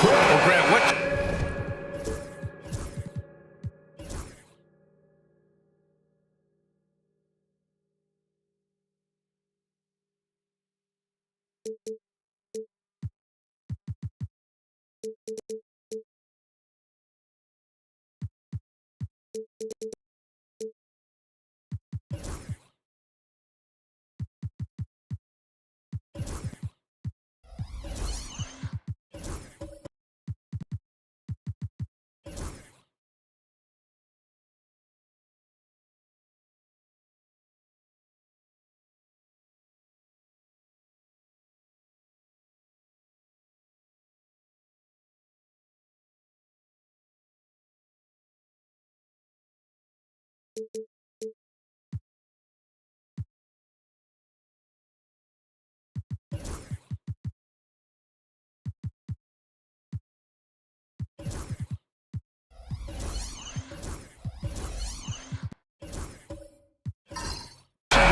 Well, Grant, what?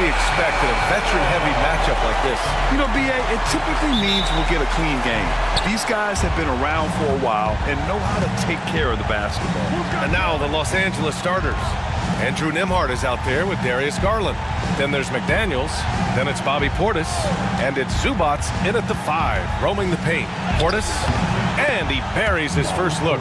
We expect in a veteran-heavy matchup like this? You know, B.A., it typically means we'll get a clean game. These guys have been around for a while and know how to take care of the basketball. And now the Los Angeles starters. Andrew Nembhard is out there with Darius Garland. Then there's McDaniels. Then it's Bobby Portis. And it's Zubac in at the 5, roaming the paint. Portis, and he buries his first look.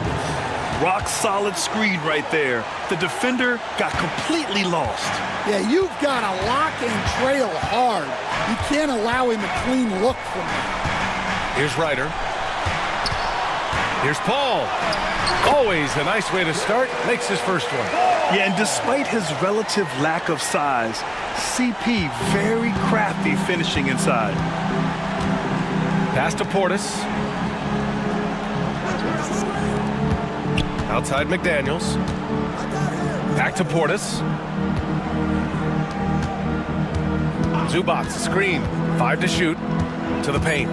Rock solid screen right there. The defender got completely lost. Yeah, you've got to lock and trail hard. You can't allow him a clean look from that. Here's Ryder. Here's Paul. Always a nice way to start. Makes his first one. Yeah, and despite his relative lack of size, CP very crafty finishing inside. Pass to Portis. Outside McDaniels. Back to Portis. Zubac, screen. 5 to shoot. To the paint.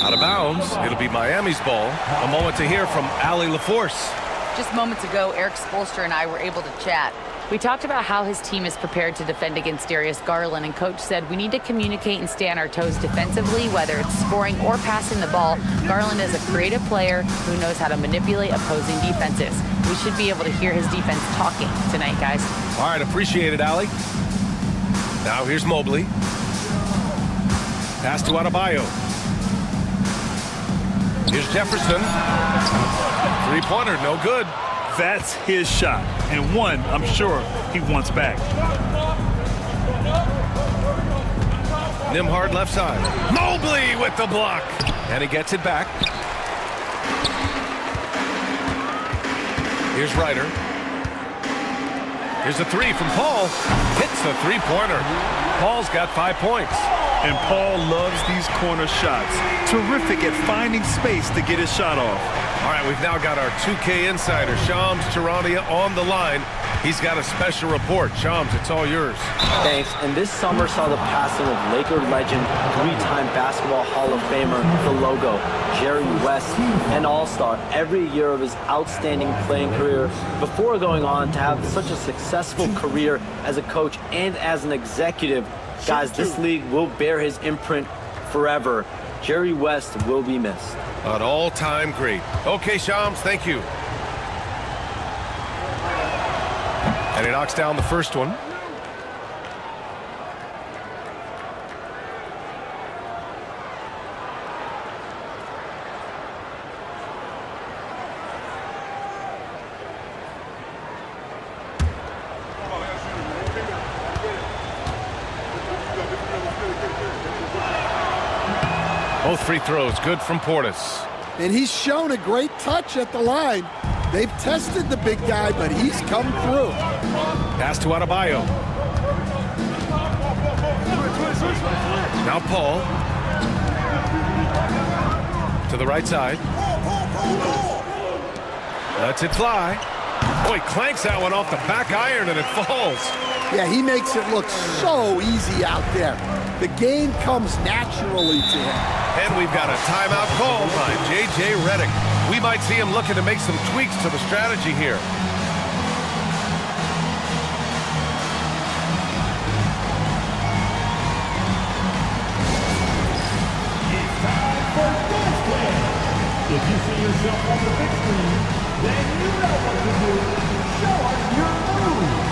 Out of bounds. It'll be Miami's ball. A moment to hear from Allie LaForce. Just moments ago, Eric Spoelstra and I were able to chat. We talked about how his team is prepared to defend against Darius Garland, and Coach said we need to communicate and stay on our toes defensively, whether it's scoring or passing the ball. Garland is a creative player who knows how to manipulate opposing defenses. We should be able to hear his defense talking tonight, guys. All right, appreciate it, Allie. Now here's Mobley. Pass to Adebayo. Here's Jefferson. Three-pointer, no good. That's his shot, and one I'm sure he wants back. Nembhard left side. Mobley with the block. And he gets it back. Here's Ryder. Here's a three from Paul. Hits the three-pointer. Paul's got 5 points. And Paul loves these corner shots. Terrific at finding space to get his shot off. All right, we've now got our 2K insider, Shams Charania, on the line. He's got a special report. Shams, it's all yours. Thanks. And this summer saw the passing of Laker legend, three-time Basketball Hall of Famer, the logo, Jerry West, an all-star every year of his outstanding playing career before going on to have such a successful career as a coach and as an executive. Guys, this league will bear his imprint forever. Jerry West will be missed. An all-time great. Okay, Shams, thank you. And he knocks down the first one. Both free throws good from Portis. And he's shown a great touch at the line. They've tested the big guy, but he's come through. Pass to Adebayo. Now Paul. To the right side. Lets it fly. Oh, he clanks that one off the back iron and it falls. Yeah, he makes it look so easy out there. The game comes naturally to him. And we've got a timeout called by J.J. Redick. We might see him looking to make some tweaks to the strategy here. It's time for Dance Play. If you see yourself on the big screen, then you know what to do. Show us your move.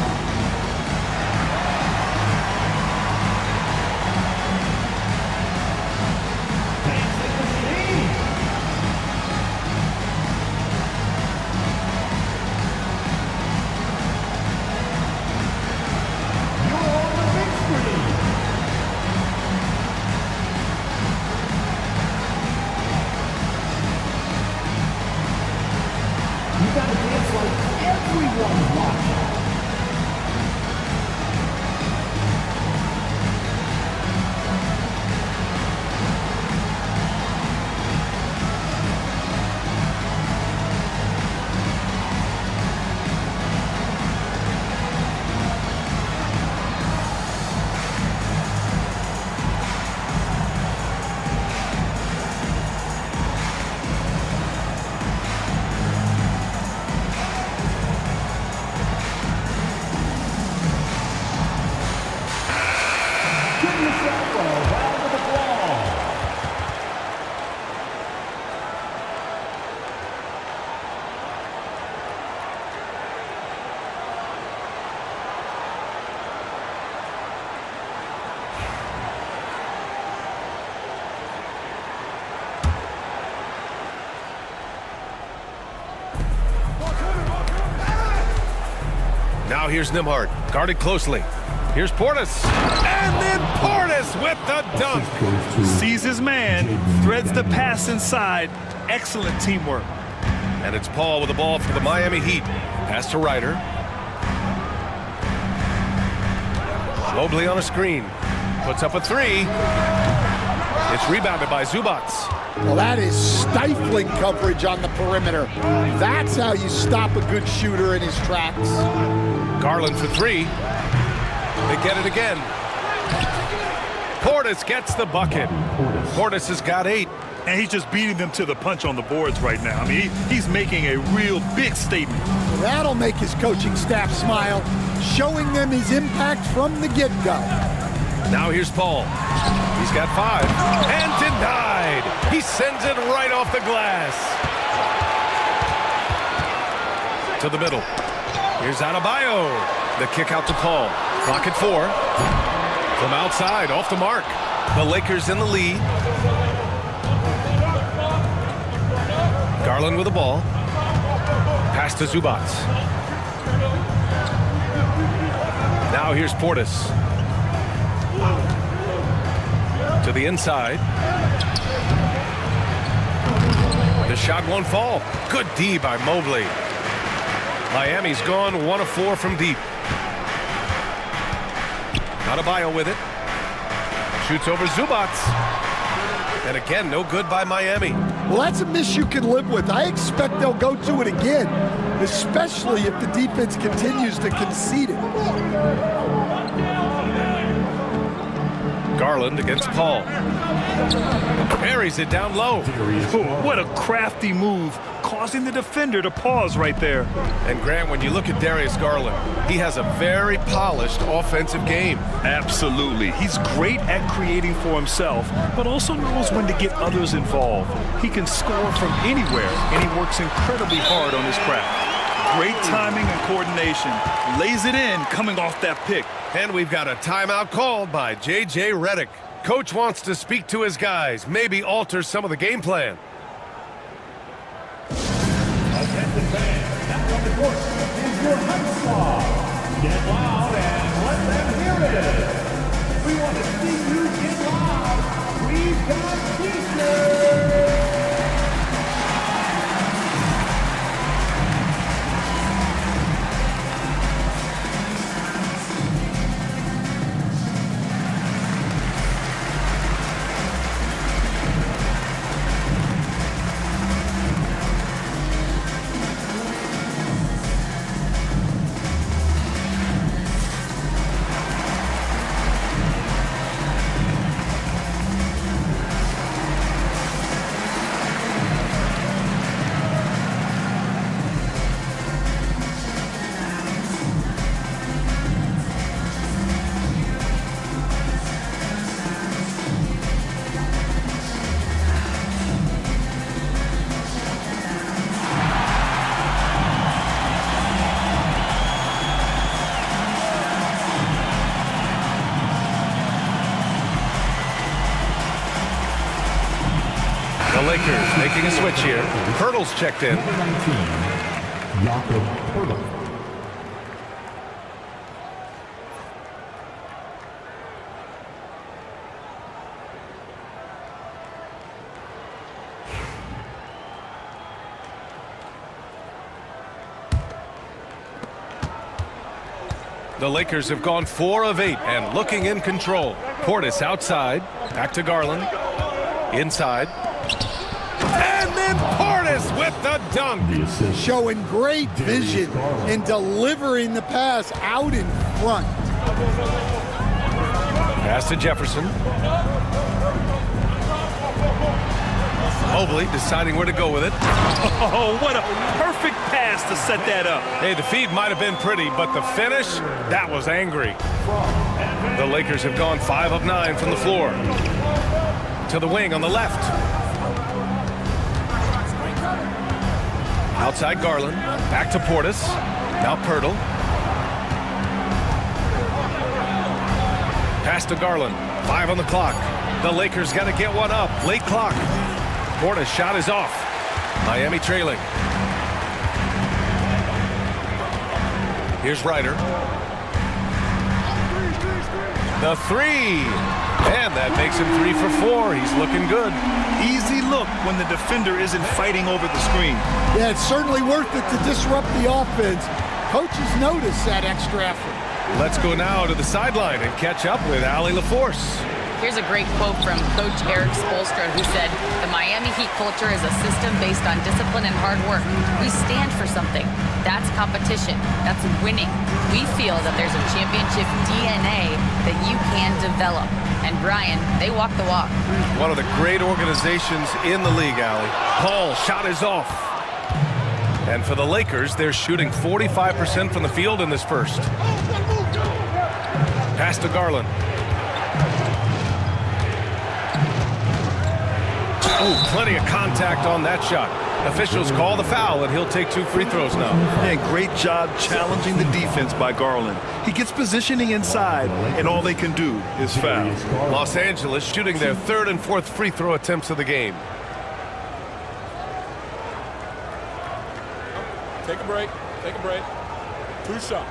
Now here's Nembhard, guarded closely. Here's Portis. And then Portis with the dunk. Sees his man, threads the pass inside. Excellent teamwork. And it's Paul with the ball for the Miami Heat. Pass to Ryder. Mobley on a screen. Puts up a three. It's rebounded by Zubac. Well, that is stifling coverage on the perimeter. That's how you stop a good shooter in his tracks. Garland for three. They get it again. Portis gets the bucket. Portis has got 8. And he's just beating them to the punch on the boards right now. I mean, he's making a real big statement. That'll make his coaching staff smile, showing them his impact from the get-go. Now here's Paul. He's got 5. And denied. He sends it right off the glass. To the middle. Here's Adebayo. The kick out to Paul. Clock at 4. From outside, off the mark. The Lakers in the lead. Garland with the ball. Pass to Zubac. Now here's Portis. To the inside. The shot won't fall. Good D by Mobley. Miami's gone 1 of 4 from deep. Adebayo with it. Shoots over Zubac. And again, no good by Miami. Well, that's a miss you can live with. I expect they'll go to it again, especially if the defense continues to concede it. Garland against Paul. Parries it down low. What a crafty move, causing the defender to pause right there. And Grant, when you look at Darius Garland, he has a very polished offensive game. Absolutely. He's great at creating for himself, but also knows when to get others involved. He can score from anywhere, and he works incredibly hard on his craft. Great timing and coordination. Lays it in coming off that pick. And we've got a timeout called by J.J. Redick. Coach wants to speak to his guys, maybe alter some of the game plan. Attention fans, now on the court is your high squad. Get loud and let them hear it. We want to see you get loud. We've got t-shirts. The Lakers making a switch here. Hurdle's checked in. Number 19, Jakob Poeltl. The Lakers have gone 4 of 8 and looking in control. Portis outside. Back to Garland. Inside. And then Portis with the dunk. Showing great vision in delivering the pass out in front. Pass to Jefferson. Mobley deciding where to go with it. Oh, what a perfect pass to set that up. Hey, the feed might have been pretty, but the finish, that was angry. The Lakers have gone 5 of 9 from the floor. To the wing on the left. Outside Garland. Back to Portis. Now Poeltl. Pass to Garland. 5 on the clock. The Lakers got to get one up. Late clock. Portis' shot is off. Miami trailing. Here's Ryder. The 3. And that makes him 3 for 4. He's looking good. Easy look when the defender isn't fighting over the screen. Yeah, it's certainly worth it to disrupt the offense. Coaches notice that extra effort. Let's go now to the sideline and catch up with Allie LaForce. Here's a great quote from Coach Erik Spoelstra, who said, "The Miami Heat culture is a system based on discipline and hard work. We stand for something. That's competition. That's winning. We feel that there's a championship DNA that you can develop." And Brian, they walk the walk. One of the great organizations in the league, Allie. Paul, shot is off. And for the Lakers, they're shooting 45% from the field in this first. Pass to Garland. Oh, plenty of contact on that shot. Officials call the foul, and he'll take 2 free throws now. And great job challenging the defense by Garland. He gets positioning inside, and all they can do is foul. Los Angeles shooting their 3rd and 4th free throw attempts of the game. Take a break. Take a break. 2 shots.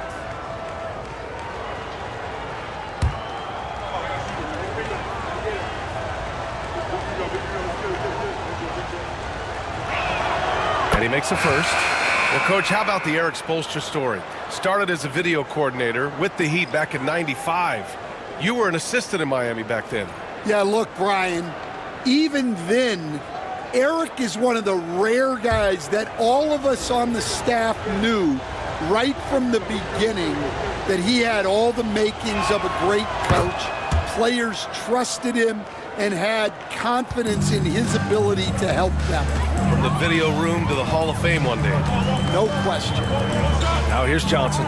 And he makes a first. Well, Coach, how about the Erik Spoelstra story? Started as a video coordinator with the Heat back in '95. You were an assistant in Miami back then. Yeah, look, Brian, even then, Erik is one of the rare guys that all of us on the staff knew right from the beginning that he had all the makings of a great coach. Players trusted him and had confidence in his ability to help them. From the video room to the Hall of Fame one day. No question. Now here's Johnson.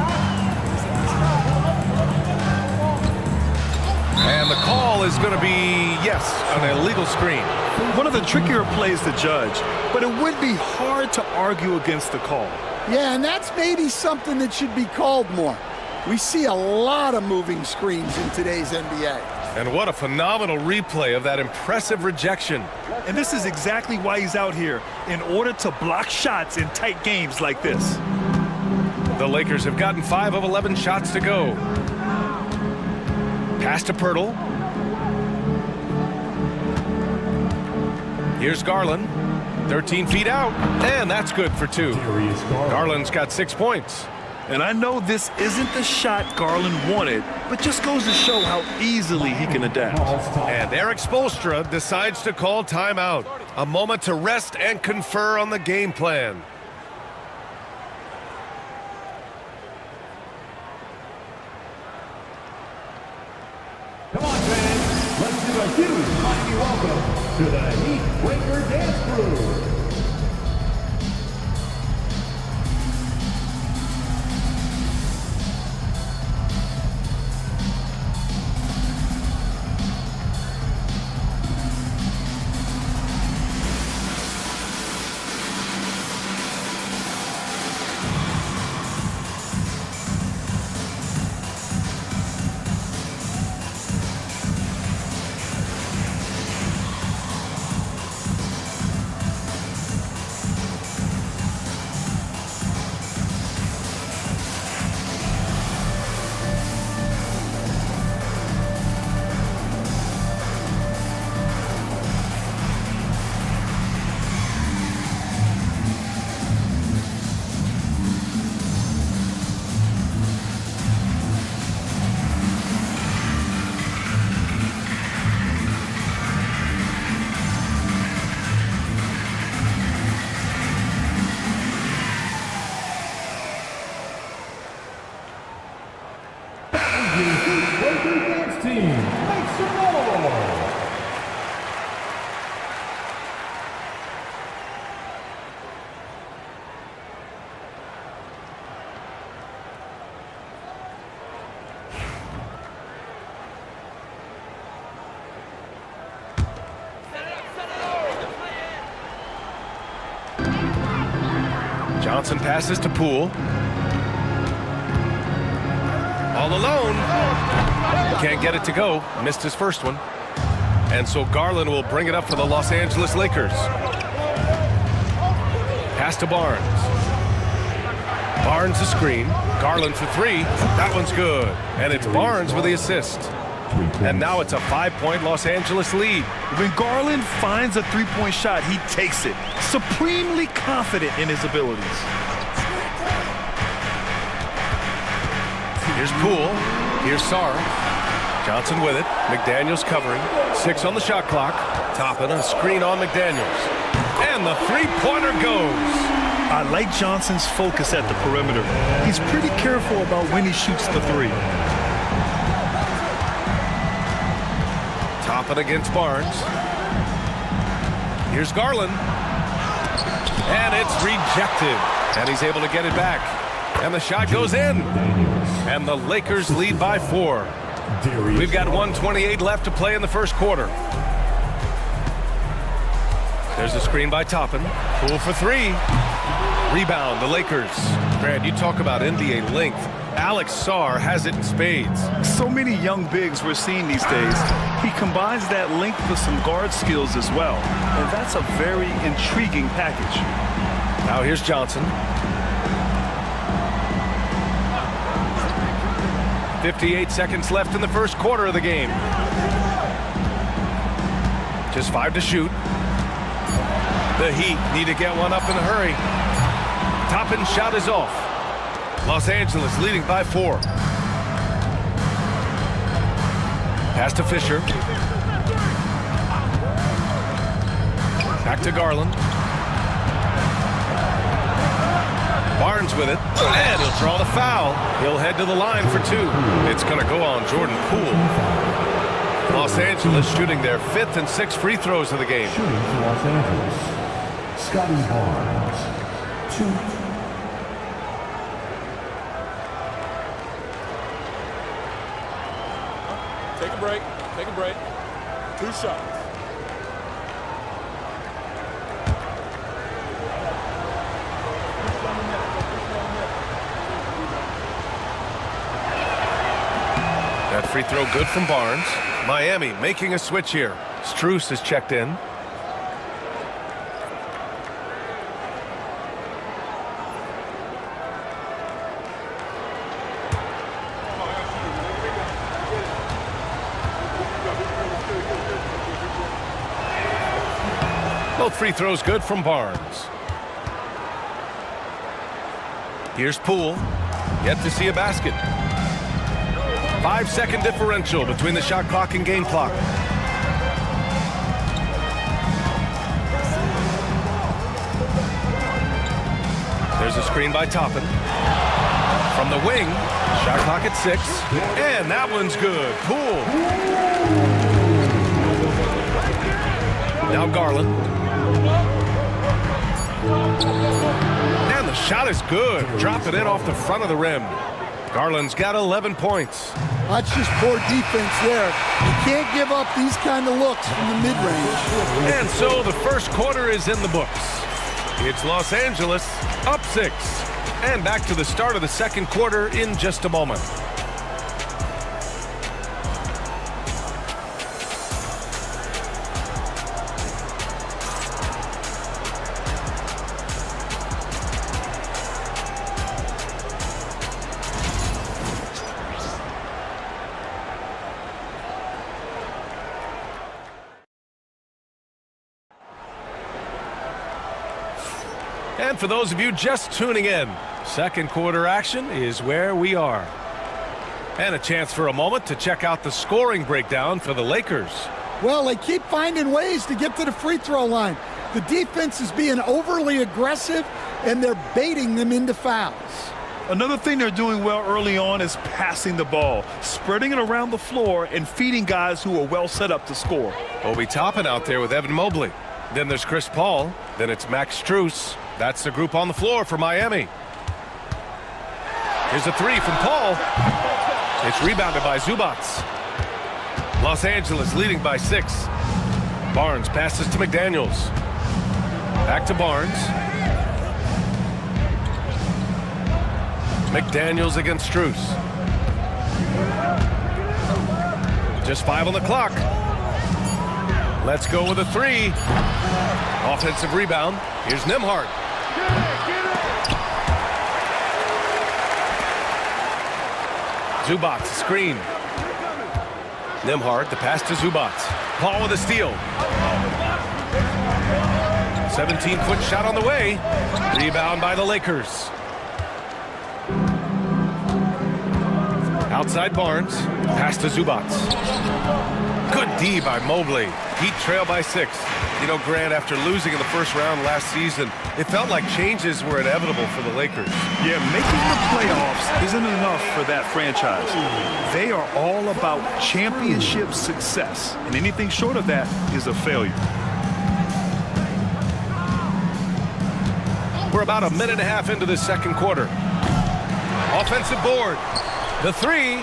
And the call is going to be, yes, an illegal screen. One of the trickier plays to judge, but it would be hard to argue against the call. Yeah, and that's maybe something that should be called more. We see a lot of moving screens in today's NBA. And what a phenomenal replay of that impressive rejection. And this is exactly why he's out here, in order to block shots in tight games like this. The Lakers have gotten 5 of 11 shots to go. Pass to Pirtle. Here's Garland. 13 feet out, and that's good for 2. Garland's got 6 points. And I know this isn't the shot Garland wanted, but just goes to show how easily he can adapt. And Erik Spoelstra decides to call timeout. A moment to rest and confer on the game plan. Come on, fans. Let's do a huge mighty welcome to the Heat Breaker Dance Crew. Dance team, make some noise! Johnson passes to Poole. All alone. Can't get it to go. Missed his first one. And so Garland will bring it up for the Los Angeles Lakers. Pass to Barnes. Barnes the screen. Garland for 3. That one's good. And it's Barnes with the assist. And now it's a 5-point Los Angeles lead. When Garland finds a three-point shot, he takes it, supremely confident in his abilities. Here's Poole. Here's Sarr. Johnson with it. McDaniels covering. 6 on the shot clock. Toppin, a screen on McDaniels. And the three-pointer goes. I like Johnson's focus at the perimeter. He's pretty careful about when he shoots the three. Toppin against Barnes. Here's Garland. And it's rejected. And he's able to get it back. And the shot goes in. And the Lakers lead by 4. We've got 1:28 left to play in the first quarter. There's a screen by Toppin. Poole for 3. Rebound, the Lakers. Grant, you talk about NBA length. Alex Sarr has it in spades. So many young bigs we're seeing these days. He combines that length with some guard skills as well. And that's a very intriguing package. Now here's Johnson. 58 seconds left in the first quarter of the game. Just 5 to shoot. The Heat need to get one up in a hurry. Toppin's shot is off. Los Angeles leading by 4. Pass to Fisher. Back to Garland. Barnes with it. And he'll draw the foul. He'll head to the line for 2. It's going to go on Jordan Poole. Los Angeles shooting their 5th and 6th free throws of the game. Shooting for Los Angeles, Scotty Barnes, 2. Take a break. Take a break. 2 shots. That free throw good from Barnes. Miami making a switch here. Strus is checked in. Both free throws good from Barnes. Here's Poole. Yet to see a basket. 5-second differential between the shot clock and game clock. There's a screen by Toppin. From the wing, shot clock at 6. And that one's good. Poole. Now Garland. And the shot is good. Drop it in off the front of the rim. Garland's got 11 points. That's just poor defense there. You can't give up these kind of looks from the mid-range. And so the first quarter is in the books. It's Los Angeles up 6. And back to the start of the second quarter in just a moment. And for those of you just tuning in, second quarter action is where we are. And a chance for a moment to check out the scoring breakdown for the Lakers. Well, they keep finding ways to get to the free throw line. The defense is being overly aggressive, and they're baiting them into fouls. Another thing they're doing well early on is passing the ball, spreading it around the floor and feeding guys who are well set up to score. Obi Toppin out there with Evan Mobley. Then there's Chris Paul. Then it's Max Strus. That's the group on the floor for Miami. Here's a 3 from Paul. It's rebounded by Zubac. Los Angeles leading by 6. Barnes passes to McDaniels. Back to Barnes. McDaniels against Strus. Just 5 on the clock. Let's go with a 3. Offensive rebound. Here's Nembhard. Zubac screen. Nembhard, the pass to Zubac. Paul with a steal. 17-foot shot on the way. Rebound by the Lakers. Outside Barnes. Pass to Zubac. Good D by Mobley. Heat trail by 6. You know, Grant, after losing in the first round last season, it felt like changes were inevitable for the Lakers. Yeah, making the playoffs isn't enough for that franchise. They are all about championship success, and anything short of that is a failure. We're about a minute and a half into the second quarter. Offensive board. The 3.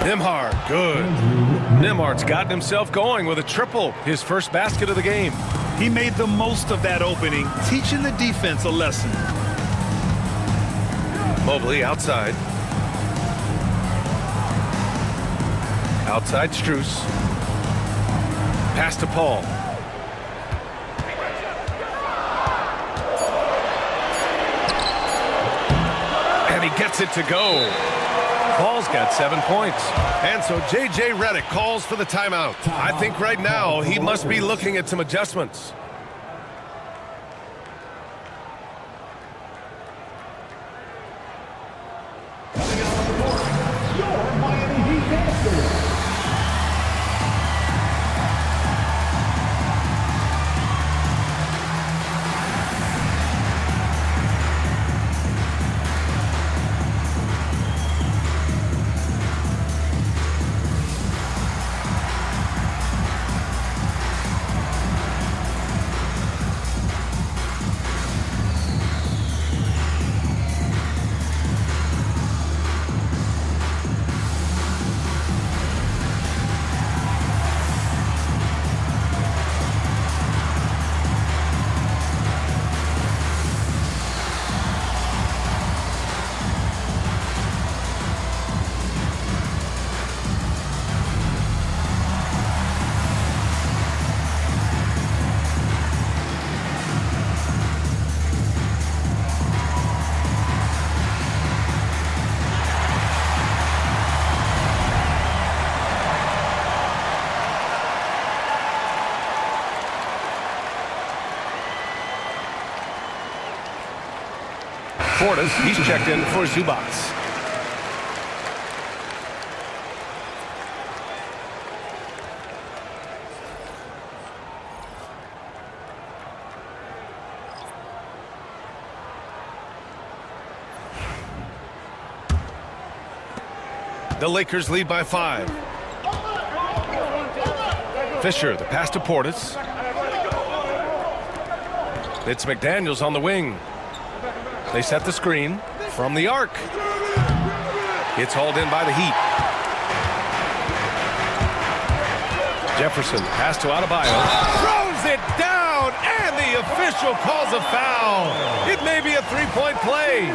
Nembhard, good. Nembhard's gotten himself going with a triple, his first basket of the game. He made the most of that opening, teaching the defense a lesson. Mobley outside. Outside Strus. Pass to Paul. And he gets it to go. Paul's got 7 points. And so J.J. Redick calls for the timeout. I think right now he must be looking at some adjustments. Your Miami Heat basket. Portis, he's checked in for Zubac. The Lakers lead by 5. Fisher, the pass to Portis. It's McDaniels on the wing. They set the screen from the arc. It's hauled in by the Heat. Jefferson, pass to Adebayo. Throws it down, and the official calls a foul. It may be a three-point play.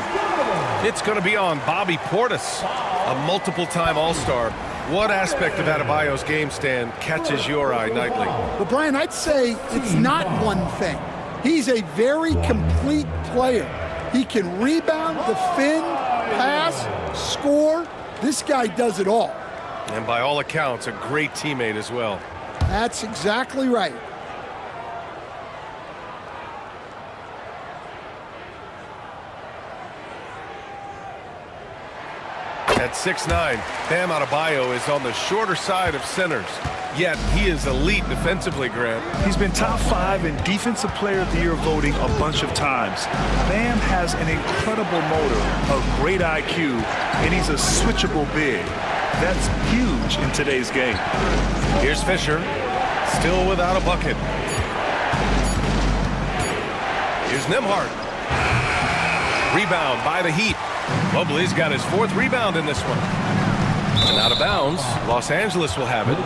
It's going to be on Bobby Portis, a multiple-time All-Star. What aspect of Adebayo's game, Stan, catches your eye nightly? Well, Brian, I'd say it's not one thing. He's a very complete player. He can rebound, defend, pass, score. This guy does it all. And by all accounts, a great teammate as well. That's exactly right. At 6'9", Bam Adebayo is on the shorter side of centers. Yet he is elite defensively, Grant. He's been top 5 in Defensive Player of the Year voting a bunch of times. Bam has an incredible motor, a great IQ, and he's a switchable big. That's huge in today's game. Here's Fisher, still without a bucket. Here's Nembhard. Rebound by the Heat. Mobley's got his 4th rebound in this one. And out of bounds, Los Angeles will have it.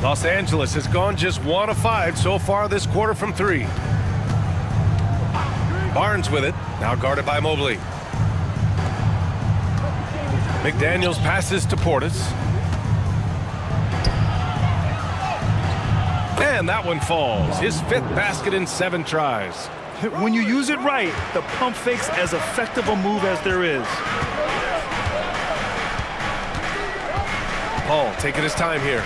Los Angeles has gone just 1 of 5 so far this quarter from 3. Barnes with it, now guarded by Mobley. McDaniels passes to Portis. And that one falls. His 5th basket in 7 tries. When you use it right, the pump fake's as effective a move as there is. Paul taking his time here.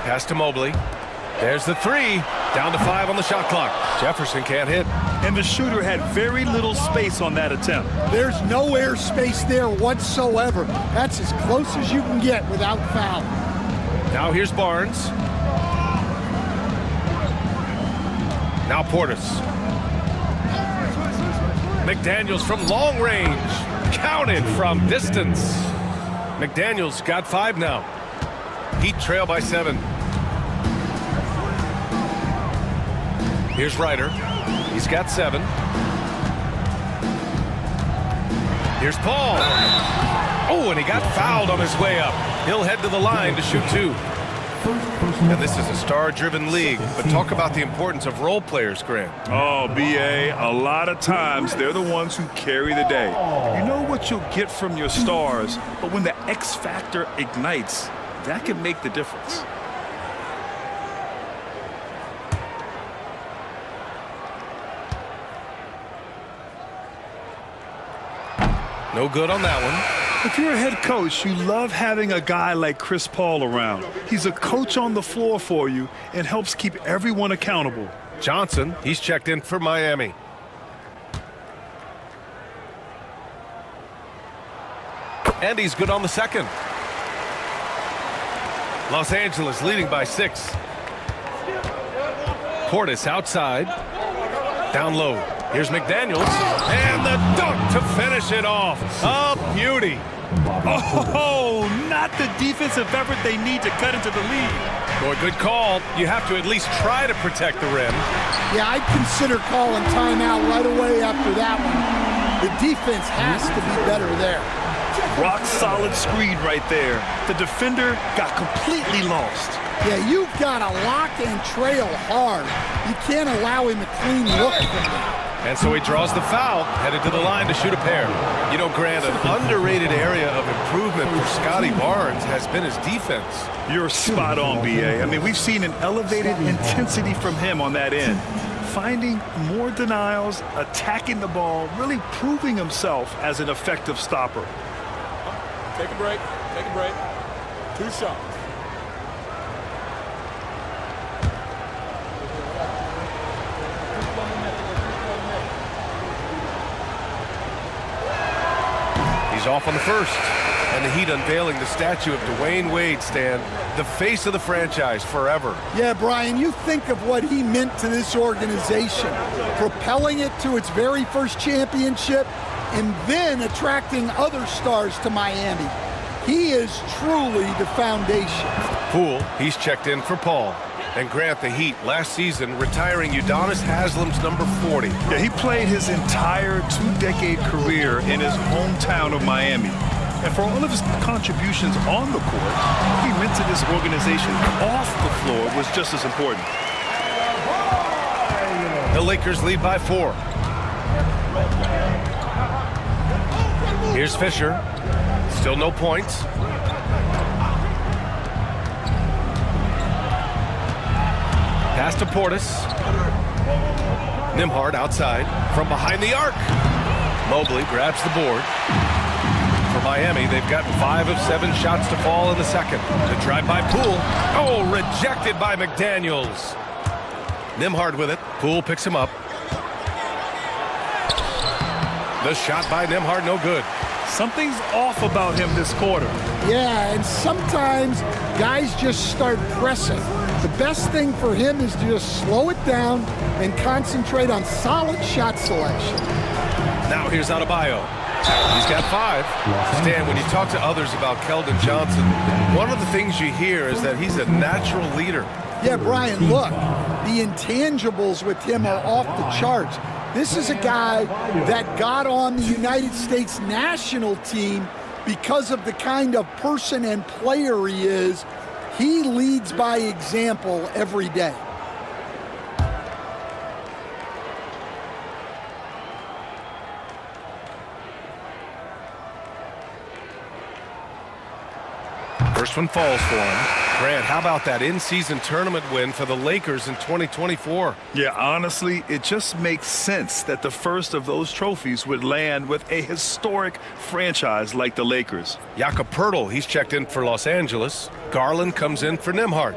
Pass to Mobley. There's the three. Down to 5 on the shot clock. Jefferson can't hit. And the shooter had very little space on that attempt. There's no air space there whatsoever. That's as close as you can get without foul. Now here's Barnes. Now Portis. McDaniels from long range. Counted from distance. McDaniels got 5 now. Heat trail by 7. Here's Ryder. He's got 7. Here's Paul. Oh, and he got fouled on his way up. He'll head to the line to shoot 2. And this is a star-driven league, but talk about the importance of role players, Grant. Oh, B.A., a lot of times they're the ones who carry the day. You know what you'll get from your stars, but when the X factor ignites, that can make the difference. No good on that one. If you're a head coach, you love having a guy like Chris Paul around. He's a coach on the floor for you and helps keep everyone accountable. Johnson, he's checked in for Miami. And he's good on the second. Los Angeles leading by 6. Portis outside. Down low. Here's McDaniels. And the dunk to finish it off. A beauty. Oh, not the defensive effort they need to cut into the lead. Boy, good call. You have to at least try to protect the rim. Yeah, I'd consider calling timeout right away after that one. The defense has to be better there. Rock solid screen right there. The defender got completely lost. Yeah, you've got to lock and trail hard. You can't allow him a clean look from there. And so he draws the foul, headed to the line to shoot a pair. You know, Grant, an underrated area of improvement for Scotty Barnes has been his defense. You're spot on, B.A. I mean, we've seen an elevated intensity from him on that end. Finding more denials, attacking the ball, really proving himself as an effective stopper. Take a break. Take a break. 2 shots. He's off on the first. And the Heat unveiling the statue of Dwayne Wade, Stan, the face of the franchise forever. Yeah, Brian, you think of what he meant to this organization, propelling it to its very first championship and then attracting other stars to Miami. He is truly the foundation. Poole, he's checked in for Paul. And Grant, the Heat, last season, retiring Udonis Haslem's number 40. Yeah, he played his entire 2-decade career in his hometown of Miami. And for all of his contributions on the court, he meant to this organization off the floor was just as important. The Lakers lead by 4. Here's Fisher. Still no points. Pass to Portis. Nembhard outside from behind the arc. Mobley grabs the board. For Miami, they've gotten 5 of 7 shots to fall in the second. The drive by Poole. Oh, rejected by McDaniels. Nembhard with it. Poole picks him up. The shot by Nembhard, no good. Something's off about him this quarter. Yeah, and sometimes guys just start pressing. The best thing for him is to just slow it down and concentrate on solid shot selection. Now here's Adebayo. He's got 5. Stan, when you talk to others about Keldon Johnson, one of the things you hear is that he's a natural leader. Yeah, Brian, look, the intangibles with him are off the charts. This is a guy that got on the United States national team because of the kind of person and player he is. He leads by example every day. First one falls for him. Grant, how about that in-season tournament win for the Lakers in 2024? Yeah, honestly, it just makes sense that the first of those trophies would land with a historic franchise like the Lakers. Jakob Poeltl, he's checked in for Los Angeles. Garland comes in for Nembhard.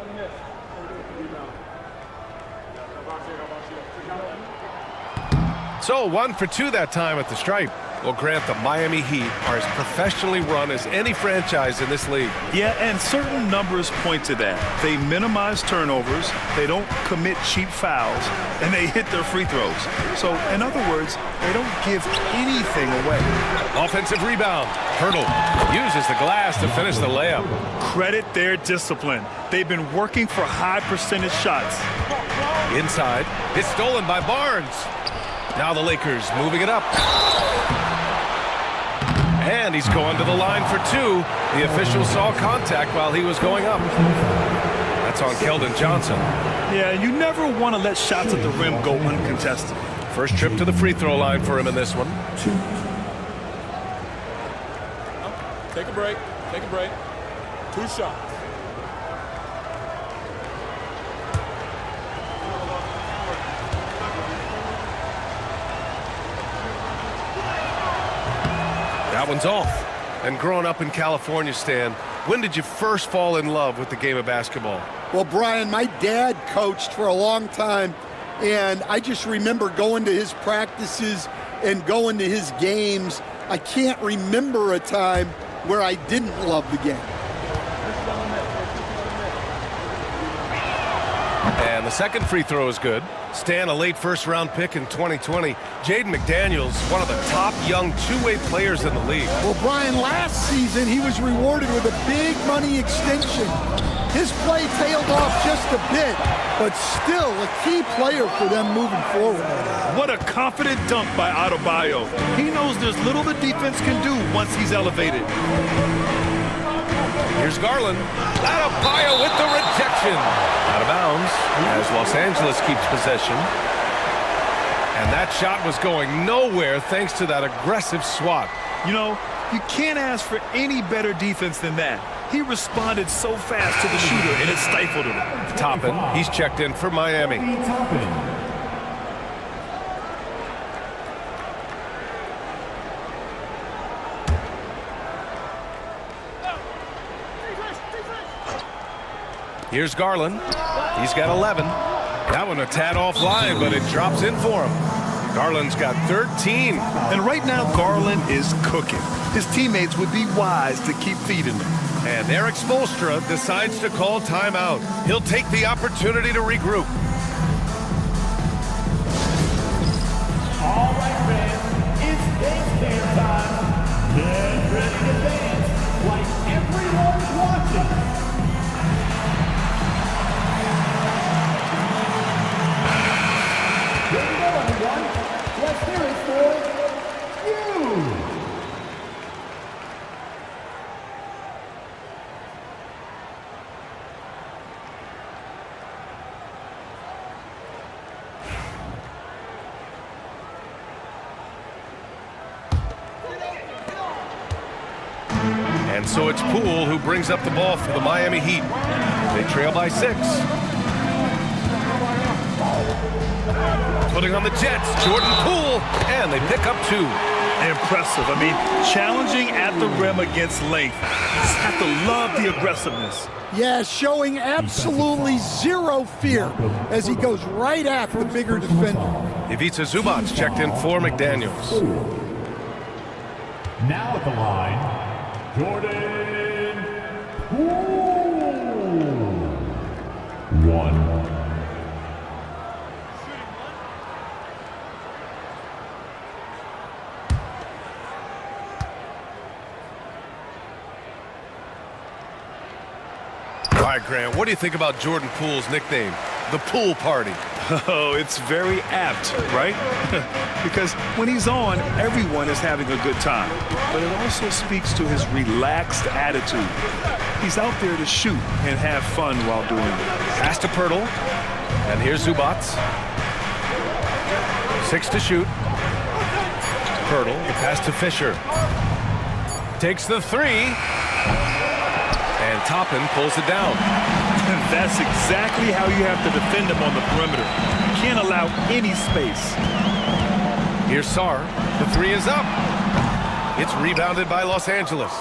So 1 for 2 that time at the stripe. Well, Grant, the Miami Heat are as professionally run as any franchise in this league. Yeah, and certain numbers point to that. They minimize turnovers, they don't commit cheap fouls, and they hit their free throws. So, in other words, they don't give anything away. Offensive rebound. Hurdle uses the glass to finish the layup. Credit their discipline. They've been working for high percentage shots. Inside. It's stolen by Barnes. Now the Lakers moving it up. And he's going to the line for 2. The official saw contact while he was going up. That's on Keldon Johnson. Yeah, you never want to let shots at the rim go uncontested. First trip to the free throw line for him in this one. Take a break. Take a break. 2 shots. That one's off. And growing up in California, Stan, when did you first fall in love with the game of basketball? Well, Brian, my dad coached for a long time, and I just remember going to his practices and going to his games. I can't remember a time where I didn't love the game. And the second free throw is good. Stan, a late first-round pick in 2020. Jaden McDaniels, one of the top young two-way players in the league. Well, Brian, last season he was rewarded with a big money extension. His play tailed off just a bit, but still a key player for them moving forward. What a confident dunk by Adebayo. He knows there's little the defense can do once he's elevated. Here's Garland. Adebayo with the rejection. Out of bounds as Los Angeles keeps possession. And that shot was going nowhere thanks to that aggressive swat. You know, you can't ask for any better defense than that. He responded so fast to the shooter, and it stifled him. Toppin, he's checked in for Miami. Here's Garland. He's got 11. That one a tad offline, but it drops in for him. Garland's got 13. And right now, Garland is cooking. His teammates would be wise to keep feeding him. And Eric Spoelstra decides to call timeout. He'll take the opportunity to regroup. All right, fans, it's dance can time. Get ready to dance like everyone's watching. Here we go, everyone. Let's hear it for you. And so it's Poole who brings up the ball for the Miami Heat. They trail by 6. Putting on the Jets, Jordan Poole, and they pick up 2. Impressive. I mean, challenging at the rim against length. Just have to love the aggressiveness. Yeah, showing absolutely zero fear as he goes right at the bigger defender. Ivica Zubac checked in for McDaniels. Now at the line, Jordan Poole. 1. All right, Grant, what do you think about Jordan Poole's nickname, the Pool Party? Oh, it's very apt, right? Because when he's on, everyone is having a good time. But it also speaks to his relaxed attitude. He's out there to shoot and have fun while doing it. Pass to Pirtle. And here's Zubac. 6 to shoot. Pirtle, the pass to Fisher. Takes the 3. And Toppin pulls it down. That's exactly how you have to defend him on the perimeter. You can't allow any space. Here's Sarr. The 3 is up. It's rebounded by Los Angeles.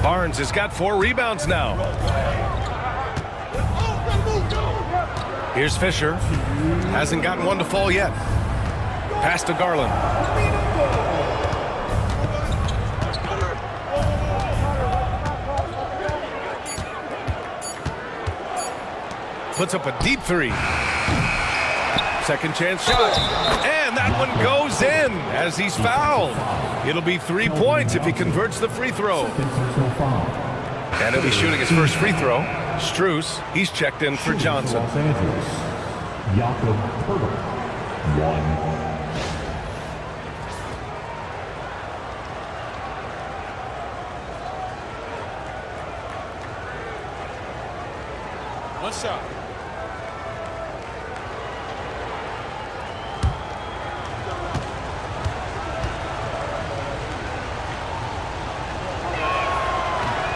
Barnes has got 4 rebounds now. Here's Fisher. Hasn't gotten one to fall yet. Pass to Garland. Puts up a deep three. Second chance shot. And that one goes in as he's fouled. It'll be 3 points if he converts the free throw. And he'll be shooting his first free throw. Strus, he's checked in for Johnson. Los Angeles, Jakob Poeltl, 1. One shot.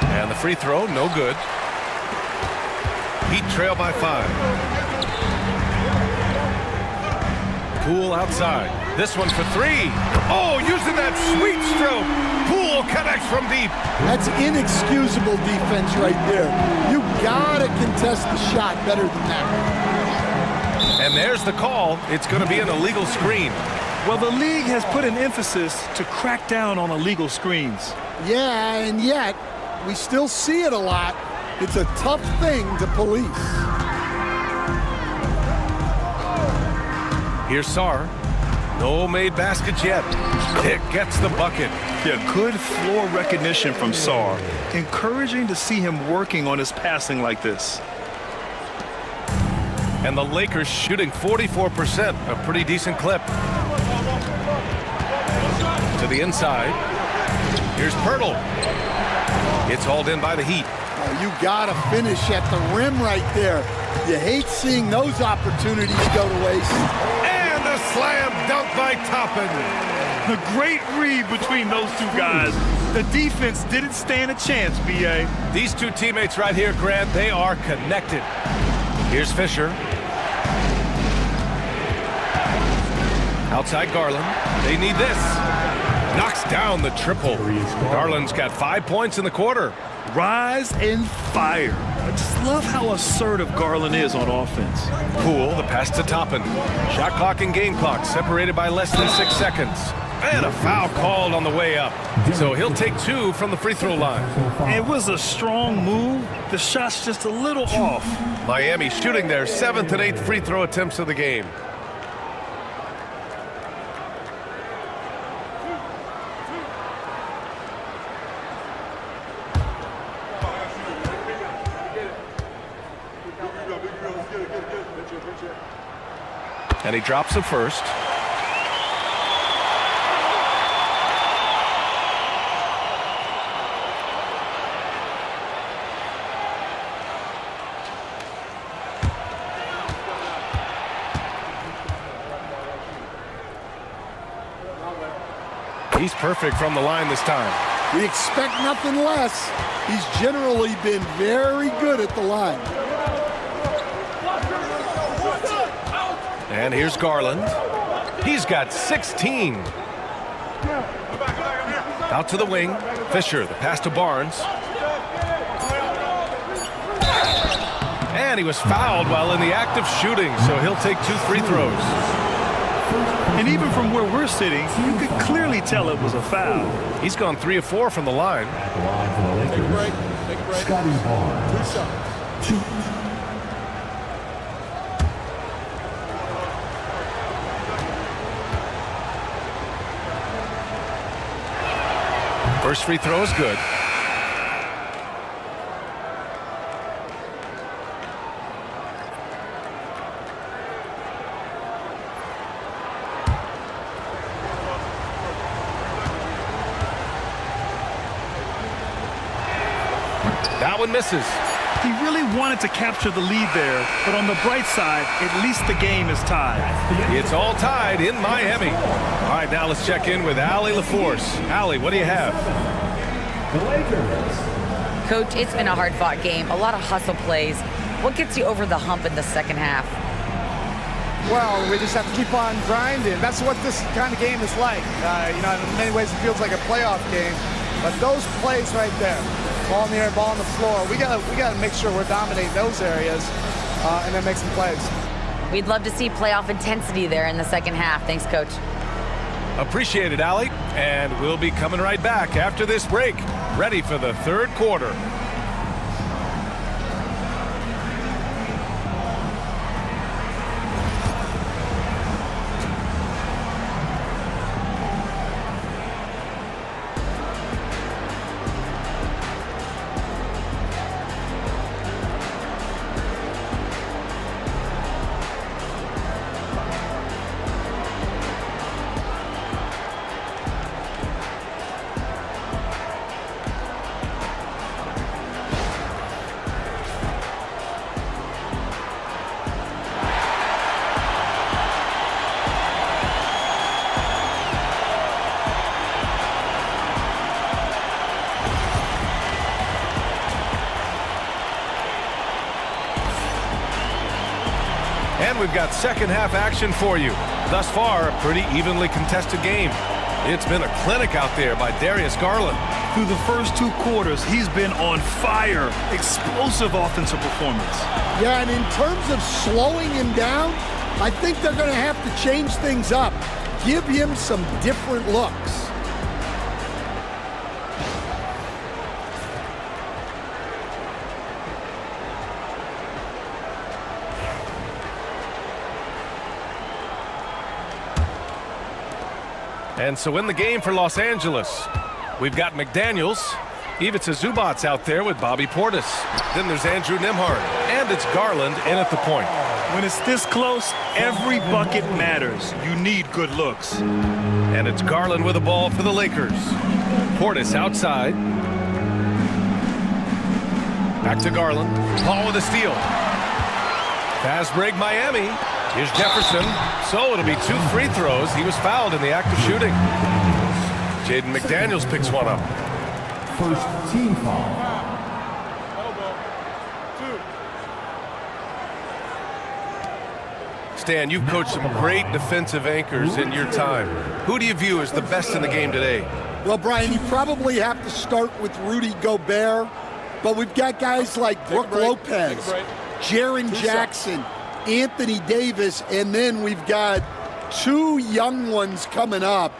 And the free throw, no good. Heat trail by 5. Poole outside. This one for 3. Oh, using that sweet stroke. Poole connects from deep. That's inexcusable defense right there. You gotta contest the shot better than that. And there's the call. It's going to be an illegal screen. Well, the league has put an emphasis to crack down on illegal screens. Yeah, and yet we still see it a lot. It's a tough thing to police. Here's Sarr. No made baskets yet. Pick gets the bucket. Yeah, good floor recognition from Sarr. Encouraging to see him working on his passing like this. And the Lakers shooting 44%, a pretty decent clip. To the inside. Here's Poeltl. It's hauled in by the Heat. Oh, you gotta finish at the rim right there. You hate seeing those opportunities go to waste. And a slam dunk by Toppin. The great read between those two guys. The defense didn't stand a chance, B.A. These two teammates right here, Grant, they are connected. Here's Fisher. Outside Garland. They need this. Knocks down the triple. Garland's got 5 points in the quarter. Rise and fire. I just love how assertive Garland is on offense. Poole, the pass to Toppin. Shot clock and game clock separated by less than 6 seconds. And a foul called on the way up. So he'll take 2 from the free throw line. It was a strong move. The shot's just a little off. Miami shooting their 7th and 8th free throw attempts of the game. And he drops the first. He's perfect from the line this time. We expect nothing less. He's generally been very good at the line. And here's Garland. He's got 16. Out to the wing. Fisher, the pass to Barnes. And he was fouled while in the act of shooting, so he'll take 2 free throws. And even from where we're sitting, you could clearly tell it was a foul. He's gone 3 of 4 from the line. At the line for the Lakers, Take a break. Take a break. Scotty Barnes, 2 shots. 2. First free throw is good. That one misses. He really wanted to capture the lead there, but on the bright side, at least the game is tied. It's all tied in Miami. All right, now let's check in with Allie LaForce. Allie, what do you have? The Lakers. Coach, it's been a hard-fought game, a lot of hustle plays. What gets you over the hump in the second half? Well, we just have to keep on grinding. That's what this kind of game is like. In many ways it feels like a playoff game, but those plays right there, ball in the air, ball on the floor, we gotta make sure we're dominating those areas and then make some plays. We'd love to see playoff intensity there in the second half. Thanks, Coach. Appreciate it, Allie. And we'll be coming right back after this break, ready for the third quarter. And we've got second half action for you. Thus far, a pretty evenly contested game. It's been a clinic out there by Darius Garland. Through the first 2 quarters, he's been on fire. Explosive offensive performance. Yeah, and in terms of slowing him down, I think they're going to have to change things up. Give him some different looks. And so in the game for Los Angeles, we've got McDaniels. Ivica Zubac's out there with Bobby Portis. Then there's Andrew Nembhard. And it's Garland in at the point. When it's this close, every bucket matters. You need good looks. And it's Garland with the ball for the Lakers. Portis outside. Back to Garland. Paul with a steal. Fast break Miami. Here's Jefferson. So it'll be 2 free throws. He was fouled in the act of shooting. Jaden McDaniels picks one up. First team foul. Stan, you've coached some great defensive anchors in your time. Who do you view as the best in the game today? Well, Brian, you probably have to start with Rudy Gobert, but we've got guys like Brook Lopez, Jaren Jackson, Anthony Davis, and then we've got 2 young ones coming up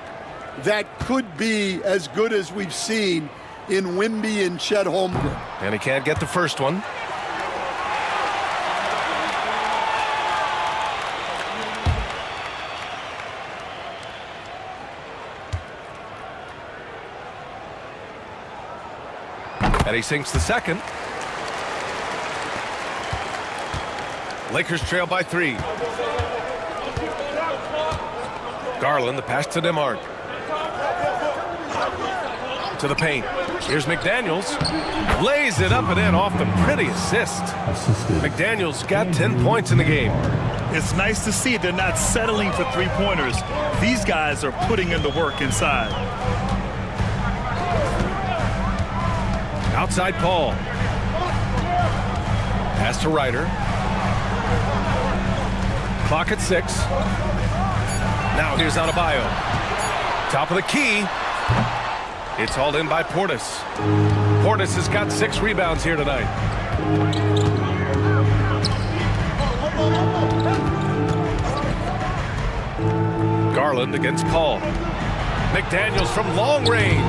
that could be as good as we've seen in Wemby and Chet Holmgren. And he can't get the first one. And he sinks the second. Lakers trail by 3. Garland, the pass to Nembhard. To the paint. Here's McDaniels. Lays it up and in off the pretty assist. McDaniels got 10 points in the game. It's nice to see they're not settling for 3-pointers. These guys are putting in the work inside. Outside Paul. Pass to Ryder. Clock at 6. Now here's Adebayo. Top of the key. It's hauled in by Portis. Portis has got 6 rebounds here tonight. Garland against Paul. McDaniels from long range.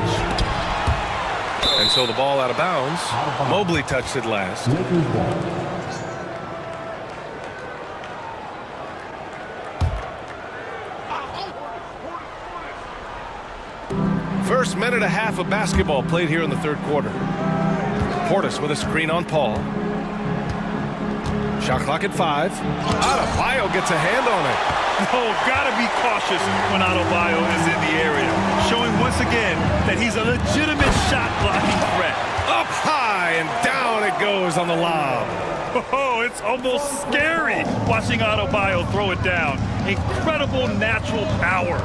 And so the ball out of bounds. Mobley touched it last. First minute and a half of basketball played here in the third quarter. Portis with a screen on Paul. Shot clock at 5. Adebayo gets a hand on it. Oh, gotta be cautious when Adebayo is in the area. Showing once again that he's a legitimate shot blocking threat. Up high and down it goes on the lob. Oh, it's almost scary watching Adebayo throw it down. Incredible natural power.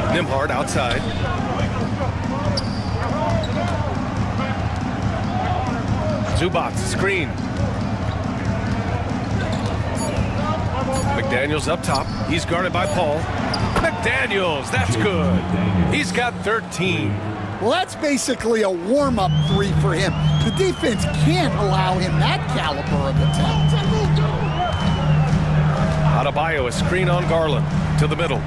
Nembhard outside. Zubac screen. McDaniels up top. He's guarded by Paul. McDaniels, that's good. He's got 13. Well, that's basically a warm-up 3 for him. The defense can't allow him that caliber of attempt. Adebayo a screen on Garland to the middle.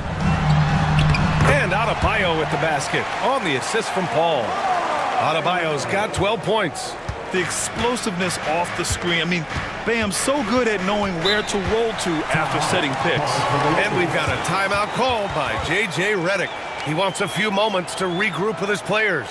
And Adebayo with the basket on the assist from Paul. Adebayo's got 12 points. The explosiveness off the screen. I mean, Bam's so good at knowing where to roll to after setting picks. And we've got a timeout called by J.J. Redick. He wants a few moments to regroup with his players.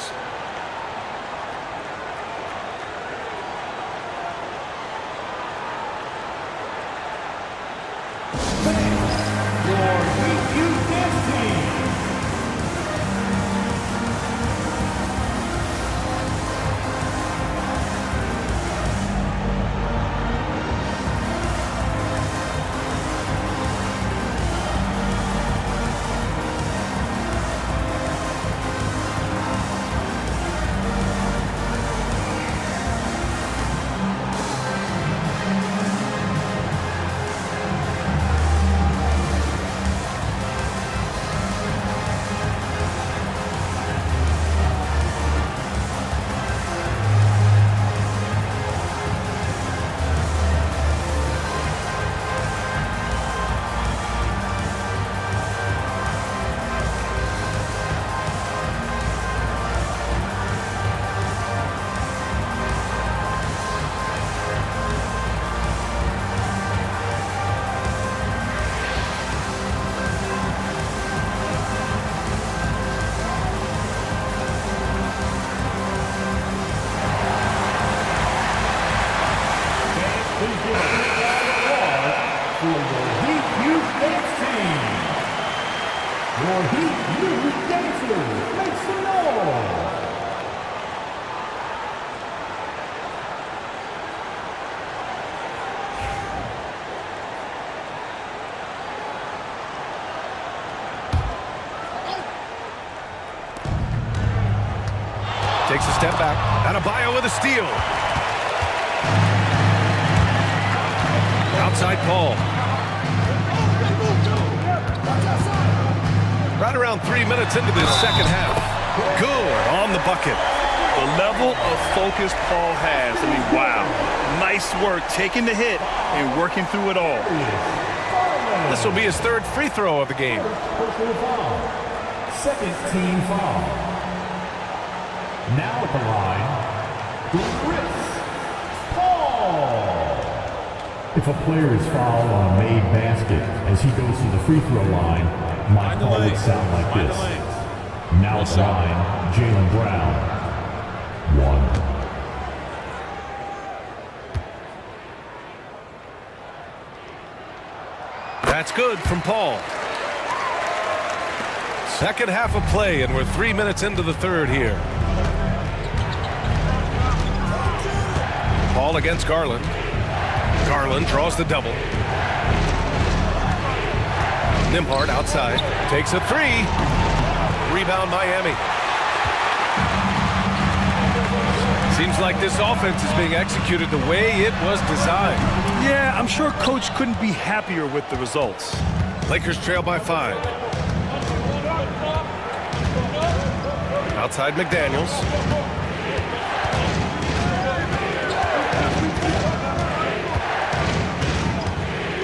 Takes a step back. Adebayo with a steal. Outside Paul. Right around 3 minutes into the second half. Good on the bucket. The level of focus Paul has, I mean, wow. Nice work taking the hit and working through it all. This will be his third free throw of the game. Second team foul. Now at the line, Chris Paul. If a player is fouled on a made basket as he goes to the free throw line, my call would sound like this. Now at the line, Jaylen Brown. 1. That's good from Paul. Second half of play, and we're 3 minutes into the third here. Paul against Garland. Garland draws the double. Nembhard outside. Takes a three. Rebound Miami. Seems like this offense is being executed the way it was designed. Yeah, I'm sure Coach couldn't be happier with the results. Lakers trail by 5. Outside McDaniels.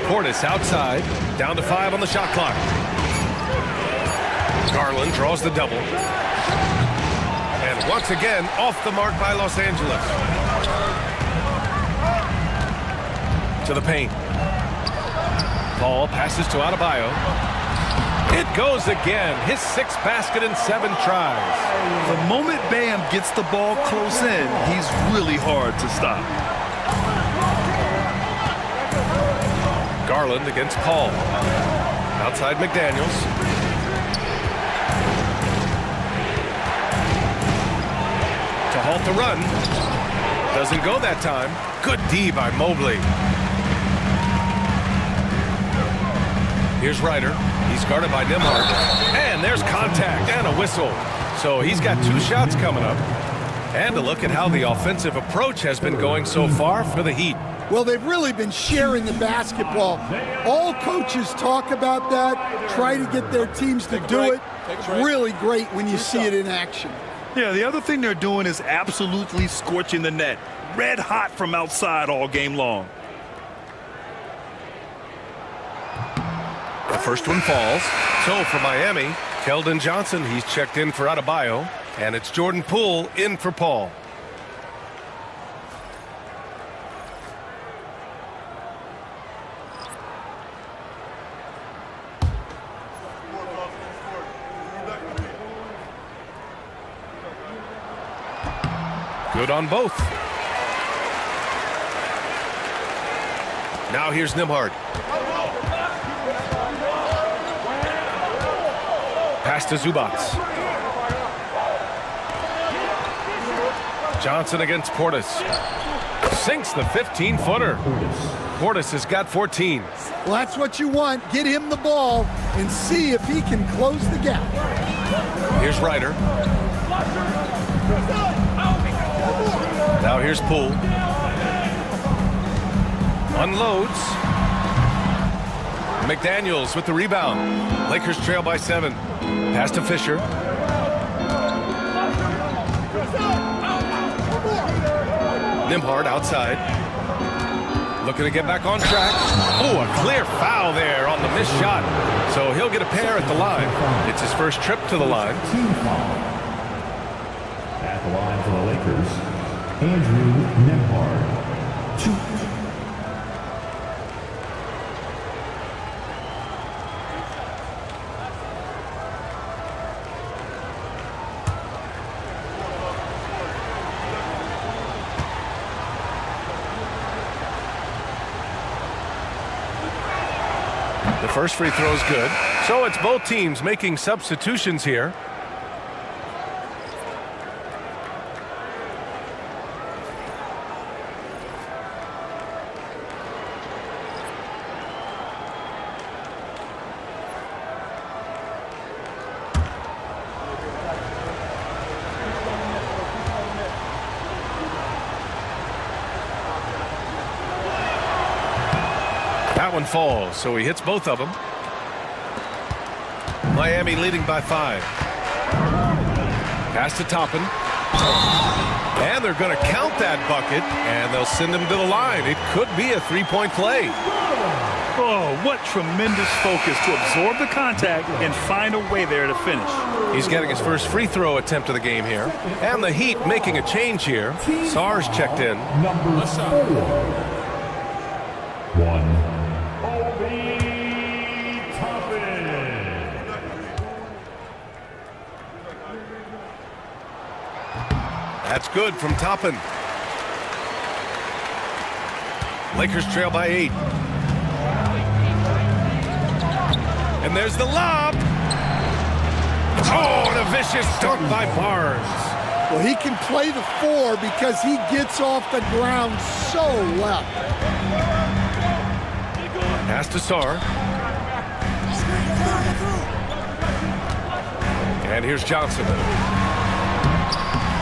Portis outside, down to 5 on the shot clock. Garland draws the double. And once again, off the mark by Los Angeles. To the paint. Paul passes to Adebayo. It goes again. His 6th basket in 7 tries. The moment Bam gets the ball close in, he's really hard to stop. Garland against Paul. Outside McDaniels. To halt the run. Doesn't go that time. Good D by Mobley. Here's Ryder. He's guarded by Nembhard. And there's contact and a whistle. So he's got 2 shots coming up. And a look at how the offensive approach has been going so far for the Heat. Well, they've really been sharing the basketball. All coaches talk about that, try to get their teams to do it. It's really great when you see it in action. Yeah, the other thing they're doing is absolutely scorching the net. Red hot from outside all game long. The first one falls. So for Miami, Keldon Johnson, he's checked in for Adebayo. And it's Jordan Poole in for Paul. Good on both. Now here's Nembhard. Pass to Zubac. Johnson against Portis. Sinks the 15-footer. Portis has got 14. Well, that's what you want. Get him the ball and see if he can close the gap. Here's Ryder. Now here's Poole. Unloads. McDaniels with the rebound. Lakers trail by 7. Pass to Fisher. Nembhard outside. Looking to get back on track. Oh, a clear foul there on the missed shot. So he'll get a pair at the line. It's his first trip to the line. At the line for the Lakers, Andrew Nembhard. 2. The first free throw is good. So it's both teams making substitutions here. That one falls, so he hits both of them. Miami leading by 5. Pass to Toppin. And they're going to count that bucket, and they'll send him to the line. It could be a three-point play. Oh, what tremendous focus to absorb the contact and find a way there to finish. He's getting his first free throw attempt of the game here. And the Heat making a change here. Sarge checked in. Number 4. 1. That's good from Toppin. Lakers trail by 8. And there's the lob. Oh, and a vicious dunk by Barnes. Well, he can play the 4 because he gets off the ground so well. Pass to Sarr. And here's Johnson.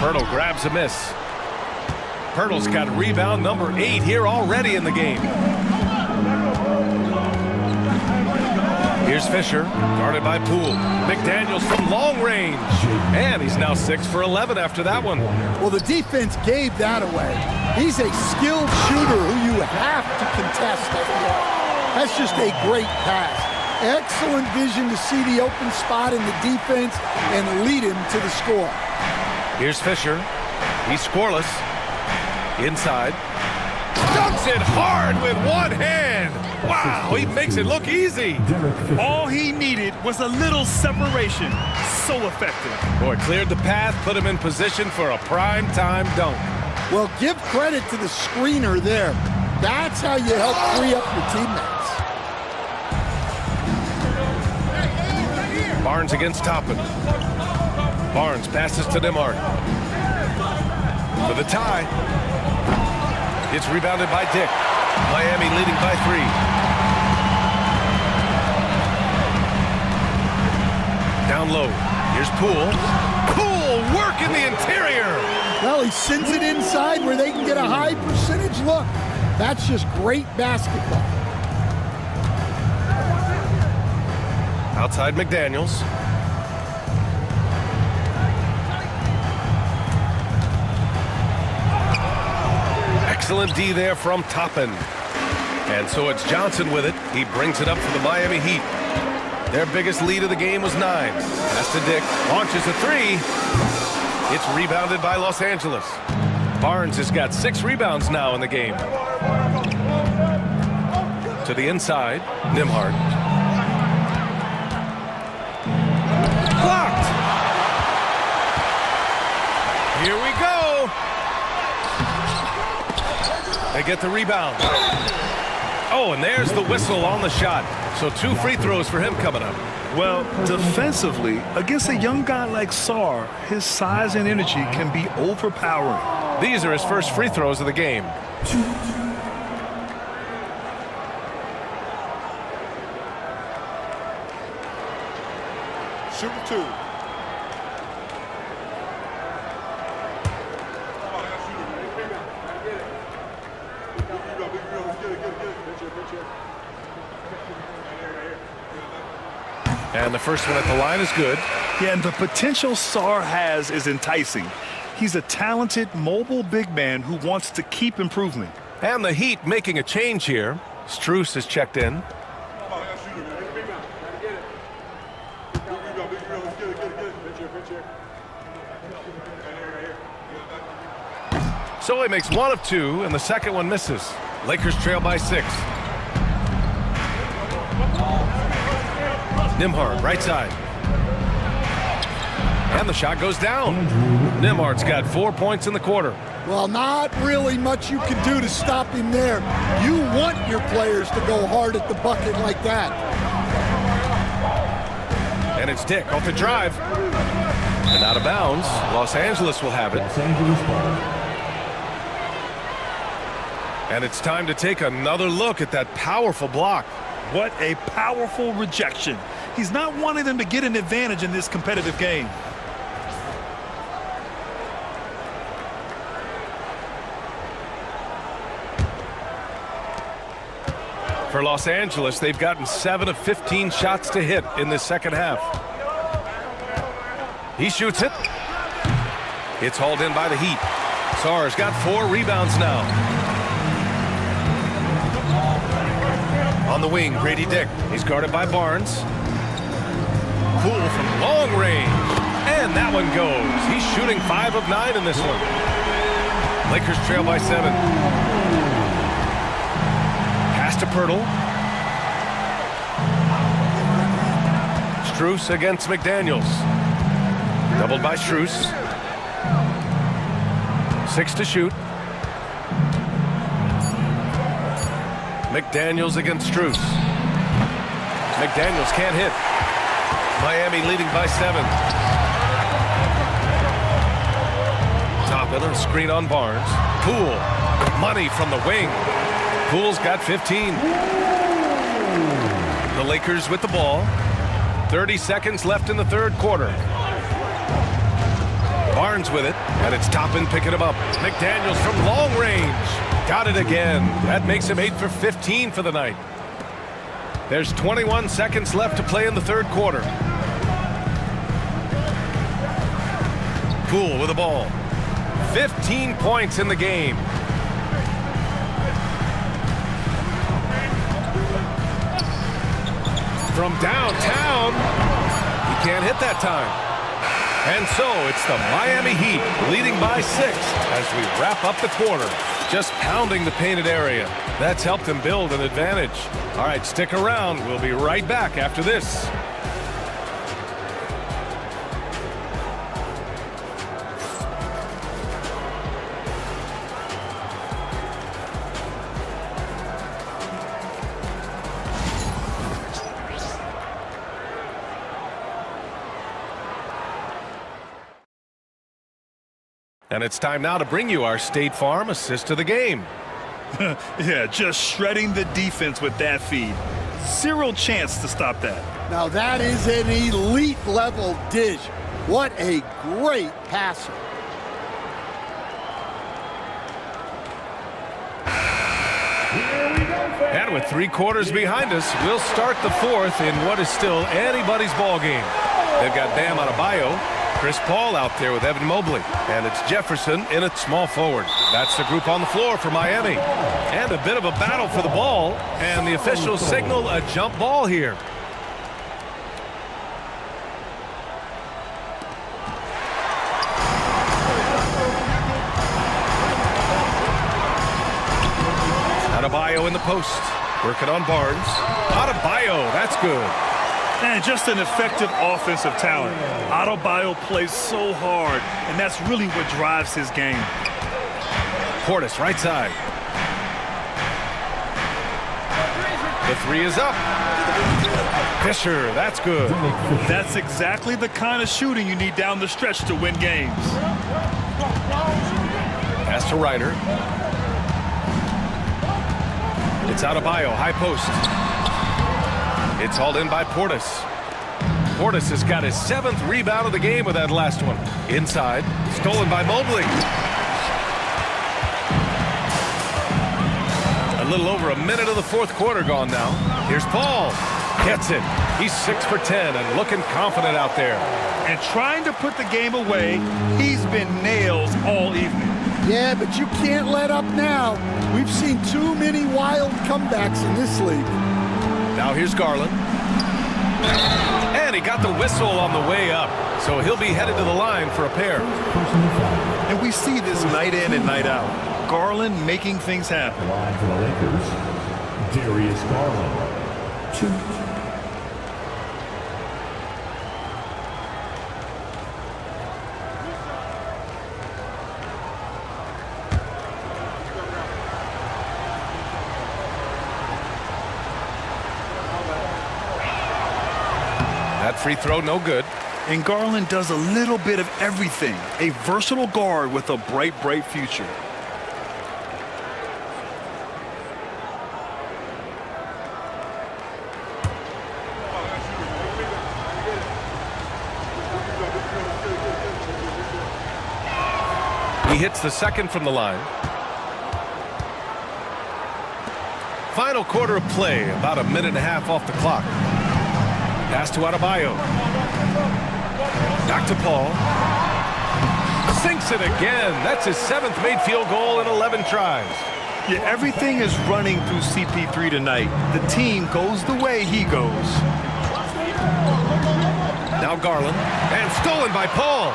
Pirtle grabs a miss. Pirtle's got rebound number 8 here already in the game. Here's Fisher, guarded by Poole. McDaniels from long range. And he's now 6 for 11 after that one. Well, the defense gave that away. He's a skilled shooter who you have to contest. That's just a great pass. Excellent vision to see the open spot in the defense and lead him to the score. Here's Fisher. He's scoreless. Inside. Dunks it hard with one hand. Wow, he makes it look easy. All he needed was a little separation. So effective. Boy, cleared the path, put him in position for a prime-time dunk. Well, give credit to the screener there. That's how you help free up your teammates. Barnes against Toppin. Barnes passes to Nembhard. For the tie. It's rebounded by Dick. Miami leading by 3. Down low. Here's Poole. Poole work in the interior. Well, he sends it inside where they can get a high percentage look. That's just great basketball. Outside McDaniels. Excellent D there from Toppin. And so it's Johnson with it. He brings it up for the Miami Heat. Their biggest lead of the game was 9. Pass to Dick. Launches a 3. It's rebounded by Los Angeles. Barnes has got 6 rebounds now in the game. To the inside. Nembhard. Blocked. Here we go. They get the rebound. Oh, and there's the whistle on the shot. So 2 free throws for him coming up. Well, defensively, against a young guy like Sarr, his size and energy can be overpowering. These are his first free throws of the game. Shoot 2. And the first one at the line is good. Yeah, and the potential Sarr has is enticing. He's a talented, mobile big man who wants to keep improving. And the Heat making a change here. Strus has checked in. So he makes 1 of 2, and the second one misses. Lakers trail by 6. Nembhard, right side. And the shot goes down. Nembhard's got 4 points in the quarter. Well, not really much you can do to stop him there. You want your players to go hard at the bucket like that. And it's Dick off the drive. And out of bounds. Los Angeles will have it. And it's time to take another look at that powerful block. What a powerful rejection. He's not wanting them to get an advantage in this competitive game. For Los Angeles, they've gotten 7 of 15 shots to hit in this second half. He shoots it. It's hauled in by the Heat. Sarr's got 4 rebounds now. On the wing, Grady Dick. He's guarded by Barnes. Poole from long range. And that one goes. He's shooting 5 of 9 in this one. Lakers trail by 7. Pass to Pirtle. Strus against McDaniels. Doubled by Strus. 6 to shoot. McDaniels against Strus. McDaniels can't hit. Miami leading by 7. Toppin, a screen on Barnes. Poole. Money from the wing. Poole's got 15. The Lakers with the ball. 30 seconds left in the third quarter. Barnes with it, and it's Toppin picking him up. McDaniels from long range. Got it again. That makes him 8 for 15 for the night. There's 21 seconds left to play in the third quarter. Poole with the ball. 15 points in the game. From downtown, he can't hit that time. And so it's the Miami Heat leading by 6 as we wrap up the quarter. Just pounding the painted area. That's helped them build an advantage. All right, stick around. We'll be right back after this. And it's time now to bring you our State Farm assist of the game. Yeah, just shredding the defense with that feed. Zero chance to stop that. Now that is an elite level dish. What a great passer. And with 3 quarters behind us, we'll start the fourth in what is still anybody's ball game. They've got Bam Adebayo, Chris Paul out there with Evan Mobley. And it's Jefferson in at small forward. That's the group on the floor for Miami. And a bit of a battle for the ball. And the officials signal a jump ball here. Adebayo in the post. Working on Barnes. Adebayo, that's good. And just an effective offensive talent. Adebayo plays so hard, and that's really what drives his game. Portis, right side. The three is up. Fisher, that's good. That's exactly the kind of shooting you need down the stretch to win games. Pass to Ryder. It's Adebayo, high post. It's hauled in by Portis. Portis has got his 7th rebound of the game with that last one. Inside, stolen by Mobley. A little over a minute of the 4th quarter gone now. Here's Paul. Gets it. He's 6 for 10 and looking confident out there. And trying to put the game away, he's been nails all evening. Yeah, but you can't let up now. We've seen too many wild comebacks in this league. Now here's Garland. And he got the whistle on the way up. So he'll be headed to the line for a pair. And we see this night in and night out. Garland making things happen. Line for the Lakers, Darius Garland. 2. That free throw, no good. And Garland does a little bit of everything. A versatile guard with a bright, bright future. He hits the second from the line. Final quarter of play, about a minute and a half off the clock. Pass to Adebayo. Back to Paul. Sinks it again. That's his 7th made field goal in 11 tries. Yeah, everything is running through CP3 tonight. The team goes the way he goes. Now Garland. And stolen by Paul.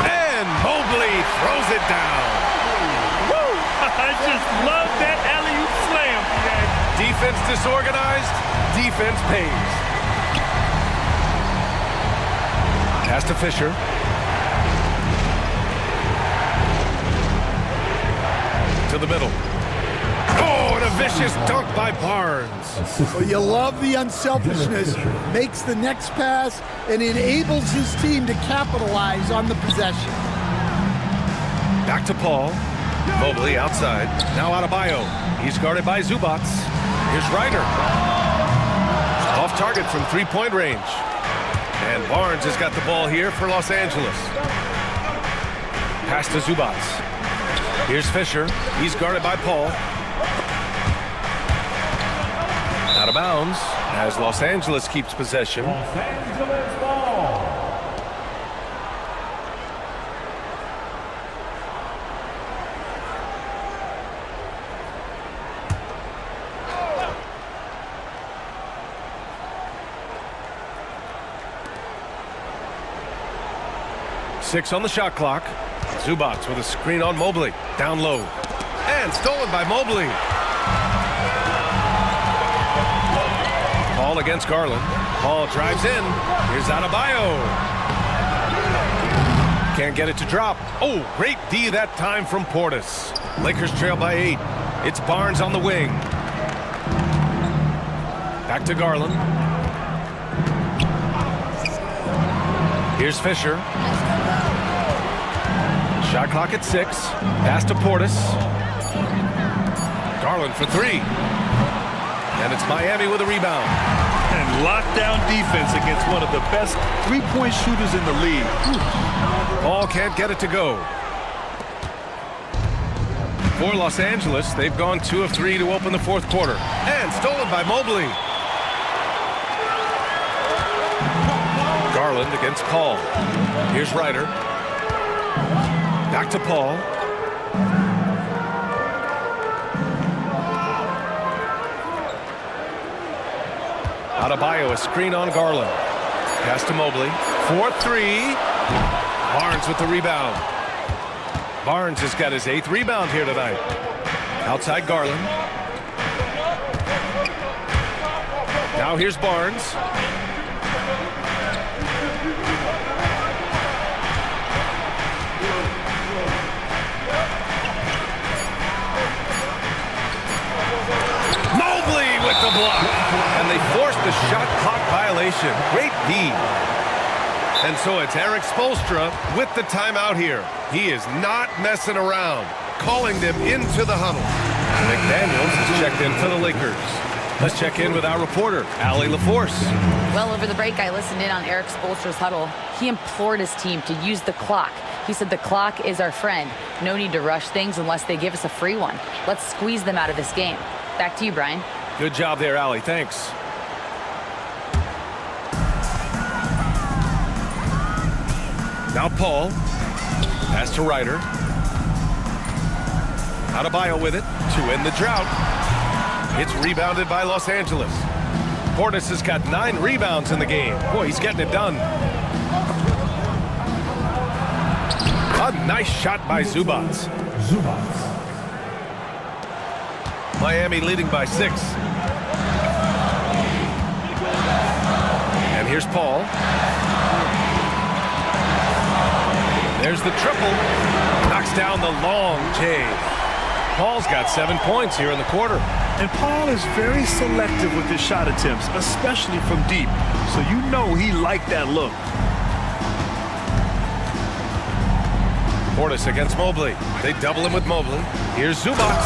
And Mobley throws it down. Woo! I just love that alley-oop slam. Defense disorganized, defense pays. Pass to Fisher. To the middle. Oh, and a vicious dunk by Barnes. Well, you love the unselfishness. Makes the next pass and enables his team to capitalize on the possession. Back to Paul. Mobley outside. Now Adebayo. He's guarded by Zubac. Here's Ryder. Off target from 3-point range. And Barnes has got the ball here for Los Angeles. Pass to Zubac. Here's Fisher. He's guarded by Paul. Out of bounds as Los Angeles keeps possession. Los Angeles ball. Six on the shot clock. Zubac with a screen on Mobley. Down low. And stolen by Mobley. Paul against Garland. Paul drives in. Here's Adebayo. Can't get it to drop. Oh, great D that time from Portis. Lakers trail by 8. It's Barnes on the wing. Back to Garland. Here's Fisher. Shot clock at 6. Pass to Portis. Garland for 3. And it's Miami with a rebound. And lockdown defense against one of the best three-point shooters in the league. Paul can't get it to go. For Los Angeles, they've gone 2 of 3 to open the 4th quarter. And stolen by Mobley. Garland against Paul. Here's Ryder. Back to Paul. Adebayo, a screen on Garland. Pass to Mobley. 4-3. Barnes with the rebound. Barnes has got his 8th rebound here tonight. Outside Garland. Now here's Barnes. Mobley with the block. And they forced the shot clock violation. Great D. And so it's Erik Spoelstra with the timeout here. He is not messing around, calling them into the huddle. McDaniels has checked in for the Lakers. Let's check in with our reporter, Allie LaForce. Well, over the break, I listened in on Erik Spoelstra's huddle. He implored his team to use the clock. He said the clock is our friend. No need to rush things unless they give us a free one. Let's squeeze them out of this game. Back to you, Brian. Good job there, Allie. Thanks. Now Paul. Pass to Ryder. Adebayo with it to end the drought. It's rebounded by Los Angeles. Portis has got 9 rebounds in the game. Boy, he's getting it done. A nice shot by Zubac. Miami leading by 6. And here's Paul. There's the triple. Knocks down the long J. Paul's got 7 points here in the quarter. And Paul is very selective with his shot attempts, especially from deep. So you know he liked that look. Portis against Mobley. They double him with Mobley. Here's Zubac.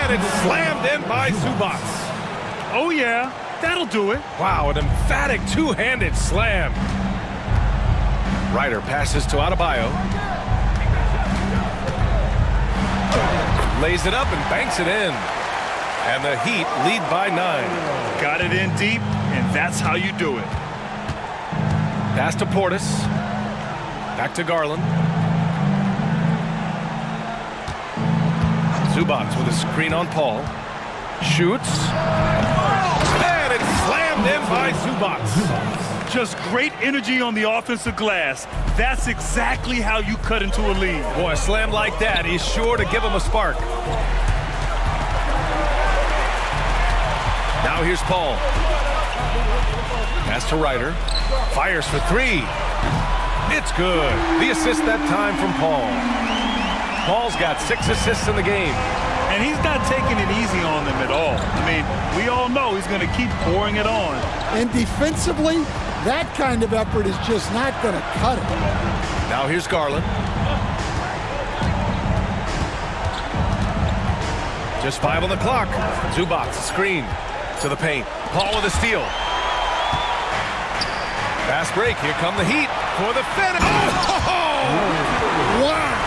And it's slammed in by Zubac. Oh, yeah. That'll do it. Wow, an emphatic two-handed slam. Ryder passes to Adebayo. Lays it up and banks it in. And the Heat lead by 9. Got it in deep, and that's how you do it. Pass to Portis. Back to Garland. Zubac with a screen on Paul. Shoots. And it's slammed in by Zubac. Just great energy on the offensive glass. That's exactly how you cut into a lead. Boy, a slam like that, he's sure to give him a spark. Now here's Paul. Pass to Ryder. Fires for 3. It's good. The assist that time from Paul. Paul's got 6 assists in the game. And he's not taking it easy on them at all. I mean, we all know he's going to keep pouring it on. And defensively, that kind of effort is just not going to cut it. Now here's Garland. Just 5 on the clock. Zubac screen to the paint. Paul with a steal. Fast break. Here come the Heat for the finish. Oh! Wow!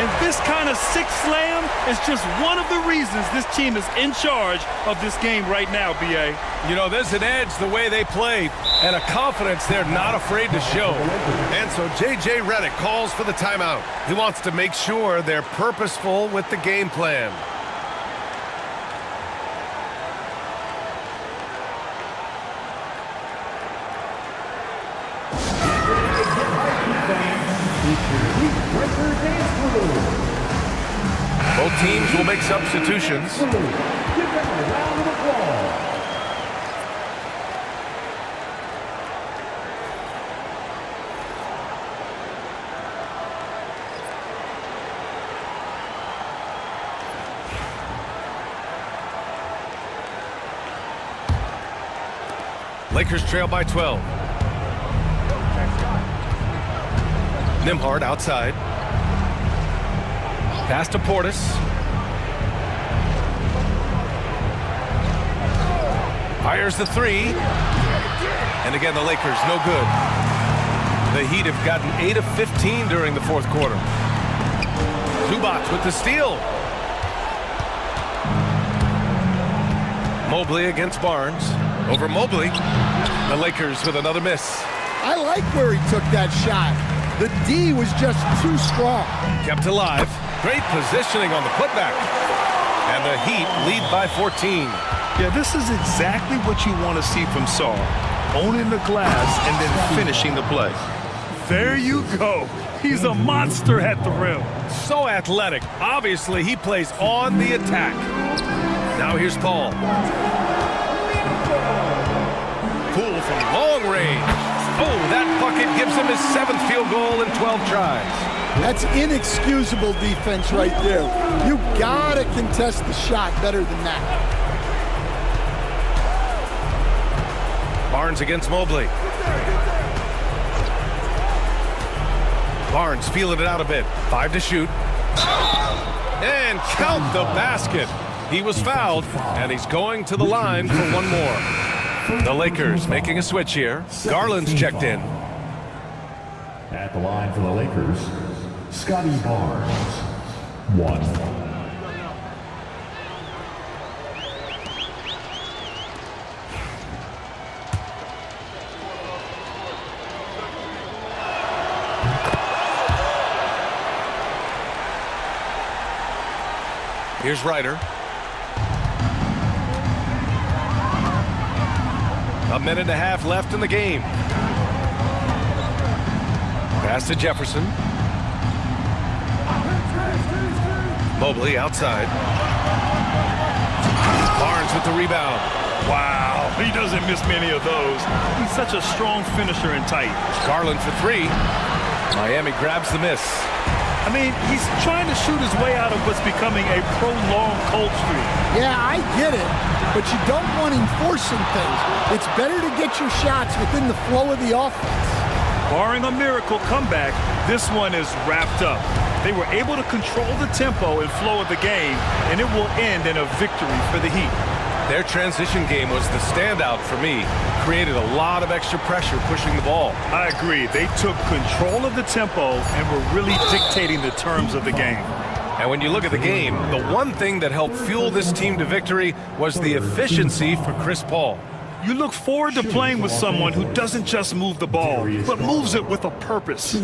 And this kind of sick slam is just one of the reasons this team is in charge of this game right now, B.A. You know, there's an edge the way they play and a confidence they're not afraid to show. And so J.J. Redick calls for the timeout. He wants to make sure they're purposeful with the game plan. Both teams will make substitutions. Give them a round of applause. Lakers trail by 12. Nembhard outside. Pass to Portis. Fires the 3. And again, the Lakers, no good. The Heat have gotten 8 of 15 during the fourth quarter. Zubac with the steal. Mobley against Barnes. Over Mobley. The Lakers with another miss. I like where he took that shot. The D was just too strong. Kept alive. Great positioning on the putback. And the Heat lead by 14. Yeah, this is exactly what you want to see from Sarr. Owning the glass and then finishing the play. There you go. He's a monster at the rim. So athletic. Obviously, he plays on the attack. Now here's Paul. Poole from long range. Oh, that bucket gives him his 7th field goal in 12 tries. That's inexcusable defense right there. You gotta contest the shot better than that. Barnes against Mobley. Barnes feeling it out a bit. 5 to shoot. And count the basket. He was fouled, and he's going to the line for one more. The Lakers making a switch here. Garland's checked in. At the line for the Lakers, Scotty Barnes. 1. Here's Ryder. A minute and a half left in the game. Pass to Jefferson. Mobley outside. Barnes with the rebound. Wow, he doesn't miss many of those. He's such a strong finisher and tight. Garland for 3. Miami grabs the miss. I mean, he's trying to shoot his way out of what's becoming a prolonged cold streak. Yeah, I get it, but you don't want him forcing things. It's better to get your shots within the flow of the offense. Barring a miracle comeback, this one is wrapped up. They were able to control the tempo and flow of the game, and it will end in a victory for the Heat. Their transition game was the standout for me. Created a lot of extra pressure pushing the ball. I agree. They took control of the tempo and were really dictating the terms of the game. And when you look at the game, the one thing that helped fuel this team to victory was the efficiency for Chris Paul. You look forward to playing with someone who doesn't just move the ball, but moves it with a purpose.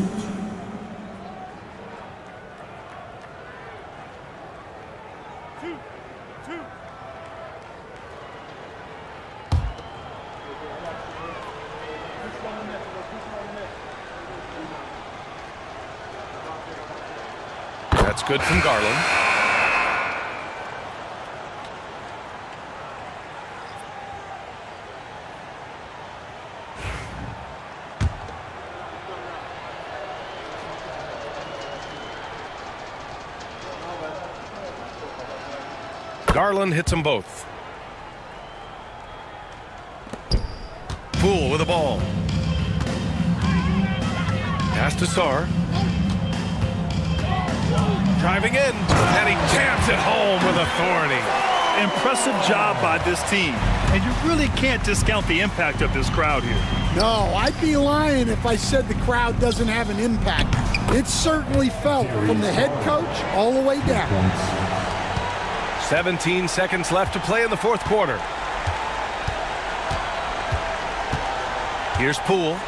That's good from Garland. Garland hits them both. Poole with the ball. Pass to Sarr. Driving in, and he jams it home with authority. Impressive job by this team, and you really can't discount the impact of this crowd here. No, I'd be lying if I said the crowd doesn't have an impact. It's certainly felt from the head coach all the way down. 17 seconds left to play in the fourth quarter. Here's Poole.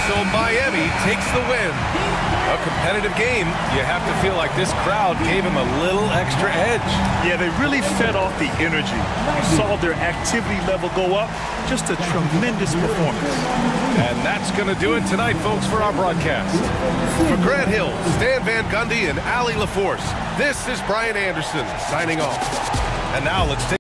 So Miami takes the win. A competitive game. You have to feel like this crowd gave him a little extra edge. Yeah, they really fed off the energy. You saw their activity level go up. Just a tremendous performance. And that's going to do it tonight, folks, for our broadcast. For Grant Hill, Stan Van Gundy, and Allie LaForce, this is Brian Anderson signing off. And now let's take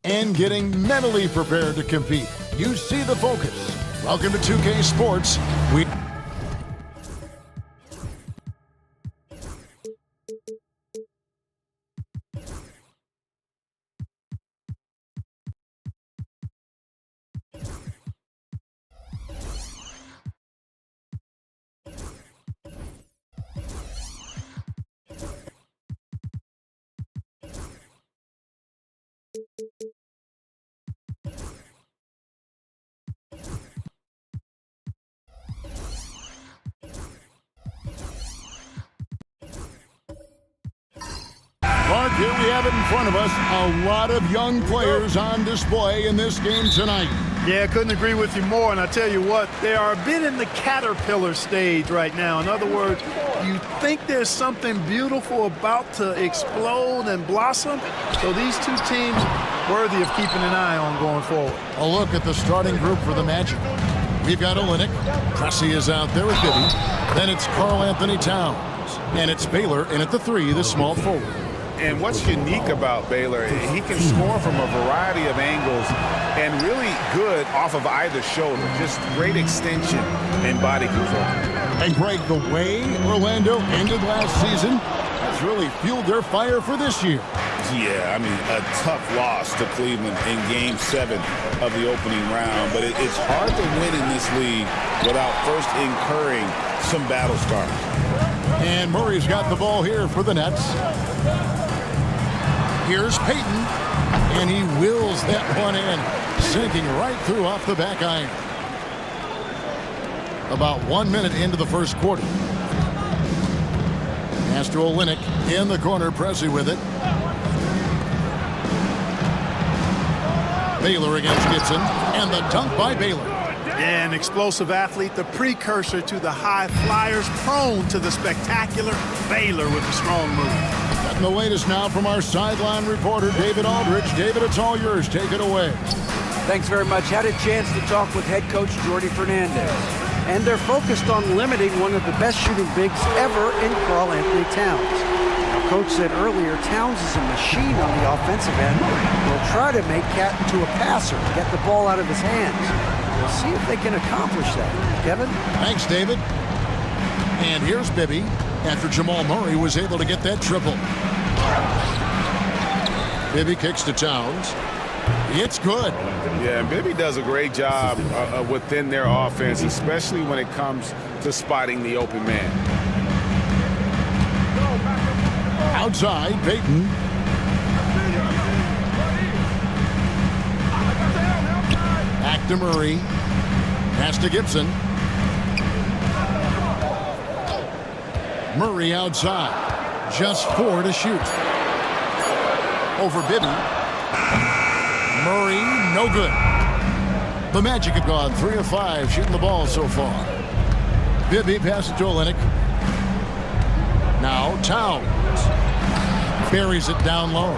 And getting mentally prepared to compete. You see the focus. Welcome to 2K Sports. Mark, here we have it in front of us. A lot of young players on display in this game tonight. Yeah, couldn't agree with you more. And I tell you what, they are a bit in the caterpillar stage right now. In other words, you think there's something beautiful about to explode and blossom. So these two teams worthy of keeping an eye on going forward. A look at the starting group for the Magic. We've got Olynyk. Pressey is out there with Bibby. Then it's Karl-Anthony Towns. And it's Baylor in at the 3, the small forward. And what's unique about Baylor, he can score from a variety of angles and really good off of either shoulder. Just great extension and body control. And Greg, the way Orlando ended last season has really fueled their fire for this year. Yeah, I mean, a tough loss to Cleveland in Game 7 of the opening round. But it's hard to win in this league without first incurring some battle scars. And Murray's got the ball here for the Nets. Here's Payton, and he wills that one in, sinking right through off the back iron. About 1 minute into the first quarter. Pass to Olynyk in the corner, Pressey with it. Baylor against Gibson, and the dunk by Baylor. Yeah, an explosive athlete, the precursor to the high flyers, prone to the spectacular. Baylor with a strong move. And the latest now from our sideline reporter, David Aldridge. David, it's all yours. Take it away. Thanks very much. Had a chance to talk with head coach Jordi Fernandez. And they're focused on limiting one of the best shooting bigs ever in Karl-Anthony Towns. Now, Coach said earlier, Towns is a machine on the offensive end. They'll try to make Cat into a passer, get the ball out of his hands. We'll see if they can accomplish that. Kevin? Thanks, David. And here's Bibby after Jamal Murray was able to get that triple. Bibby kicks to Towns. It's good. Yeah, and Bibby does a great job within their offense, especially when it comes to spotting the open man. Outside, Payton. Back to Murray. Pass to Gibson. Murray outside. Just 4 to shoot. Over Bibby. Murray, no good. The Magic have gone 3 of 5 shooting the ball so far. Bibby passes to Olynyk. Now Towns. Buries it down low.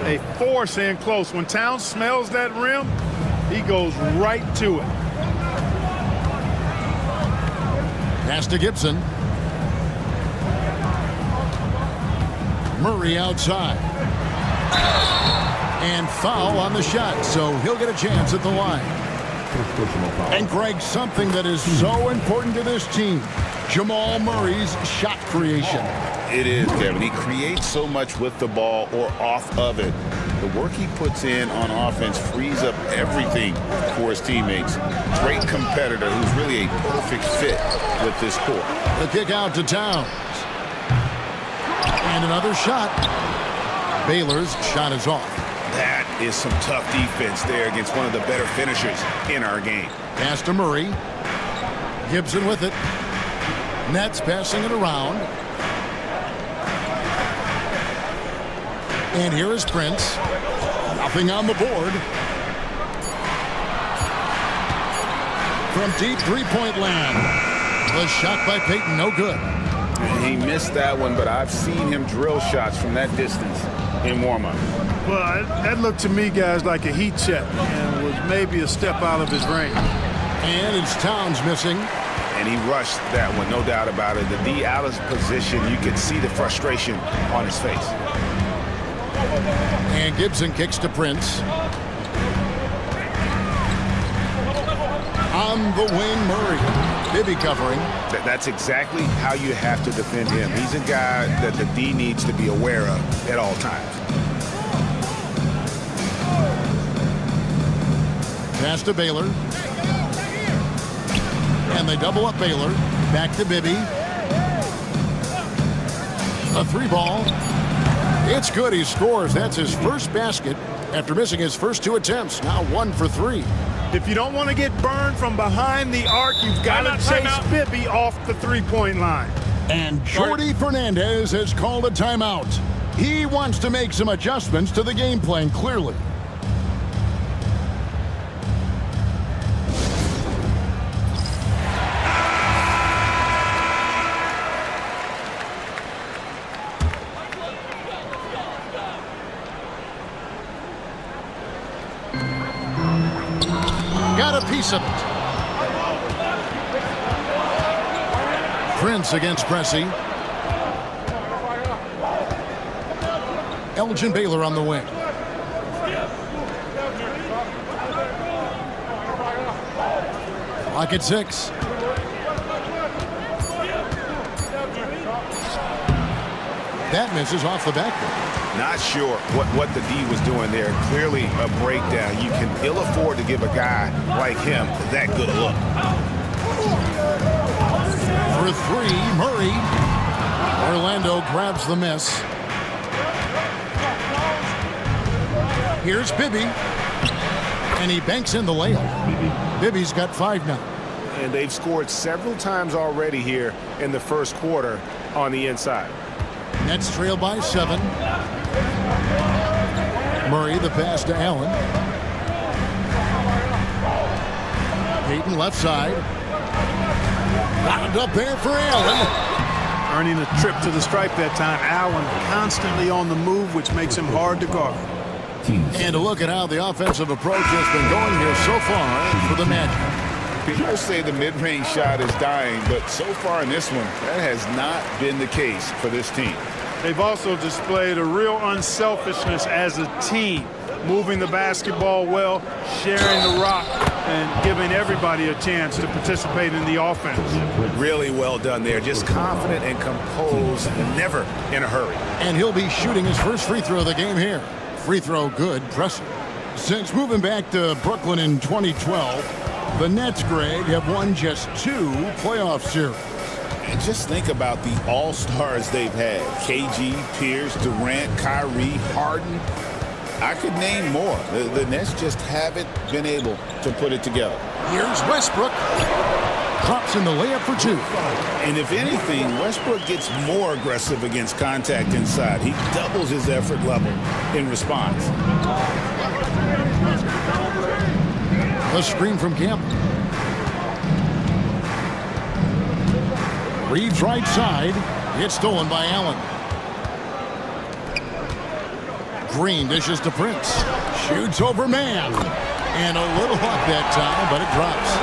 A force in close. When Towns smells that rim, he goes right to it. Pass to Gibson. Murray outside. And foul on the shot, so he'll get a chance at the line. And Greg, something that is so important to this team, Jamal Murray's shot creation. It is, Kevin. He creates so much with the ball or off of it. The work he puts in on offense frees up everything for his teammates. Great competitor who's really a perfect fit with this court. The kick out to Towns. And another shot. Baylor's shot is off. That is some tough defense there against one of the better finishers in our game. Pass to Murray. Gibson with it. Nets passing it around. And here is Prince. Nothing on the board. From deep three-point land. The shot by Payton, no good. He missed that one, but I've seen him drill shots from that distance in warm-up. Well, that looked to me, guys, like a heat check and was maybe a step out of his range. And it's Towns missing. And he rushed that one, no doubt about it. The D out of position, you could see the frustration on his face. And Gibson kicks to Prince. On the wing, Murray. Bibby covering. That's exactly how you have to defend him. He's a guy that the D needs to be aware of at all times. Pass to Baylor. And they double up Baylor. Back to Bibby. A three ball. It's good. He scores. That's his first basket after missing his first two attempts. Now 1 for 3. If you don't want to get burned from behind the arc, you've got to chase Bibby off the three-point line. And Jordi Fernandez has called a timeout. He wants to make some adjustments to the game plan, clearly. Got a piece of it. Prince against Pressey. Elgin Baylor on the wing. Clock at 6. That misses off the backboard. Not sure what the D was doing there. Clearly a breakdown. You can ill afford to give a guy like him that good a look. For 3, Murray. Orlando grabs the miss. Here's Bibby. And he banks in the layup. Bibby's got 5 now. And they've scored several times already here in the first quarter on the inside. Nets trail by 7. Murray, the pass to Allen. Payton left side. Wound up there for Allen. Earning a trip to the stripe that time. Allen constantly on the move, which makes him hard to guard. And a look at how the offensive approach has been going here so far for the Magic. People say the mid-range shot is dying, but so far in this one, that has not been the case for this team. They've also displayed a real unselfishness as a team, moving the basketball well, sharing the rock, and giving everybody a chance to participate in the offense. Really well done there. Just confident and composed, never in a hurry. And he'll be shooting his first free throw of the game here. Free throw good, Pressey. Since moving back to Brooklyn in 2012, the Nets, Greg, have won just 2 playoff series. And just think about the all-stars they've had. KG, Pierce, Durant, Kyrie, Harden. I could name more. The Nets just haven't been able to put it together. Here's Westbrook. Drops in the layup for 2. And if anything, Westbrook gets more aggressive against contact inside. He doubles his effort level in response. A screen from Campbell. Reeves right side. It's stolen by Allen. Green dishes to Prince. Shoots over man. And a little luck that time, but it drops.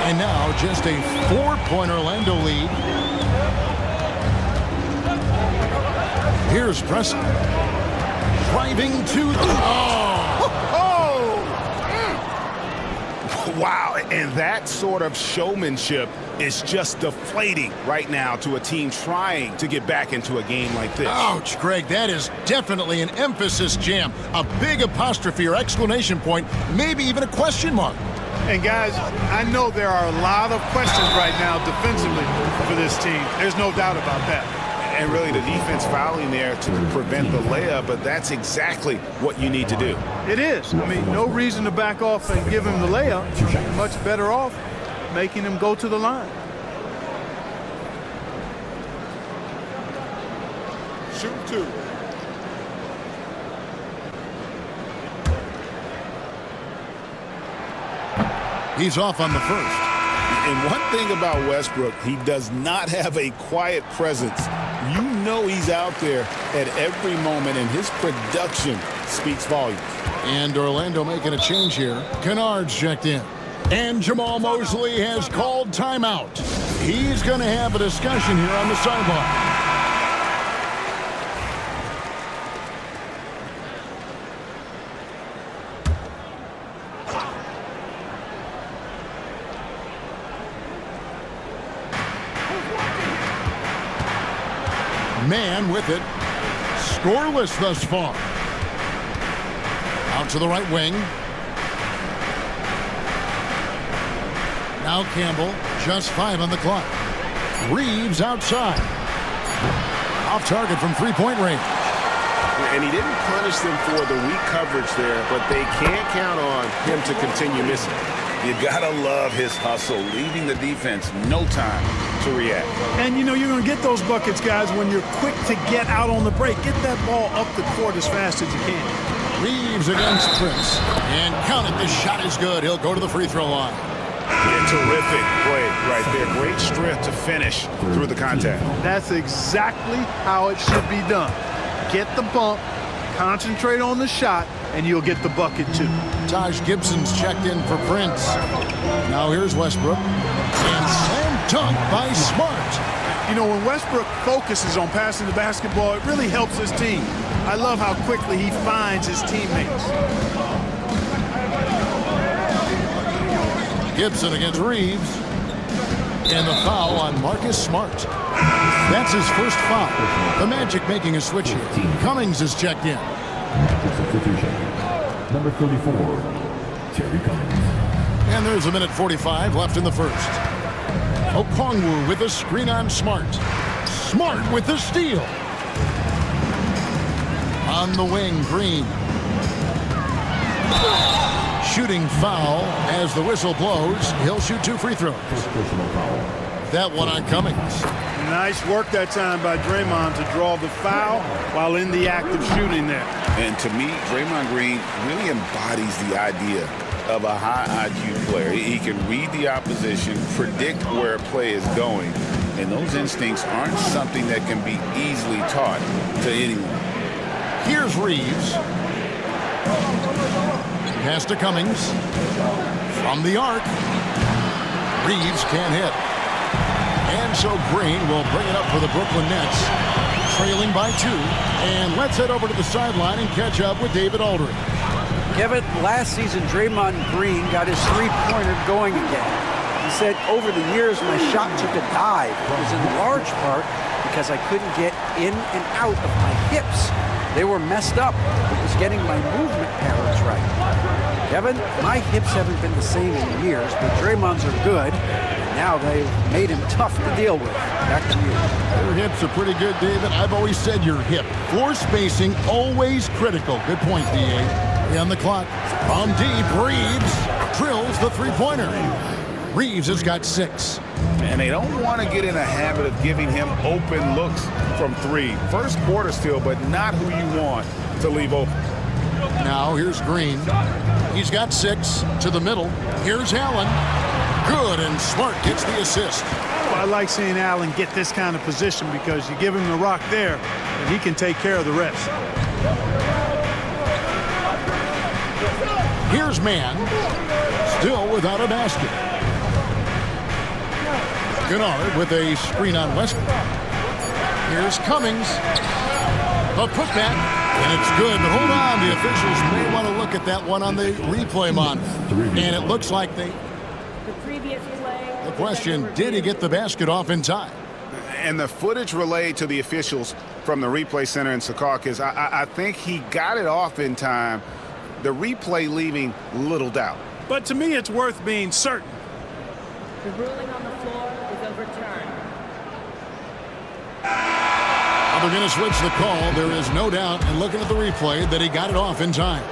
And now just a 4-point Orlando lead. Here's Pressey. Driving to the... Oh! And that sort of showmanship is just deflating right now to a team trying to get back into a game like this. Ouch, Greg, that is definitely an emphasis jam. A big apostrophe or exclamation point, maybe even a question mark. And guys, I know there are a lot of questions right now defensively for this team. There's no doubt about that. And really the defense fouling there to prevent the layup, but that's exactly what you need to do. It is. I mean, no reason to back off and give him the layup. Much better off making him go to the line. Shoot 2. He's off on the first. And one thing about Westbrook, he does not have a quiet presence. You know he's out there at every moment, and his production speaks volumes. And Orlando making a change here. Kennard's checked in. And Jamal Mosley has called timeout. He's going to have a discussion here on the sideline. Man with it. Scoreless thus far. Out to the right wing. Now Campbell, just 5 on the clock. Reeves outside. Off target from three-point range. And he didn't punish them for the weak coverage there, but they can't count on him to continue missing. You gotta love his hustle, leaving the defense no time to react. And you know you're going to get those buckets, guys, when you're quick to get out on the break. Get that ball up the court as fast as you can. Reeves against Prince. And count it, the shot is good. He'll go to the free throw line. Yeah, terrific play right there. Great strength to finish through the contact. That's exactly how it should be done. Get the bump, concentrate on the shot, and you'll get the bucket too. Taj Gibson's checked in for Prince. Now here's Westbrook. And slam dunk by Smart. You know, when Westbrook focuses on passing the basketball, it really helps his team. I love how quickly he finds his teammates. Gibson against Reeves. And the foul on Marcus Smart. That's his first foul. The Magic making a switch here. Cummings is checked in. Substitution. Number 34, Terry Cummings. And there's 1:45 left in the first. Okongwu with a screen on Smart. Smart with the steal. On the wing, Green. Shooting foul as the whistle blows. He'll shoot 2 free throws. Personal foul. That one on Cummings. Nice work that time by Draymond to draw the foul while in the act of shooting there. And to me, Draymond Green really embodies the idea of a high IQ player. He can read the opposition, predict where a play is going, and those instincts aren't something that can be easily taught to anyone. Here's Reeves. Pass to Cummings. From the arc. Reeves can't hit. And so Green will bring it up for the Brooklyn Nets. Trailing by 2. And let's head over to the sideline and catch up with David Aldridge. Kevin, last season, Draymond Green got his three-pointer going again. He said, over the years, my shot took a dive. It was in large part because I couldn't get in and out of my hips. They were messed up. It was getting my movement patterns right. Kevin, my hips haven't been the same in years, but Draymond's are good. Now they've made him tough to deal with. Back to you. Your hips are pretty good, David. I've always said your hip. Floor spacing, always critical. Good point, D.A. On the clock. From deep, Reeves drills the three-pointer. Reeves has got 6. And they don't want to get in a habit of giving him open looks from 3. First quarter still, but not who you want to leave open. Now here's Green. He's got 6 to the middle. Here's Allen. Good, and Smart gets the assist. Well, I like seeing Allen get this kind of position because you give him the rock there and he can take care of the rest. Here's Mann, still without a basket. Kennard with a screen on Westbrook. Here's Cummings. A putback, and it's good. But hold on, the officials may want to look at that one on the replay monitor. And it looks like they The question, did he get the basket off in time? And the footage relayed to the officials from the replay center in Secaucus, I think he got it off in time. The replay leaving little doubt. But to me, it's worth being certain. The ruling on the floor is overturned. They're going to switch the call. There is no doubt, and looking at the replay, that he got it off in time.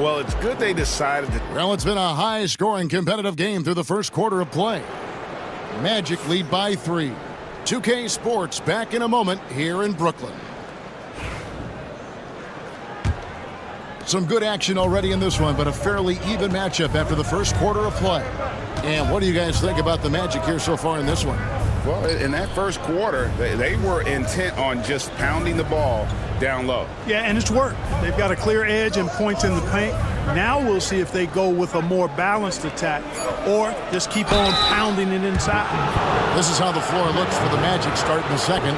Well, it's good they decided to. Well, it's been a high-scoring competitive game through the first quarter of play. Magic lead by 3. 2K Sports back in a moment here in Brooklyn. Some good action already in this one, but a fairly even matchup after the first quarter of play. And what do you guys think about the Magic here so far in this one? Well, in that first quarter, they were intent on just pounding the ball down low. Yeah, and it's worked. They've got a clear edge and points in the paint. Now we'll see if they go with a more balanced attack or just keep on pounding it inside. This is how the floor looks for the Magic starting the second.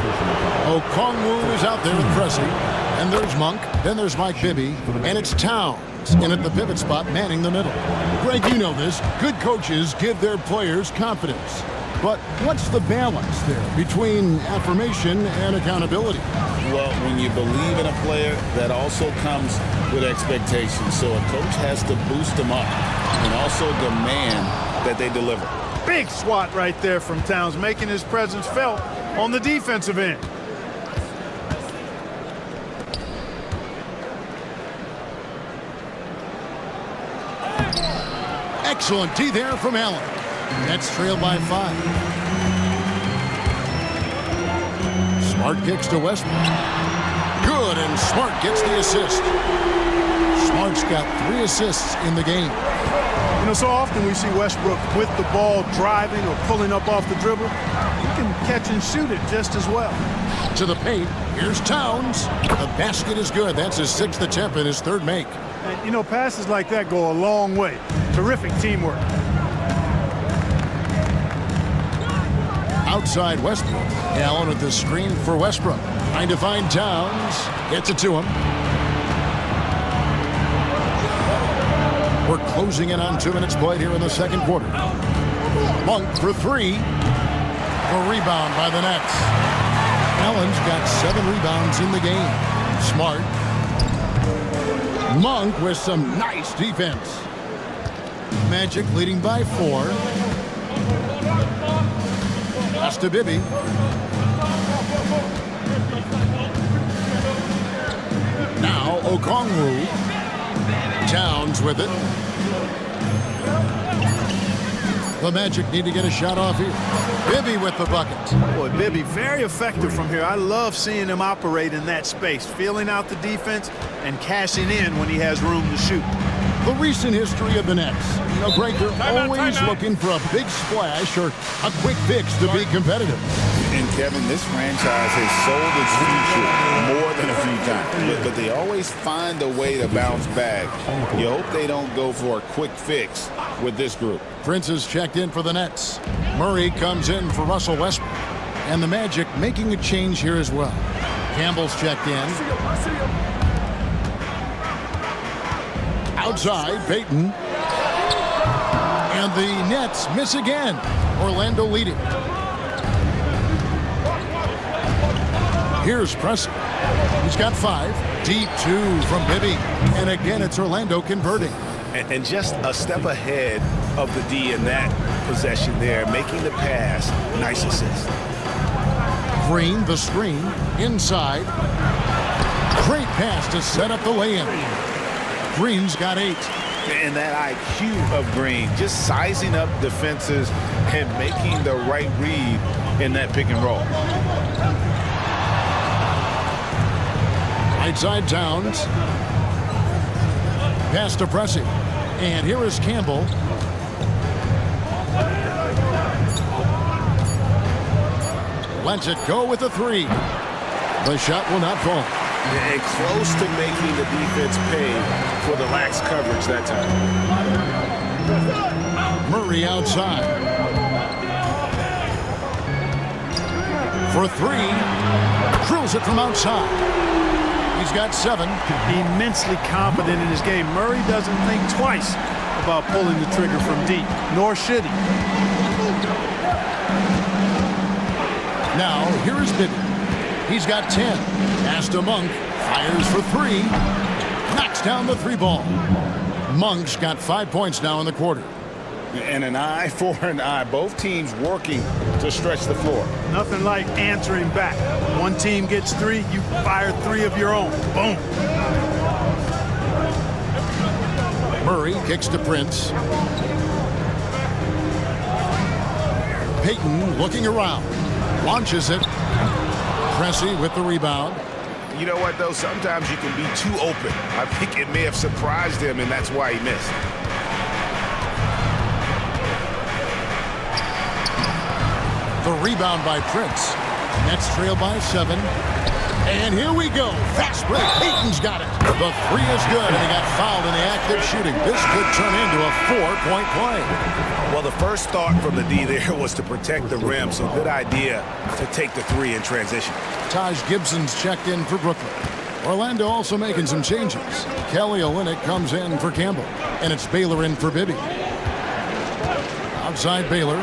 Okongwu is out there with Pressey. And there's Monk. Then there's Mike Bibby. And it's Towns in at the pivot spot manning the middle. Greg, you know this. Good coaches give their players confidence. But what's the balance there between affirmation and accountability? Well, when you believe in a player, that also comes with expectations. So a coach has to boost them up and also demand that they deliver. Big swat right there from Towns, making his presence felt on the defensive end. Excellent D there from Allen. Nets trailed by 5. Smart kicks to Westbrook. Good, and Smart gets the assist. Smart's got 3 assists in the game. You know, so often we see Westbrook with the ball driving or pulling up off the dribble. He can catch and shoot it just as well. To the paint, here's Towns. The basket is good. That's his 6th attempt and his 3rd make. And, you know, passes like that go a long way. Terrific teamwork. Outside Westbrook. Allen with the screen for Westbrook. Trying to find Towns. Gets it to him. We're closing in on 2 minutes played here in the second quarter. Monk for 3. A rebound by the Nets. Allen's got 7 rebounds in the game. Smart. Monk with some nice defense. Magic leading by 4. Pass to Bibby. Now Okongwu. Towns with it. The Magic need to get a shot off here. Bibby with the bucket. Boy, Bibby very effective from here. I love seeing him operate in that space, feeling out the defense and cashing in when he has room to shoot. The recent history of the Nets. You know, Greg, they're always looking for a big splash or a quick fix to be competitive. And Kevin, this franchise has sold its future more than a few times. But they always find a way to bounce back. You hope they don't go for a quick fix with this group. Prince is checked in for the Nets. Murray comes in for Russell Westbrook. And the Magic making a change here as well. Campbell's checked in. Outside, Payton. And the Nets miss again. Orlando leading. Here's Pressey. He's got 5. Deep 2 from Bibby. And again, it's Orlando converting. And just a step ahead of the D in that possession there, making the pass. Nice assist. Green, the screen, inside. Great pass to set up the lay-in. Green's got 8. And that IQ of Green, just sizing up defenses and making the right read in that pick and roll. Right side Towns. Pass to Pressey. And here is Campbell. Lets it go with a 3. The shot will not fall. And close to making the defense pay for the lax coverage that time. Murray outside. For 3. Drills it from outside. He's got 7. Immensely confident in his game. Murray doesn't think twice about pulling the trigger from deep, nor should he. Now, here is Bibby. He's got 10. Pass to Monk. Fires for 3. Knocks down the 3 ball. Monk's got 5 points now in the quarter. And an eye for an eye. Both teams working to stretch the floor. Nothing like answering back. One team gets 3, you fire 3 of your own. Boom. Murray kicks to Prince. Payton looking around. Launches it. Pressey with the rebound. You know what, though? Sometimes you can be too open. I think it may have surprised him, and that's why he missed. The rebound by Prince. Nets trail by 7. And here we go. Fast break. Payton's got it. The 3 is good, and he got fouled in the act of shooting. This could turn into a 4-point play. Well, the first thought from the D there was to protect the rim, so good idea to take the 3 in transition. Taj Gibson's checked in for Brooklyn. Orlando also making some changes. Kelly Olynyk comes in for Campbell, and it's Baylor in for Bibby. Outside Baylor.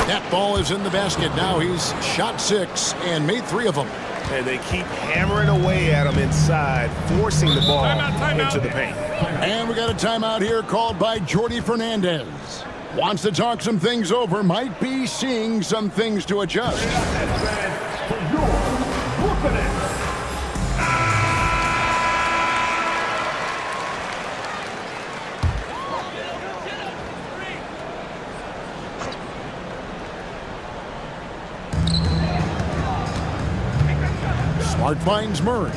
That ball is in the basket. Now he's shot 6 and made 3 of them. And they keep hammering away at him inside, forcing the ball into the paint. And we got a timeout here called by Jordi Fernandez. Wants to talk some things over, might be seeing some things to adjust. Smart finds Murray.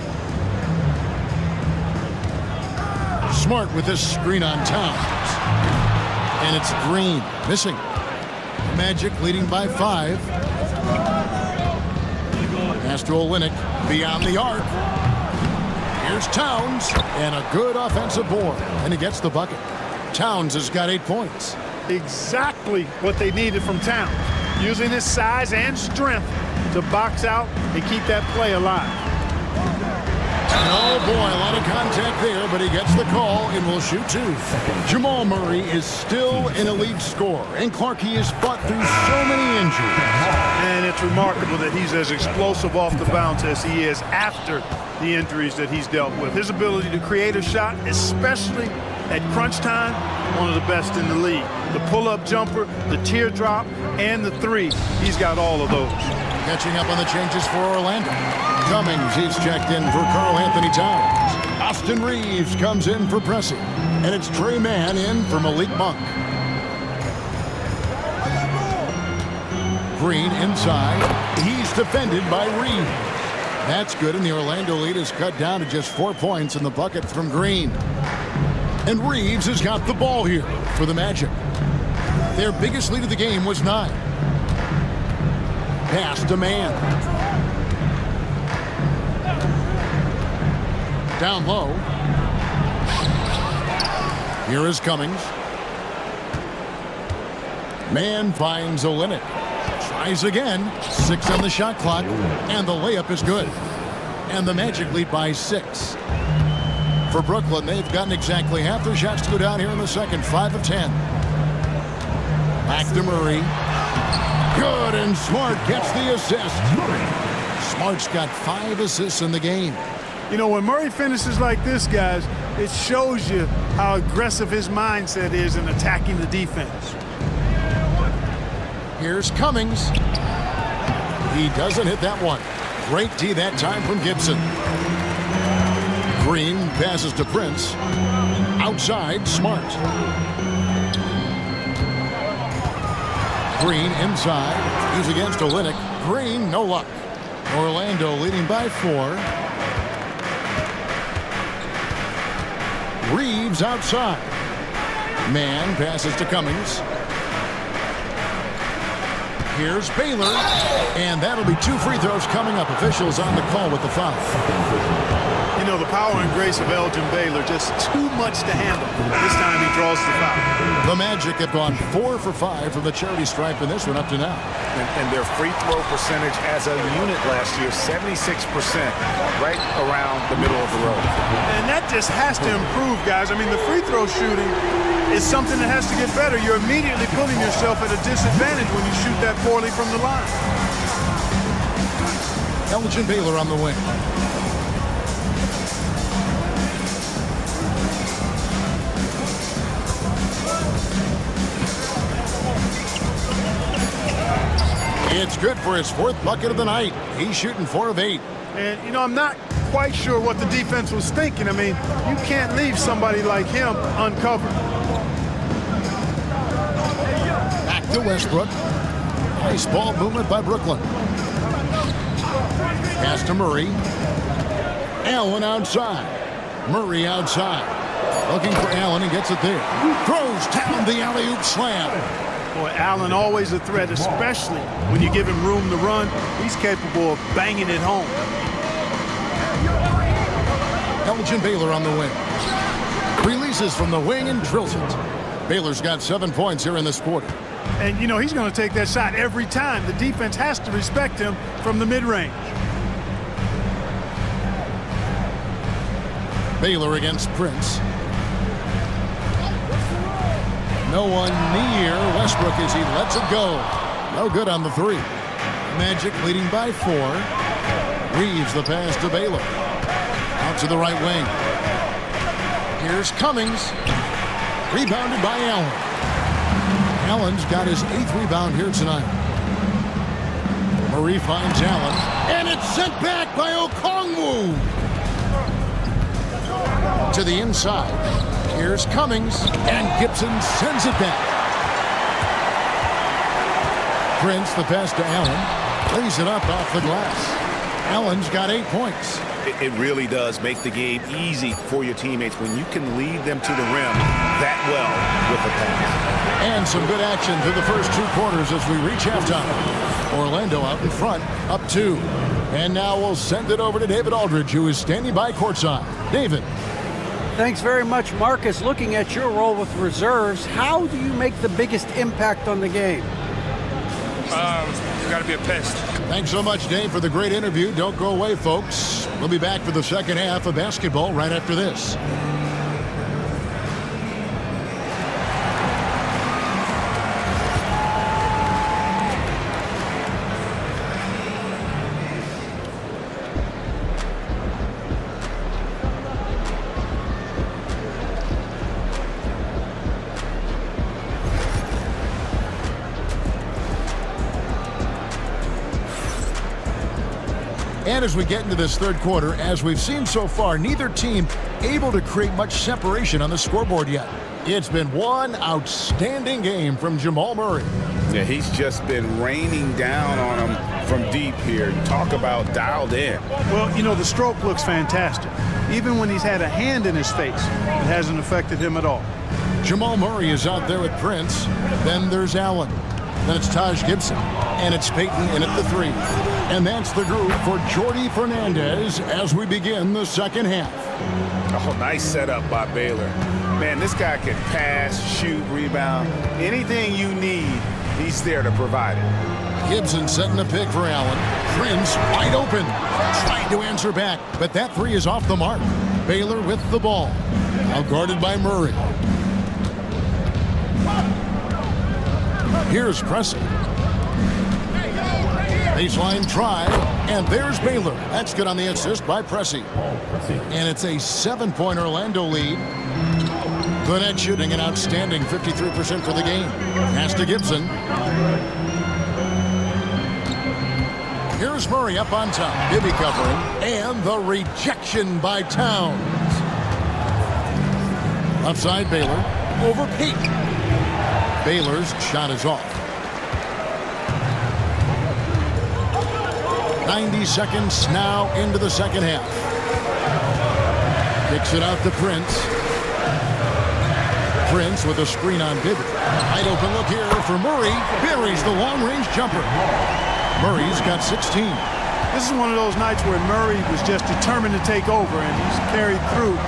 Smart with this screen on Towns. And it's Green missing. Magic leading by 5. Pass to Olynyk beyond the arc. Here's Towns and a good offensive board. And he gets the bucket. Towns has got 8 points. Exactly what they needed from Towns. Using his size and strength to box out and keep that play alive. Oh boy, a lot of contact there, but he gets the call and will shoot 2. Jamal Murray is still an elite scorer, and Clarkey has fought through so many injuries. And it's remarkable that he's as explosive off the bounce as he is after the injuries that he's dealt with. His ability to create a shot, especially at crunch time, one of the best in the league. The pull-up jumper, the teardrop, and the 3. He's got all of those. Catching up on the changes for Orlando. Cummings, he's checked in for Karl Anthony Towns. Austin Reeves comes in for Pressey. And it's Trey Mann in for Malik Monk. Green inside. He's defended by Reeves. That's good, and the Orlando lead is cut down to just 4 points in the bucket from Green. And Reeves has got the ball here for the Magic. Their biggest lead of the game was 9. Pass to Mann. Down low. Here is Cummings. Mann finds Olynyk. Tries again. 6 on the shot clock. And the layup is good. And the Magic lead by 6. For Brooklyn, they've gotten exactly half their shots to go down here in the second. 5 of 10. Back to Murray. Good, and Smart gets the assist. Smart's got 5 assists in the game. You know, when Murray finishes like this, guys, it shows you how aggressive his mindset is in attacking the defense. Here's Cummings. He doesn't hit that one. Great D that time from Gibson. Green passes to Prince. Outside, Smart. Green inside. He's against Olynyk. Green, no luck. Orlando leading by 4. Reeves outside. Mann passes to Cummings. Here's Baylor. And that'll be 2 free throws coming up. Officials on the call with the foul. You know, the power and grace of Elgin Baylor, just too much to handle. This time he draws the foul. The Magic have gone 4 for 5 from the charity stripe in this one up to now. And their free throw percentage as a unit last year, 76%, right around the middle of the road. And that just has to improve, guys. I mean, the free throw shooting is something that has to get better. You're immediately putting yourself at a disadvantage when you shoot that poorly from the line. Elgin Baylor on the wing. It's good for his 4th bucket of the night. He's shooting 4 of 8. And, you know, I'm not quite sure what the defense was thinking. I mean, you can't leave somebody like him uncovered. Back to Westbrook. Nice ball movement by Brooklyn. Pass to Murray. Allen outside. Murray outside. Looking for Allen and gets it there. Throws down the alley-oop slam. Boy, Allen always a threat, especially when you give him room to run. He's capable of banging it home. Elgin Baylor on the wing. Releases from the wing and drills it. Baylor's got 7 points here in this quarter. And, you know, he's going to take that shot every time. The defense has to respect him from the mid-range. Baylor against Prince. No one near Westbrook as he lets it go. No good on the 3. Magic leading by 4. Reeves the pass to Baylor. Out to the right wing. Here's Cummings. Rebounded by Allen. Allen's got his 8th rebound here tonight. Murray finds Allen. And it's sent back by Okongwu. To the inside. Here's Cummings, and Gibson sends it back. Prince, the pass to Allen, lays it up off the glass. Allen's got 8 points. It really does make the game easy for your teammates when you can lead them to the rim that well with a pass. And some good action through the first 2 quarters as we reach halftime. Orlando out in front, up 2. And now we'll send it over to David Aldridge, who is standing by courtside. David. Thanks very much, Marcus. Looking at your role with reserves, how do you make the biggest impact on the game? You got to be a pest. Thanks so much, Dave, for the great interview. Don't go away, folks. We'll be back for the second half of basketball right after this. And as we get into this third quarter, as we've seen so far, neither team able to create much separation on the scoreboard yet. It's been one outstanding game from Jamal Murray. Yeah, he's just been raining down on him from deep here. Talk about dialed in. Well, you know, the stroke looks fantastic. Even when he's had a hand in his face, it hasn't affected him at all. Jamal Murray is out there with Prince. Then there's Allen. Then it's Taj Gibson. And it's Peyton in at the 3. And that's the group for Jordi Fernandez as we begin the second half. Oh, nice setup by Baylor. Man, this guy can pass, shoot, rebound. Anything you need, he's there to provide it. Gibson setting the pick for Allen. Prince wide open. Trying to answer back, but that 3 is off the mark. Baylor with the ball. Now guarded by Murray. Here's Pressey. Baseline try, and there's Baylor. That's good on the assist by Pressey. And it's a 7-point Orlando lead. Good at shooting, an outstanding 53% for the game. Pass to Gibson. Here's Murray up on top. Bibby covering, and the rejection by Towns. Upside Baylor, over Peyton. Baylor's shot is off. 90 seconds now into the second half. Kicks it out to Prince. Prince with a screen on Bibby. Wide open look here for Murray. Buries the long-range jumper. Murray's got 16. This is one of those nights where Murray was just determined to take over, and he's carried through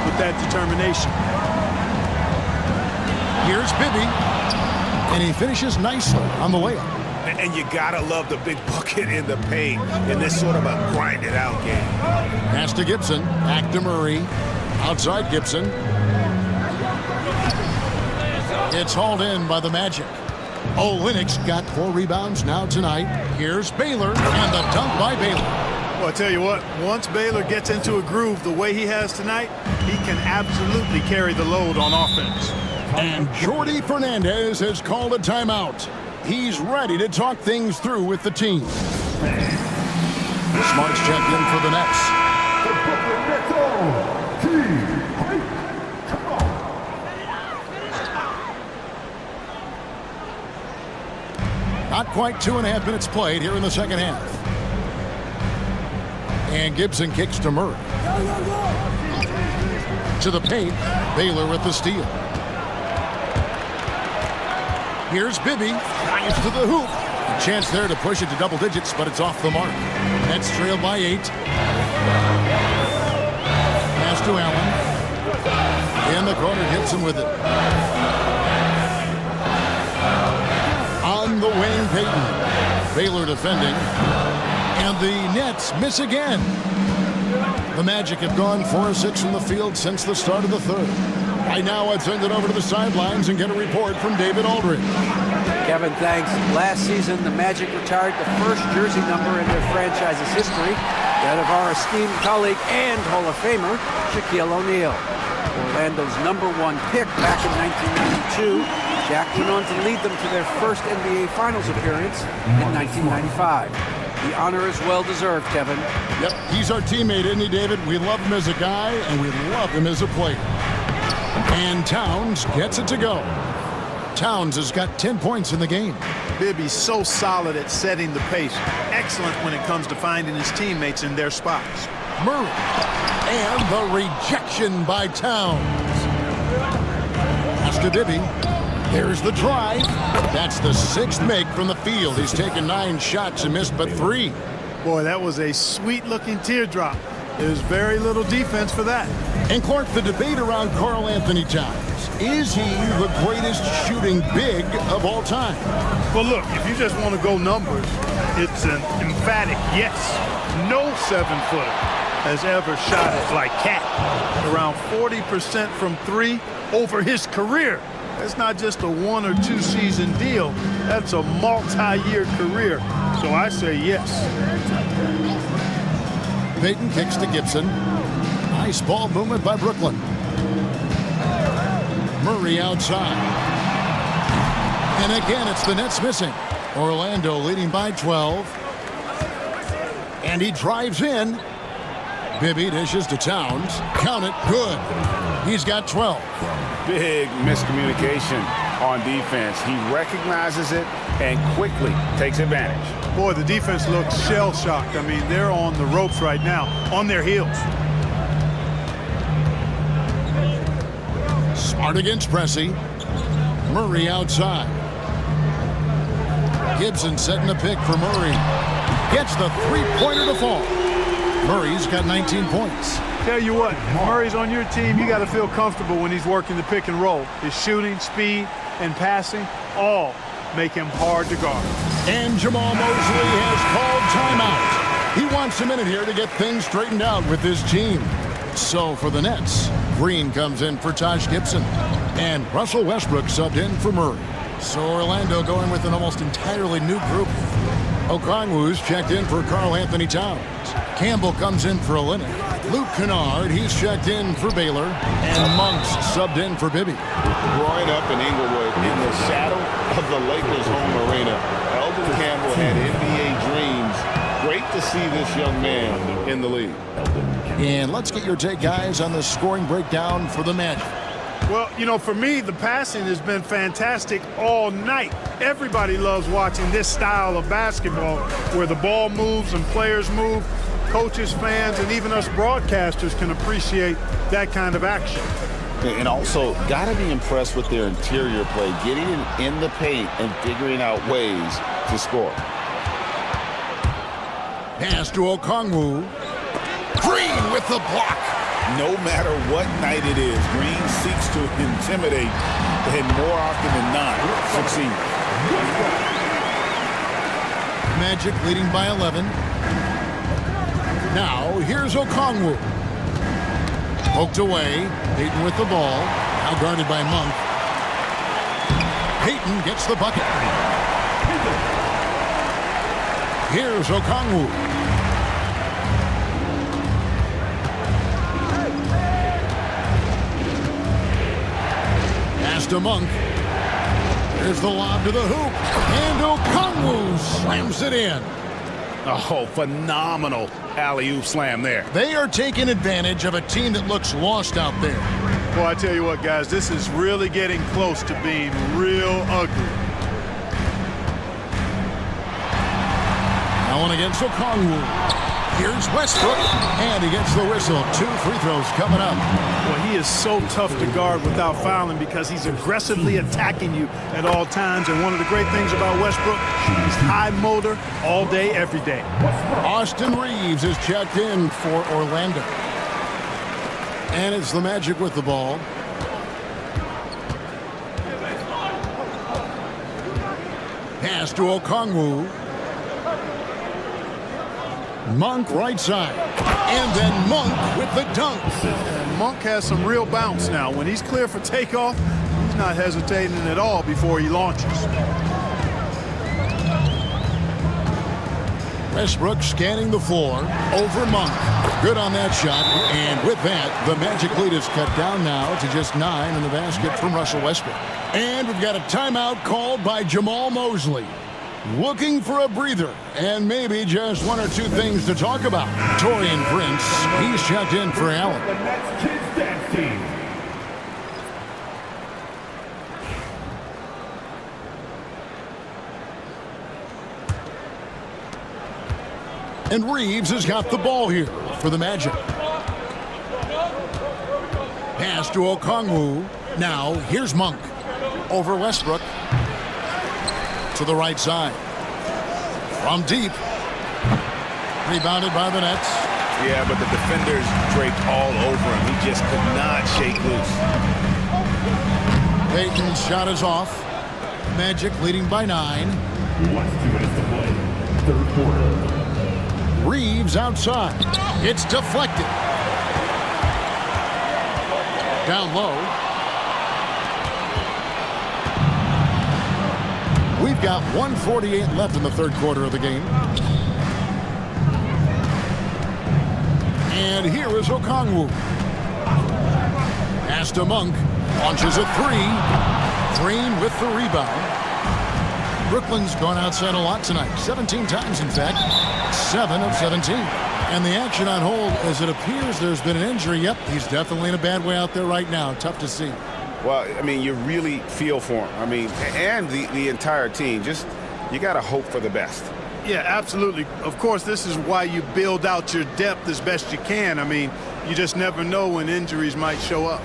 with that determination. Here's Bibby, and he finishes nicely on the layup. And you gotta love the big bucket in the paint in this sort of a grinded out game. Pass to Gibson, back to Murray, outside Gibson. It's hauled in by the Magic. Olynyk got 4 rebounds now tonight. Here's Baylor, and the dunk by Baylor. Well, I tell you what, once Baylor gets into a groove the way he has tonight, he can absolutely carry the load on offense. And Jordi Fernandez has called a timeout. He's ready to talk things through with the team. Smart's checked in for the Nets. Not quite 2.5 minutes played here in the second half. And Gibson kicks to Murray. To the paint, Baylor with the steal. Here's Bibby, drives to the hoop. A chance there to push it to double digits, but it's off the mark. Nets trail by 8. Pass to Allen. In the corner, Gibson with it. On the wing, Payton. Baylor defending. And the Nets miss again. The Magic have gone 4 of 6 from the field since the start of the third. Right now, I'd send it over to the sidelines and get a report from David Aldridge. Kevin, thanks. Last season, the Magic retired the first jersey number in their franchise's history, that of our esteemed colleague and Hall of Famer, Shaquille O'Neal. Orlando's #1 pick back in 1992, Shaq went on to lead them to their first NBA Finals appearance in 1995. The honor is well-deserved, Kevin. Yep, he's our teammate, isn't he, David? We love him as a guy, and we love him as a player. And Towns gets it to go. Towns has got 10 points in the game. Bibby's so solid at setting the pace. Excellent when it comes to finding his teammates in their spots. Murray. And the rejection by Towns. Pass to Bibby. There's the drive. That's the 6th make from the field. He's taken 9 shots and missed but 3. Boy, that was a sweet-looking teardrop. There's very little defense for that. And Clark, the debate around Karl Anthony Towns. Is he the greatest shooting big of all time? Well, look, if you just want to go numbers, it's an emphatic yes. No 7-footer has ever shot it like Cat. Around 40% from 3 over his career. That's not just a 1 or 2 season deal. That's a multi-year career. So I say yes. Payton kicks to Gibson. Nice ball movement by Brooklyn. Murray outside. And again, it's the Nets missing. Orlando leading by 12. And he drives in. Bibby dishes to Towns. Count it. Good. He's got 12. Big miscommunication on defense. He recognizes it and quickly takes advantage. Boy, the defense looks shell-shocked. I mean, they're on the ropes right now, on their heels. Smart against Pressey. Murray outside. Gibson setting the pick for Murray. Gets the 3-pointer to fall. Murray's got 19 points. Tell you what, Murray's on your team, you got to feel comfortable when he's working the pick and roll. His shooting, speed, and passing all make him hard to guard. And Jamal Mosley has called timeout. He wants a minute here to get things straightened out with his team. So for the Nets, Green comes in for Taj Gibson. And Russell Westbrook subbed in for Murray. So Orlando going with an almost entirely new group. Okongwu's checked in for Karl Anthony Towns. Campbell comes in for Olynyk. Luke Kennard, he's checked in for Baylor. And Monks subbed in for Bibby. Growing up in Inglewood, in the shadow of the Lakers home arena, Elden Campbell had NBA dreams. Great to see this young man in the league. And let's get your take, guys, on the scoring breakdown for the Magic. Well, you know, for me, the passing has been fantastic all night. Everybody loves watching this style of basketball where the ball moves and players move. Coaches, fans, and even us broadcasters can appreciate that kind of action. And also, got to be impressed with their interior play, getting in the paint and figuring out ways to score. Pass to Okongwu. Green with the block. No matter what night it is, Green seeks to intimidate and more often than not succeed. Magic leading by 11. Now here's Okongwu. Poked away. Payton with the ball. Now guarded by Monk. Payton gets the bucket. Here's Okongwu. Pass to Monk. There's the lob to the hoop. And Okongwu slams it in. Oh, phenomenal alley-oop slam there. They are taking advantage of a team that looks lost out there. Well, I tell you what, guys, this is really getting close to being real ugly. Now on against Okongwu. Here's Westbrook, and he gets the whistle. 2 free throws coming up. Well, he is so tough to guard without fouling because he's aggressively attacking you at all times. And one of the great things about Westbrook, he's high motor all day, every day. Austin Reeves is checked in for Orlando. And it's the Magic with the ball. Pass to Okongwu. Monk right side. And then Monk with the dunk. And Monk has some real bounce now. When he's clear for takeoff, he's not hesitating at all before he launches. Westbrook scanning the floor over Monk. Good on that shot. And with that, the Magic lead is cut down now to just 9 in the basket from Russell Westbrook. And we've got a timeout called by Jamal Mosley. Looking for a breather and maybe just 1 or 2 things to talk about. Taurean Prince, he's checked in for Allen. The Nets Kids Dance Team. And Reeves has got the ball here for the Magic. Pass to Okongwu. Now here's Monk over Westbrook. To the right side. From deep. Rebounded by the Nets. Yeah, but the defenders draped all over him. He just could not shake loose. Payton's shot is off. Magic leading by 9. 2 minutes to play. Third quarter. Reeves outside. It's deflected. Down low. We've got 1:48 left in the third quarter of the game. And here is Okongwu. Pass to Monk. Launches a 3. Green with the rebound. Brooklyn's gone outside a lot tonight. 17 times, in fact. 7 of 17. And the action on hold, as it appears there's been an injury. Yep, he's definitely in a bad way out there right now. Tough to see. Well, I mean, you really feel for him. I mean, and the entire team. Just, you got to hope for the best. Yeah, absolutely. Of course, this is why you build out your depth as best you can. I mean, you just never know when injuries might show up.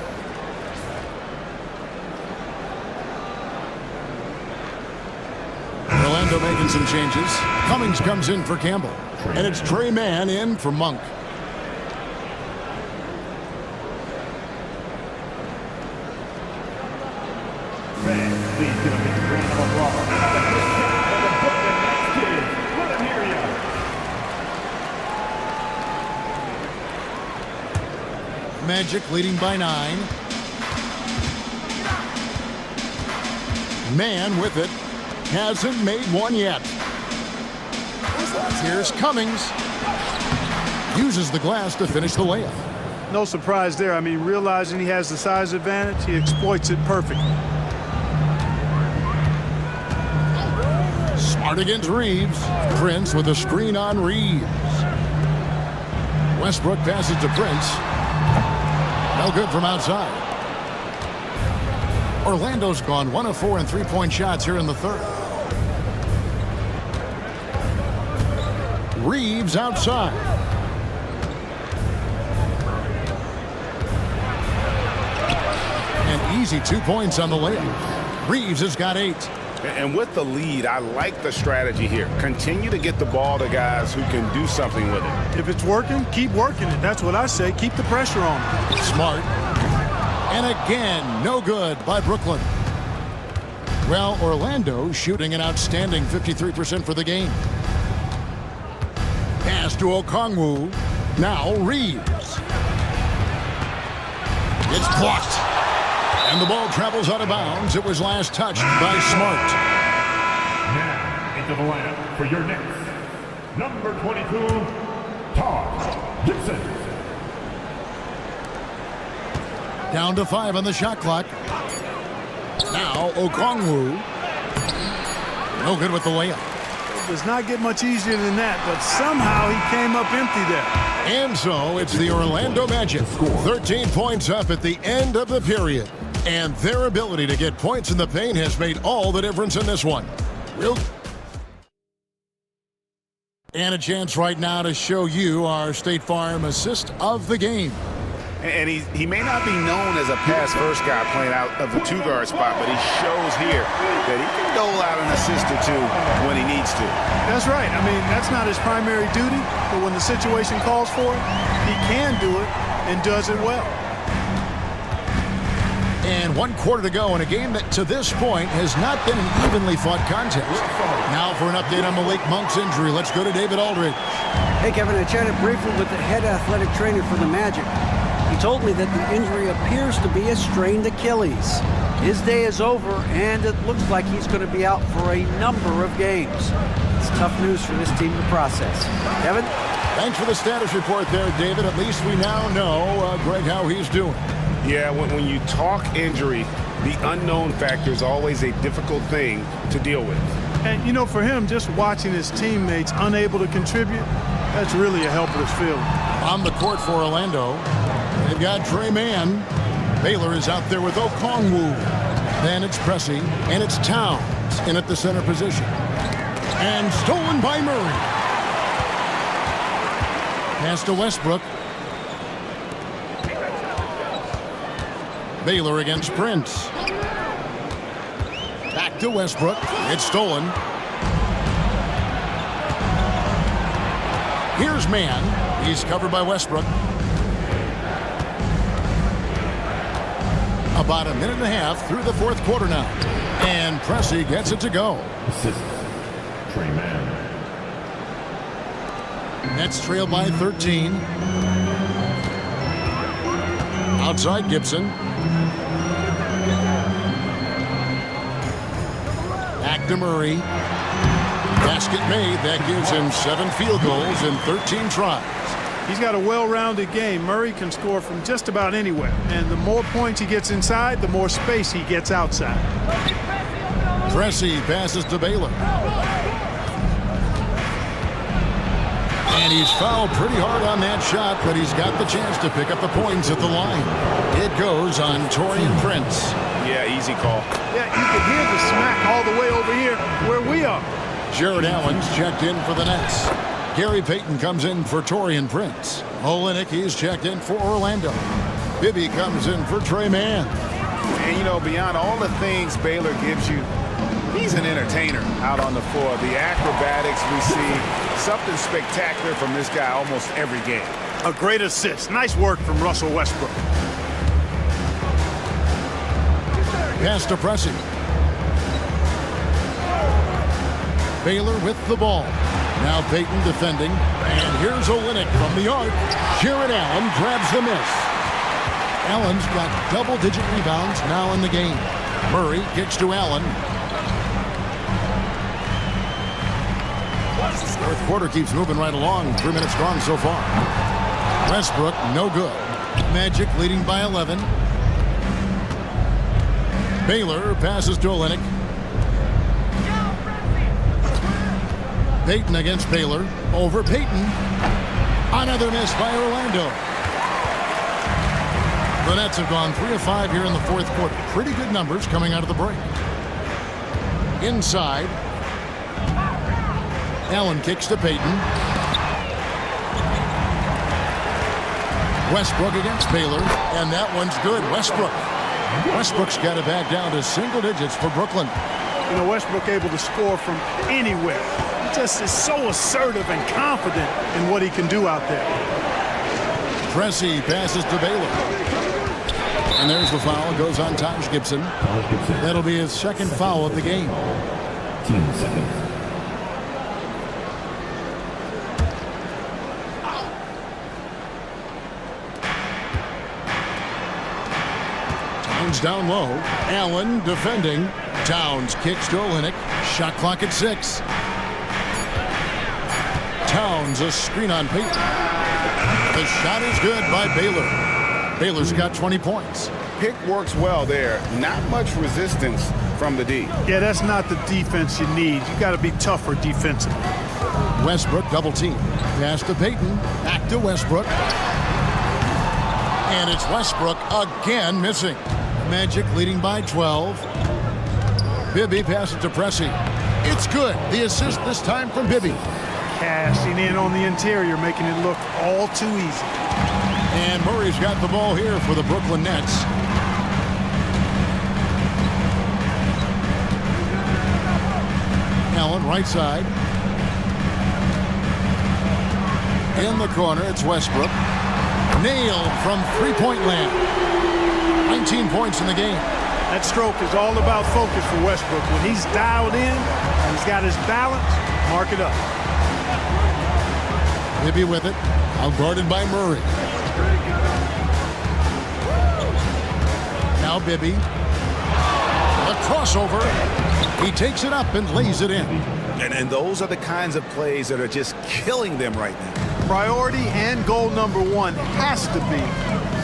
Orlando making some changes. Cummings comes in for Campbell. And it's Trey Mann in for Monk. Fans, please give a big round of applause. The Brooklyn Nets Kids. Let them hear you. Magic leading by 9. Mann with it. Hasn't made one yet. Here's Cummings. Uses the glass to finish the layup. No surprise there. I mean, realizing he has the size advantage, he exploits it perfectly. Smart against Reeves. Prince with a screen on Reeves. Westbrook passes to Prince. No good from outside. Orlando's gone 1 of 4 in three-point shots here in the third. Reeves outside. An easy 2 points on the layup. Reeves has got 8. And with the lead, I like the strategy here. Continue to get the ball to guys who can do something with it. If it's working, keep working it. That's what I say. Keep the pressure on. Smart. And again, no good by Brooklyn. Well, Orlando shooting an outstanding 53% for the game. Pass to Okongwu. Now Reeves. It's blocked. And the ball travels out of bounds. It was last touched by Smart. Now into the lineup for your Knicks, number 22, Taj Gibson. Down to 5 on the shot clock. Now Okongwu. No good with the layup. It does not get much easier than that, but somehow he came up empty there. And so it's the Orlando Magic. 13 points up at the end of the period. And their ability to get points in the paint has made all the difference in this one. And a chance right now to show you our State Farm assist of the game. And he may not be known as a pass-first guy playing out of the two-guard spot, but he shows here that he can dole out an assist or two when he needs to. That's right. I mean, that's not his primary duty, but when the situation calls for it, he can do it and does it well. And 1 quarter to go in a game that to this point has not been an evenly fought contest. Now for an update on Malik Monk's injury, let's go to David Aldridge. Hey, Kevin, I chatted briefly with the head athletic trainer for the Magic. He told me that the injury appears to be a strained Achilles. His day is over, and it looks like he's going to be out for a number of games. It's tough news for this team to process. Kevin? Thanks for the status report there, David. At least we now know, Greg, how he's doing. Yeah, when you talk injury, the unknown factor is always a difficult thing to deal with. And, you know, for him, just watching his teammates unable to contribute, that's really a helpless feeling. On the court for Orlando, they've got Tre Mann. Baylor is out there with Okongwu. Then it's Pressey, and it's Towns in at the center position. And stolen by Murray. Pass to Westbrook. Baylor against Prince. Back to Westbrook. It's stolen. Here's Mann. He's covered by Westbrook. About a minute and a half through the fourth quarter now. And Pressey gets it to go. Assist, Tre Mann. Nets trail by 13. Outside Gibson. Back to Murray. Basket made. That gives him 7 field goals in 13 tries. He's got a well-rounded game. Murray can score from just about anywhere. And the more points he gets inside, the more space he gets outside. Pressey passes to Baylor. And he's fouled pretty hard on that shot, but he's got the chance to pick up the points at the line. It goes on Taurean Prince. Yeah, easy call. Yeah, you can hear the smack all the way over here where we are. Jared Allen's checked in for the Nets. Gary Payton comes in for Taurean Prince. Olynyk, he's checked in for Orlando. Bibby comes in for Tre Mann. And, you know, beyond all the things Baylor gives you, he's an entertainer out on the floor. The acrobatics we see, something spectacular from this guy almost every game. A great assist. Nice work from Russell Westbrook. Pass to Pressey. Baylor with the ball. Now Payton defending. And here's Olynyk from the arc. Jared Allen grabs the miss. Allen's got double-digit rebounds now in the game. Murray kicks to Allen. Fourth quarter keeps moving right along. 3 minutes gone so far. Westbrook, no good. Magic leading by 11. Baylor passes to Olynyk. Payton against Baylor. Over Payton. Another miss by Orlando. The Nets have gone 3 of 5 here in the fourth quarter. Pretty good numbers coming out of the break. Inside. Allen kicks to Payton. Westbrook against Baylor. And that one's good. Westbrook's got it back down to single digits for Brooklyn. You know, Westbrook able to score from anywhere. He just is so assertive and confident in what he can do out there. Pressey passes to Baylor. And there's the foul. It goes on Taj Gibson. That'll be his second foul of the game. 10 seconds. Towns down low. Allen defending. Towns kicks to Olynyk. Shot clock at 6. Towns a screen on Payton. The shot is good by Baylor. Baylor's got 20 points. Pick works well there. Not much resistance from the D. Yeah, that's not the defense you need. You got to be tougher defensively. Westbrook double team. Pass to Payton. Back to Westbrook. And it's Westbrook again missing. Magic leading by 12. Bibby passes to Pressey. It's good. The assist this time from Bibby. Cashing in on the interior, making it look all too easy. And Murray's got the ball here for the Brooklyn Nets. Allen, right side. In the corner, it's Westbrook. Nailed from three-point land. 19 points in the game. That stroke is all about focus for Westbrook. When he's dialed in and he's got his balance, mark it up. Bibby with it. Outguarded by Murray. Now Bibby. A crossover. He takes it up and lays it in. And those are the kinds of plays that are just killing them right now. Priority and goal number one has to be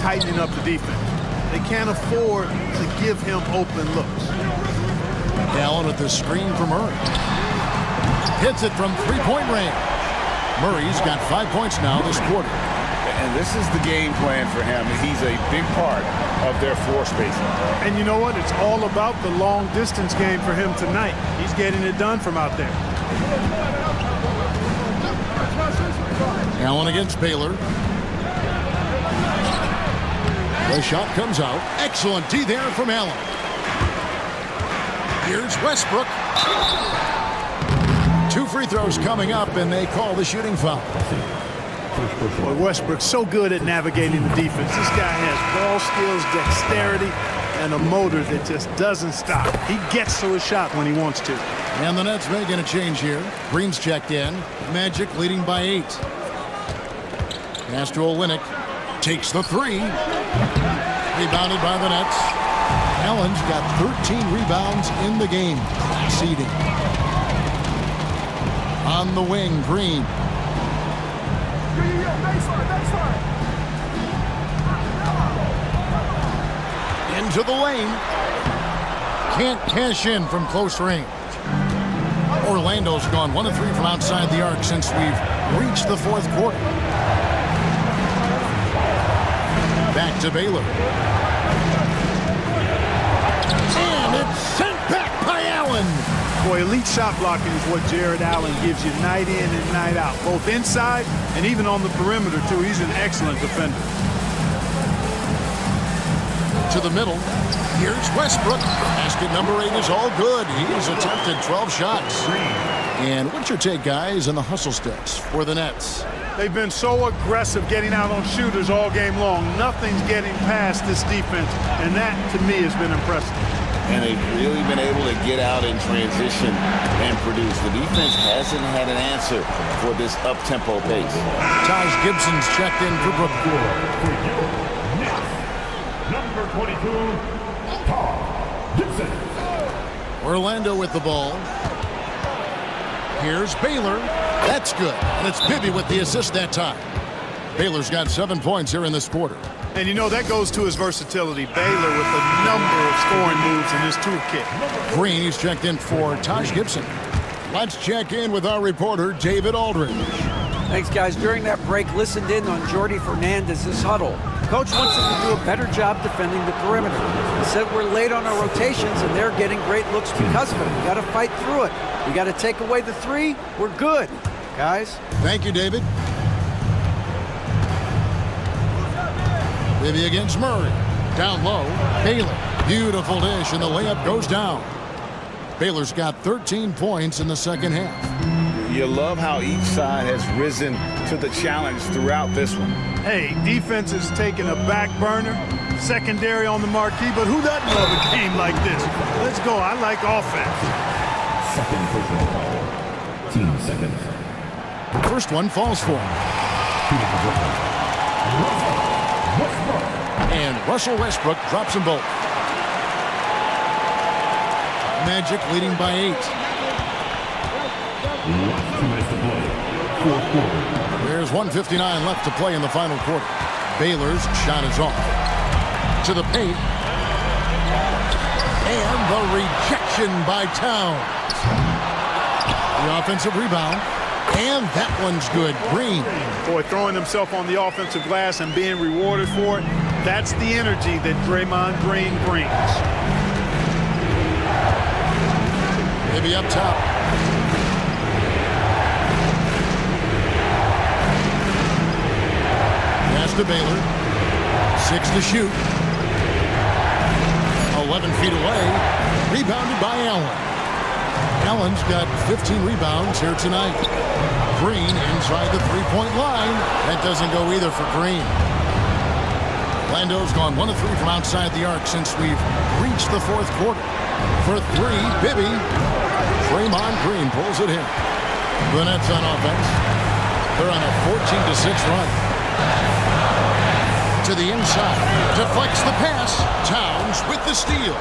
tightening up the defense. They can't afford to give him open looks. Allen with the screen for Murray. Hits it from three-point range. Murray's got 5 points now this quarter. And this is the game plan for him. He's a big part of their floor spacing. And you know what? It's all about the long distance game for him tonight. He's getting it done from out there. Allen against Baylor. The shot comes out. Excellent D there from Allen. Here's Westbrook. 2 free throws coming up, and they call the shooting foul. Boy, Westbrook's so good at navigating the defense. This guy has ball skills, dexterity, and a motor that just doesn't stop. He gets to his shot when he wants to. And the Nets making a change here. Green's checked in. Magic leading by 8. Pass to Olynyk. Takes the 3. Rebounded by the Nets. Allen's got 13 rebounds in the game. Class eating. On the wing, Green. Into the lane. Can't cash in from close range. Orlando's gone 1 of 3 from outside the arc since we've reached the fourth quarter. Back to Baylor. And it's sent back by Allen. Boy, elite shot blocking is what Jared Allen gives you night in and night out, both inside and even on the perimeter, too. He's an excellent defender. To the middle. Here's Westbrook. Basket number 8 is all good. He's attempted 12 shots. And what's your take, guys, on the hustle steps for the Nets? They've been so aggressive getting out on shooters all game long. Nothing's getting past this defense, and that, to me, has been impressive. And they've really been able to get out in transition and produce. The defense hasn't had an answer for this up-tempo pace. Taj Gibson's checked in for Brooklyn. Number 22, Taj Gibson. Orlando with the ball. Here's Baylor. That's good. And it's Bibby with the assist that time. Baylor's got 7 points here in this quarter. And you know, that goes to his versatility. Baylor with a number of scoring moves in his toolkit. Green, he's checked in for Taj Gibson. Let's check in with our reporter, David Aldridge. Thanks, guys. During that break, listened in on Jordi Fernandez's huddle. Coach wants them to do a better job defending the perimeter. He said we're late on our rotations, and they're getting great looks because of it. We got to fight through it. We got to take away the 3. We're good, guys. Thank you, David. Bibby against Murray. Down low. Baylor. Beautiful dish, and the layup goes down. Baylor's got 13 points in the second half. You love how each side has risen to the challenge throughout this one. Hey, defense is taking a back burner, secondary on the marquee, but who doesn't love a game like this? Let's go. I like offense. Second personal foul. Team seconds. First one falls for him. And Russell Westbrook drops them both. Magic leading by 8. There's 1:59 left to play in the final quarter. Baylor's shot is off. To the paint. And the rejection by Towns. The offensive rebound. And that one's good. Green. Boy, throwing himself on the offensive glass and being rewarded for it, that's the energy that Draymond Green brings. Maybe up top. Pass to Baylor. 6 to shoot. 11 feet away. Rebounded by Allen. Allen's got 15 rebounds here tonight. Green inside the three-point line. That doesn't go either for Green. Orlando's gone 1 of 3 from outside the arc since we've reached the fourth quarter. For 3, Bibby. Draymond Green pulls it in. The Nets on offense. They're on a 14-6 run. To the inside. Deflects the pass. Towns with the steal.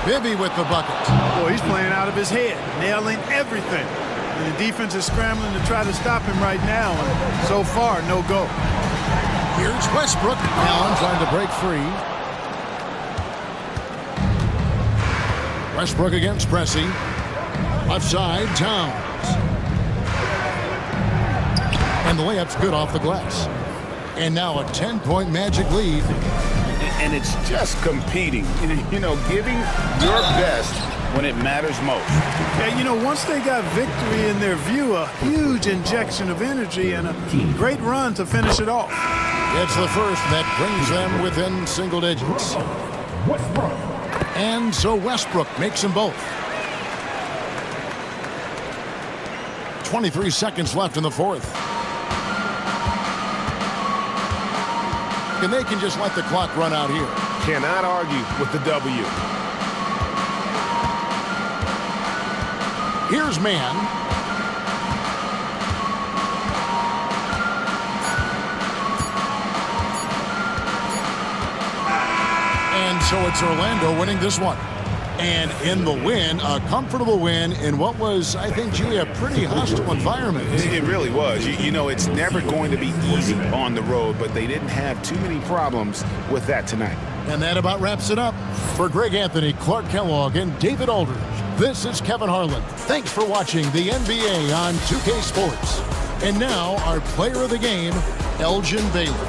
Bibby with the bucket. Boy, he's playing out of his head, nailing everything. And the defense is scrambling to try to stop him right now. And so far, no go. Here's Westbrook. Allen trying to break free. Westbrook against Pressey. Left side, Towns. And the layup's good off the glass. And now a 10-point Magic lead. And it's just competing, you know, giving your best when it matters most. Yeah, you know, once they got victory in their view, a huge injection of energy and a great run to finish it off. It's the first that brings them within single digits. And so Westbrook makes them both. 23 seconds left in the fourth. And they can just let the clock run out here. Cannot argue with the W. Here's Mann. And so it's Orlando winning this one. And in the win, a comfortable win in what was, I think, Julie, a pretty hostile environment. It really was. You know, it's never going to be easy on the road, but they didn't have too many problems with that tonight. And that about wraps it up. For Greg Anthony, Clark Kellogg, and David Aldridge, this is Kevin Harlan. Thanks for watching the NBA on 2K Sports. And now, our player of the game, Elgin Baylor.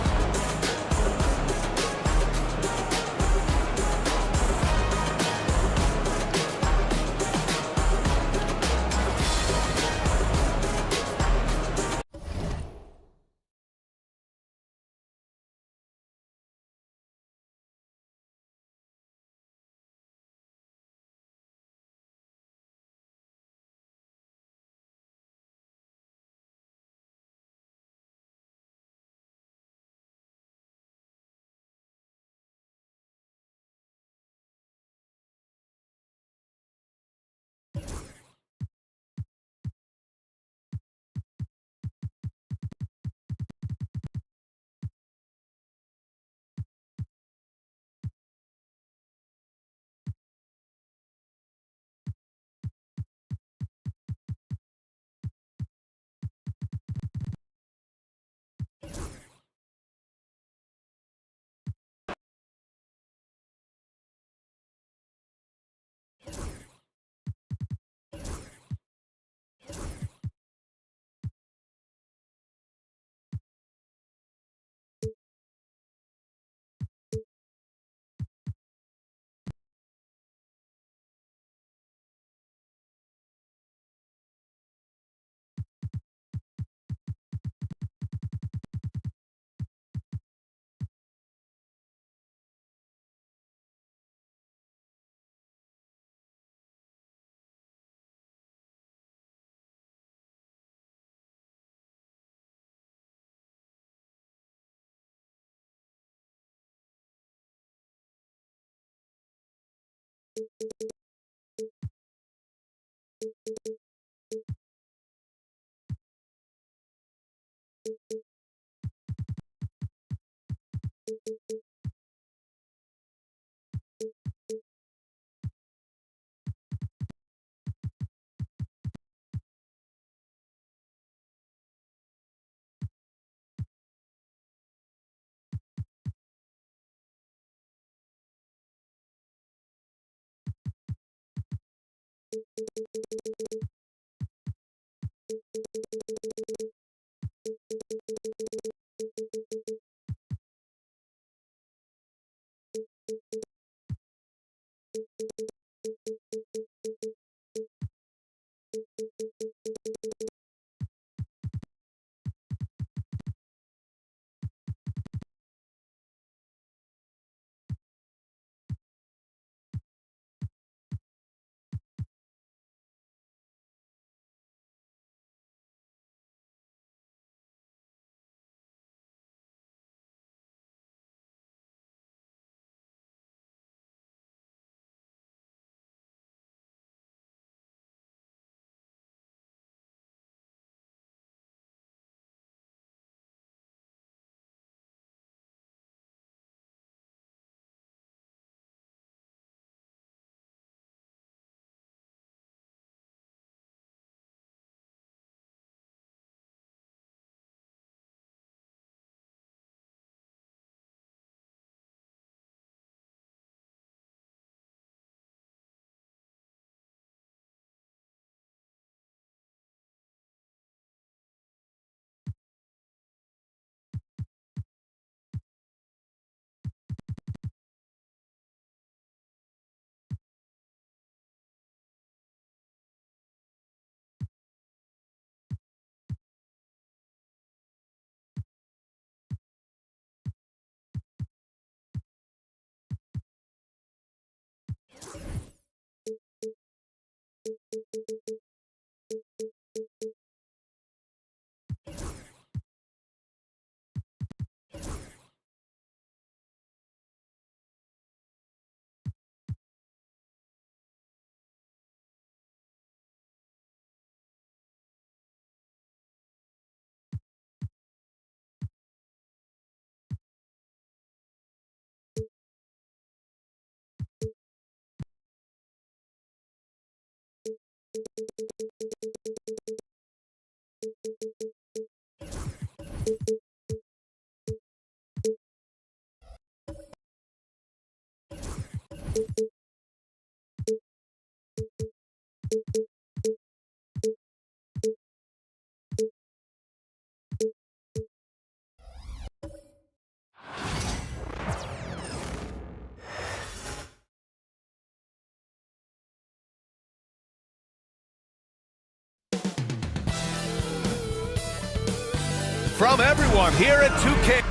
From everyone here at 2K.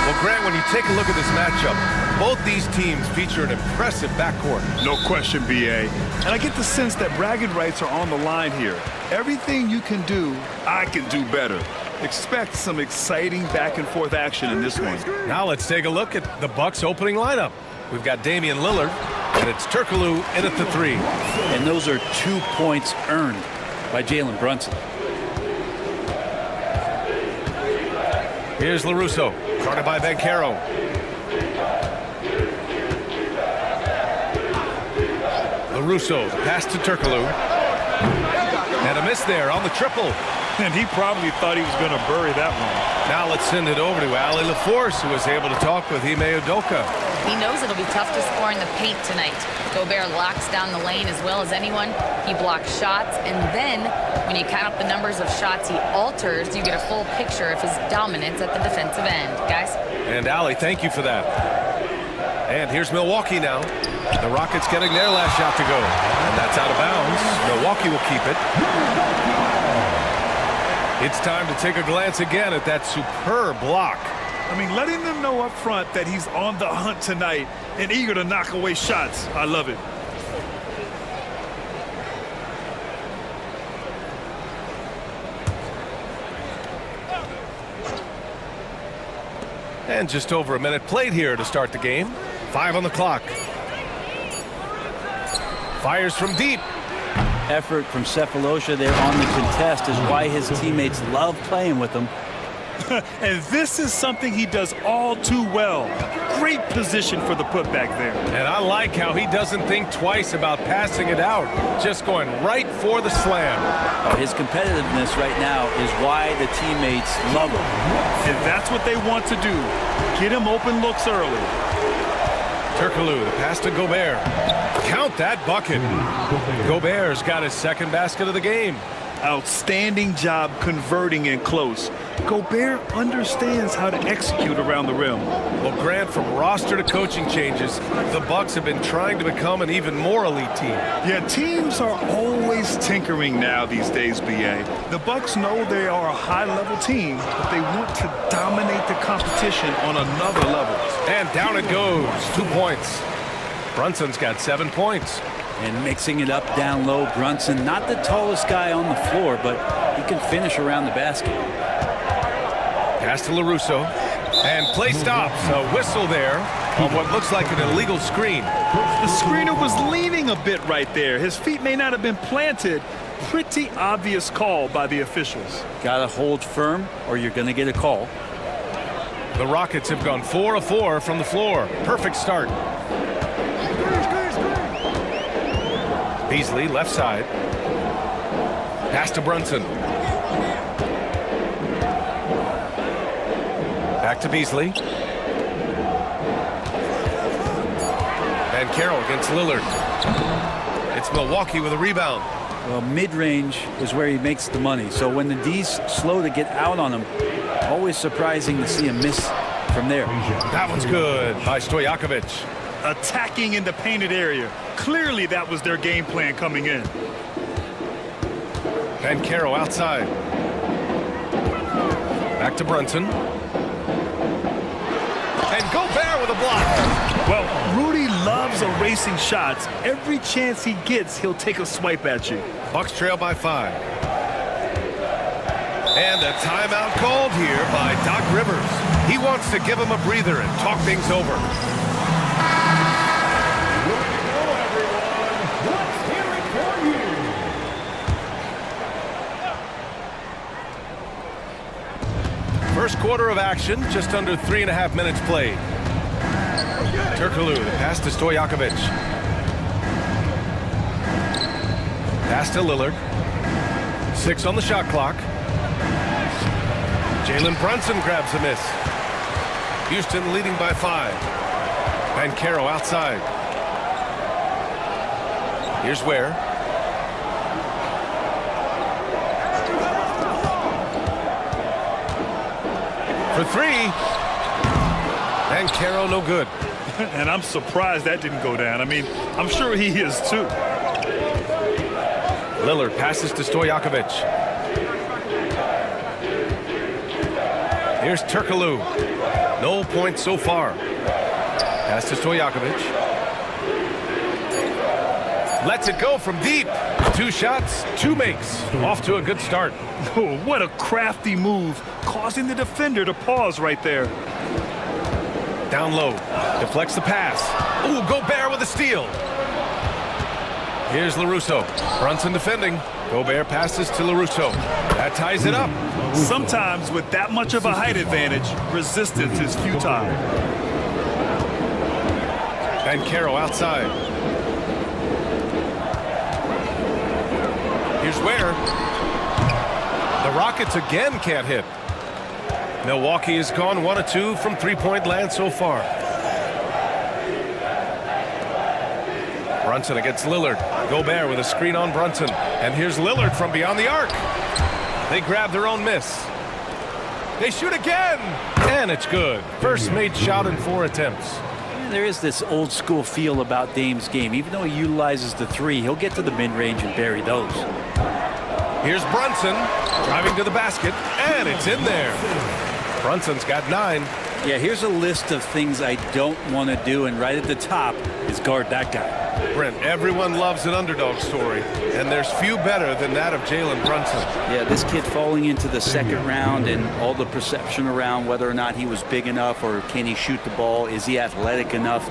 Well, Grant, when you take a look at this matchup, both these teams feature an impressive backcourt. No question, B.A. And I get the sense that bragging rights are on the line here. Everything you can do, I can do better. Expect some exciting back-and-forth action in this one. Now let's take a look at the Bucks' opening lineup. We've got Damian Lillard, and it's Turkoglu in at the 3. And those are 2 points earned by Jalen Brunson. Here's LaRusso, guarded by Banchero. LaRusso, the pass to Turkoglu. And a miss there on the triple. And he probably thought he was going to bury that one. Now let's send it over to Ali LaForce, who was able to talk with Ime Udoka. He knows it'll be tough to score in the paint tonight. Gobert locks down the lane as well as anyone. He blocks shots, and then when you count up the numbers of shots he alters, you get a full picture of his dominance at the defensive end. Guys? And Ali, thank you for that. And here's Milwaukee now. The Rockets getting their last shot to go. And that's out of bounds. Milwaukee will keep it. It's time to take a glance again at that superb block. I mean, letting them know up front that he's on the hunt tonight and eager to knock away shots. I love it. And just over a minute played here to start the game. 5 on the clock. Fires from deep. Effort from Sefolosha there on the contest is why his teammates love playing with him. And this is something he does all too well. Great position for the putback there. And I like how he doesn't think twice about passing it out. Just going right for the slam. His competitiveness right now is why the teammates love him. And that's what they want to do. Get him open looks early. Turkoglu, the pass to Gobert. Count that bucket. Gobert's got his second basket of the game. Outstanding job converting in close. Gobert understands how to execute around the rim. Well, Grant, from roster to coaching changes, the Bucks have been trying to become an even more elite team. Yeah, teams are always tinkering now these days, BA. The Bucks know they are a high-level team, but they want to dominate the competition on another level. And down it goes. 2 points. Brunson's got 7 points. And mixing it up down low, Brunson, not the tallest guy on the floor, but he can finish around the basket. Pass to LaRusso. And play stops. A whistle there on what looks like an illegal screen. The screener was leaning a bit right there. His feet may not have been planted. Pretty obvious call by the officials. Gotta hold firm or you're gonna get a call. The Rockets have gone 4 of 4 from the floor. Perfect start. Beasley, left side. Pass to Brunson. Back to Beasley. Banchero against Lillard. It's Milwaukee with a rebound. Well, mid-range is where he makes the money. So when the D's slow to get out on him, always surprising to see him miss from there. That one's good by Stojakovic. Attacking in the painted area. Clearly that was their game plan coming in. Banchero outside. Back to Brunson. And Gobert with a block. Well, Rudy loves erasing shots. Every chance he gets, he'll take a swipe at you. Bucks trail by 5. And a timeout called here by Doc Rivers. He wants to give him a breather and talk things over. First quarter of action, just under 3.5 minutes played. Turkoglu, the pass to Stojakovic. Pass to Lillard. 6 on the shot clock. Jalen Brunson grabs a miss. Houston leading by 5. Banchero outside. Here's Ware. For 3. Banchero no good. And I'm surprised that didn't go down. I mean, I'm sure he is too. Lillard passes to Stojakovic. Here's Turkoglu. No points so far. Pass to Stojakovic. Lets it go from deep. 2 shots, 2 makes. Off to a good start. Oh, what a crafty move, causing the defender to pause right there. Down low. Deflects the pass. Ooh, Gobert with a steal. Here's LaRusso. Brunson defending. Gobert passes to LaRusso. That ties it up. Sometimes with that much of a height advantage, resistance is futile. Banchero outside. Here's Ware. The Rockets again can't hit. Milwaukee has gone 1 of 2 from three-point land so far. Brunson against Lillard. Gobert with a screen on Brunson. And here's Lillard from beyond the arc. They grab their own miss. They shoot again. And it's good. First made shot in 4 attempts. There is this old school feel about Dame's game. Even though he utilizes the three, he'll get to the mid-range and bury those. Here's Brunson driving to the basket. And it's in there. Brunson's got 9. Yeah, here's a list of things I don't want to do, and right at the top is guard that guy. Brent, everyone loves an underdog story, and there's few better than that of Jalen Brunson. Yeah, this kid falling into the second round and all the perception around whether or not he was big enough or can he shoot the ball, is he athletic enough?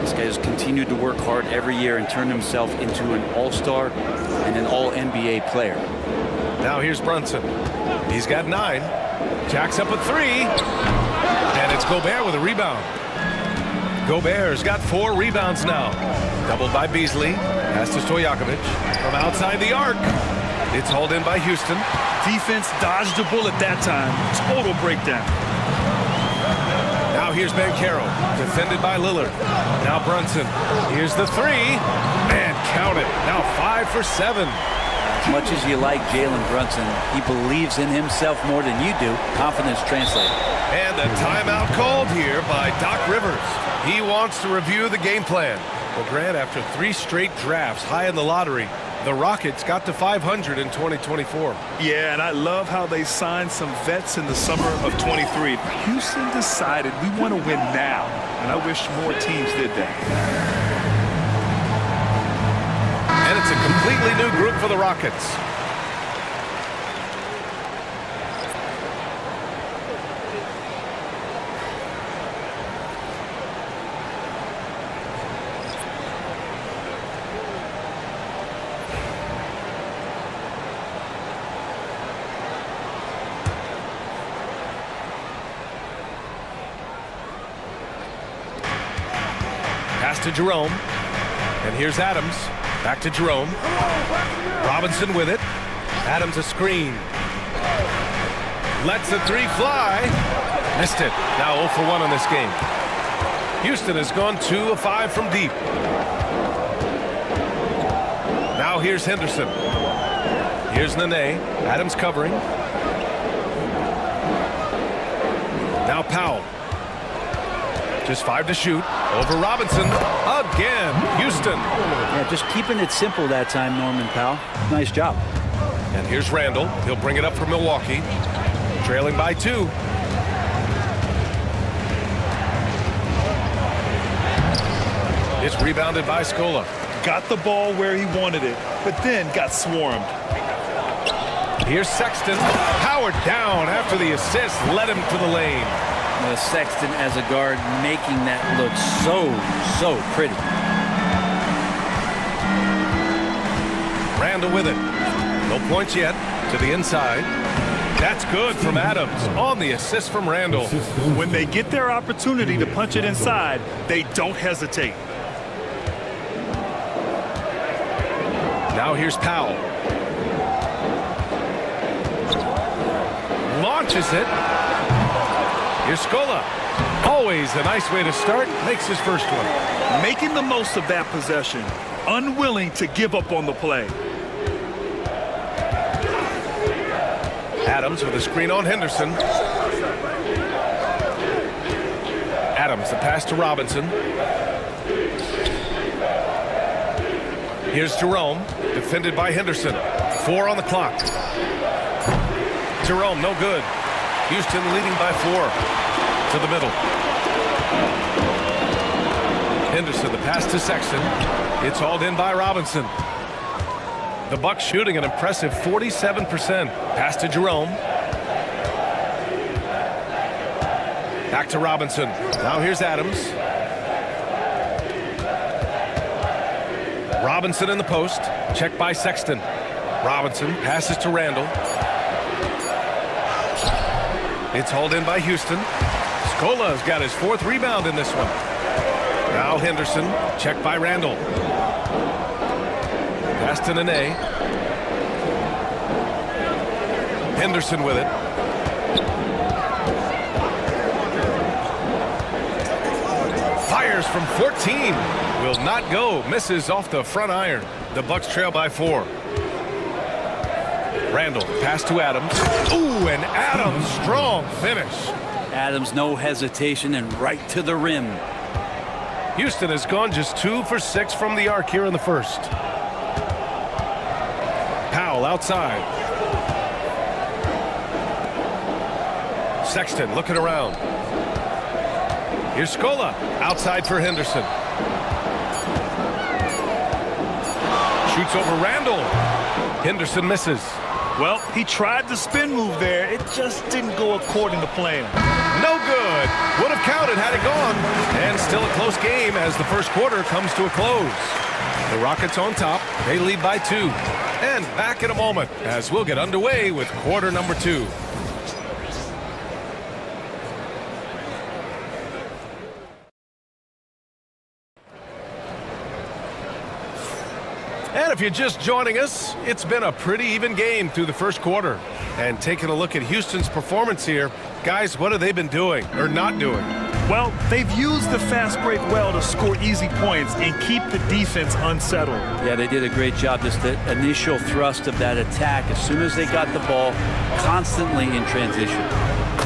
This guy has continued to work hard every year and turned himself into an all-star and an all-NBA player. Now here's Brunson. He's got 9. Jacks up a 3. And it's Gobert with a rebound. Gobert's got 4 rebounds now. Doubled by Beasley. Pass to Stojakovic. From outside the arc. It's hauled in by Houston. Defense dodged a bullet that time. Total breakdown. Now here's Banchero. Defended by Lillard. Now Brunson. Here's the 3. And count it. Now 5 for 7. As much as you like Jalen Brunson, he believes in himself more than you do. Confidence translated. And a timeout called here by Doc Rivers. He wants to review the game plan. Well, Grant, after 3 straight drafts high in the lottery, the Rockets got to 500 in 2024. Yeah, and I love how they signed some vets in the summer of 23. Houston decided we want to win now, and I wish more teams did that. And it's a completely new group for the Rockets. Pass to Jerome. And here's Adams. Back to Jerome. Robinson with it. Adams a screen. Lets the 3 fly. Missed it. Now 0 for 1 on this game. Houston has gone 2 of 5 from deep. Now here's Henderson. Here's Nene. Adams covering. Now Powell. Just 5 to shoot. Over Robinson. Again. Houston. Yeah, just keeping it simple that time, Norman Powell. Nice job. And here's Randall. He'll bring it up for Milwaukee. Trailing by 2. It's rebounded by Scola. Got the ball where he wanted it, but then got swarmed. Here's Sexton. Powered down after the assist led him to the lane. Sexton as a guard making that look so pretty. Randall with it. No points yet. To the inside. That's good from Adams on the assist from Randall. When they get their opportunity to punch it inside, they don't hesitate. Now here's Powell. Launches it. Here's Scola. Always a nice way to start. Makes his first one. Making the most of that possession. Unwilling to give up on the play. Adams with a screen on Henderson. Adams, the pass to Robinson. Here's Jerome, defended by Henderson. 4 on the clock. Jerome, no good. Houston leading by 4. To the middle. Henderson, the pass to Sexton. It's hauled in by Robinson. The Bucks shooting an impressive 47%. Pass to Jerome. Back to Robinson. Now here's Adams. Robinson in the post. Check by Sexton. Robinson passes to Randall. It's hauled in by Houston. Scola's got his 4th rebound in this one. Now Henderson. Check by Randall. Pass to Nene. Henderson with it. Fires from 14. Will not go. Misses off the front iron. The Bucks trail by 4. Randall, pass to Adams. Ooh, and Adams, strong finish. Adams, no hesitation, and right to the rim. Houston has gone just 2 for 6 from the arc here in the first. Powell outside. Sexton looking around. Here's Scola outside for Henderson. Shoots over Randall. Henderson misses. Well, he tried the spin move there. It just didn't go according to plan. No good. Would have counted had it gone. And still a close game as the first quarter comes to a close. The Rockets on top. They lead by 2. And back in a moment as we'll get underway with quarter number 2. And if you're just joining us, it's been a pretty even game through the first quarter. And taking a look at Houston's performance here, guys, what have they been doing or not doing? Well, they've used the fast break well to score easy points and keep the defense unsettled. Yeah, they did a great job. Just the initial thrust of that attack, as soon as they got the ball, constantly in transition.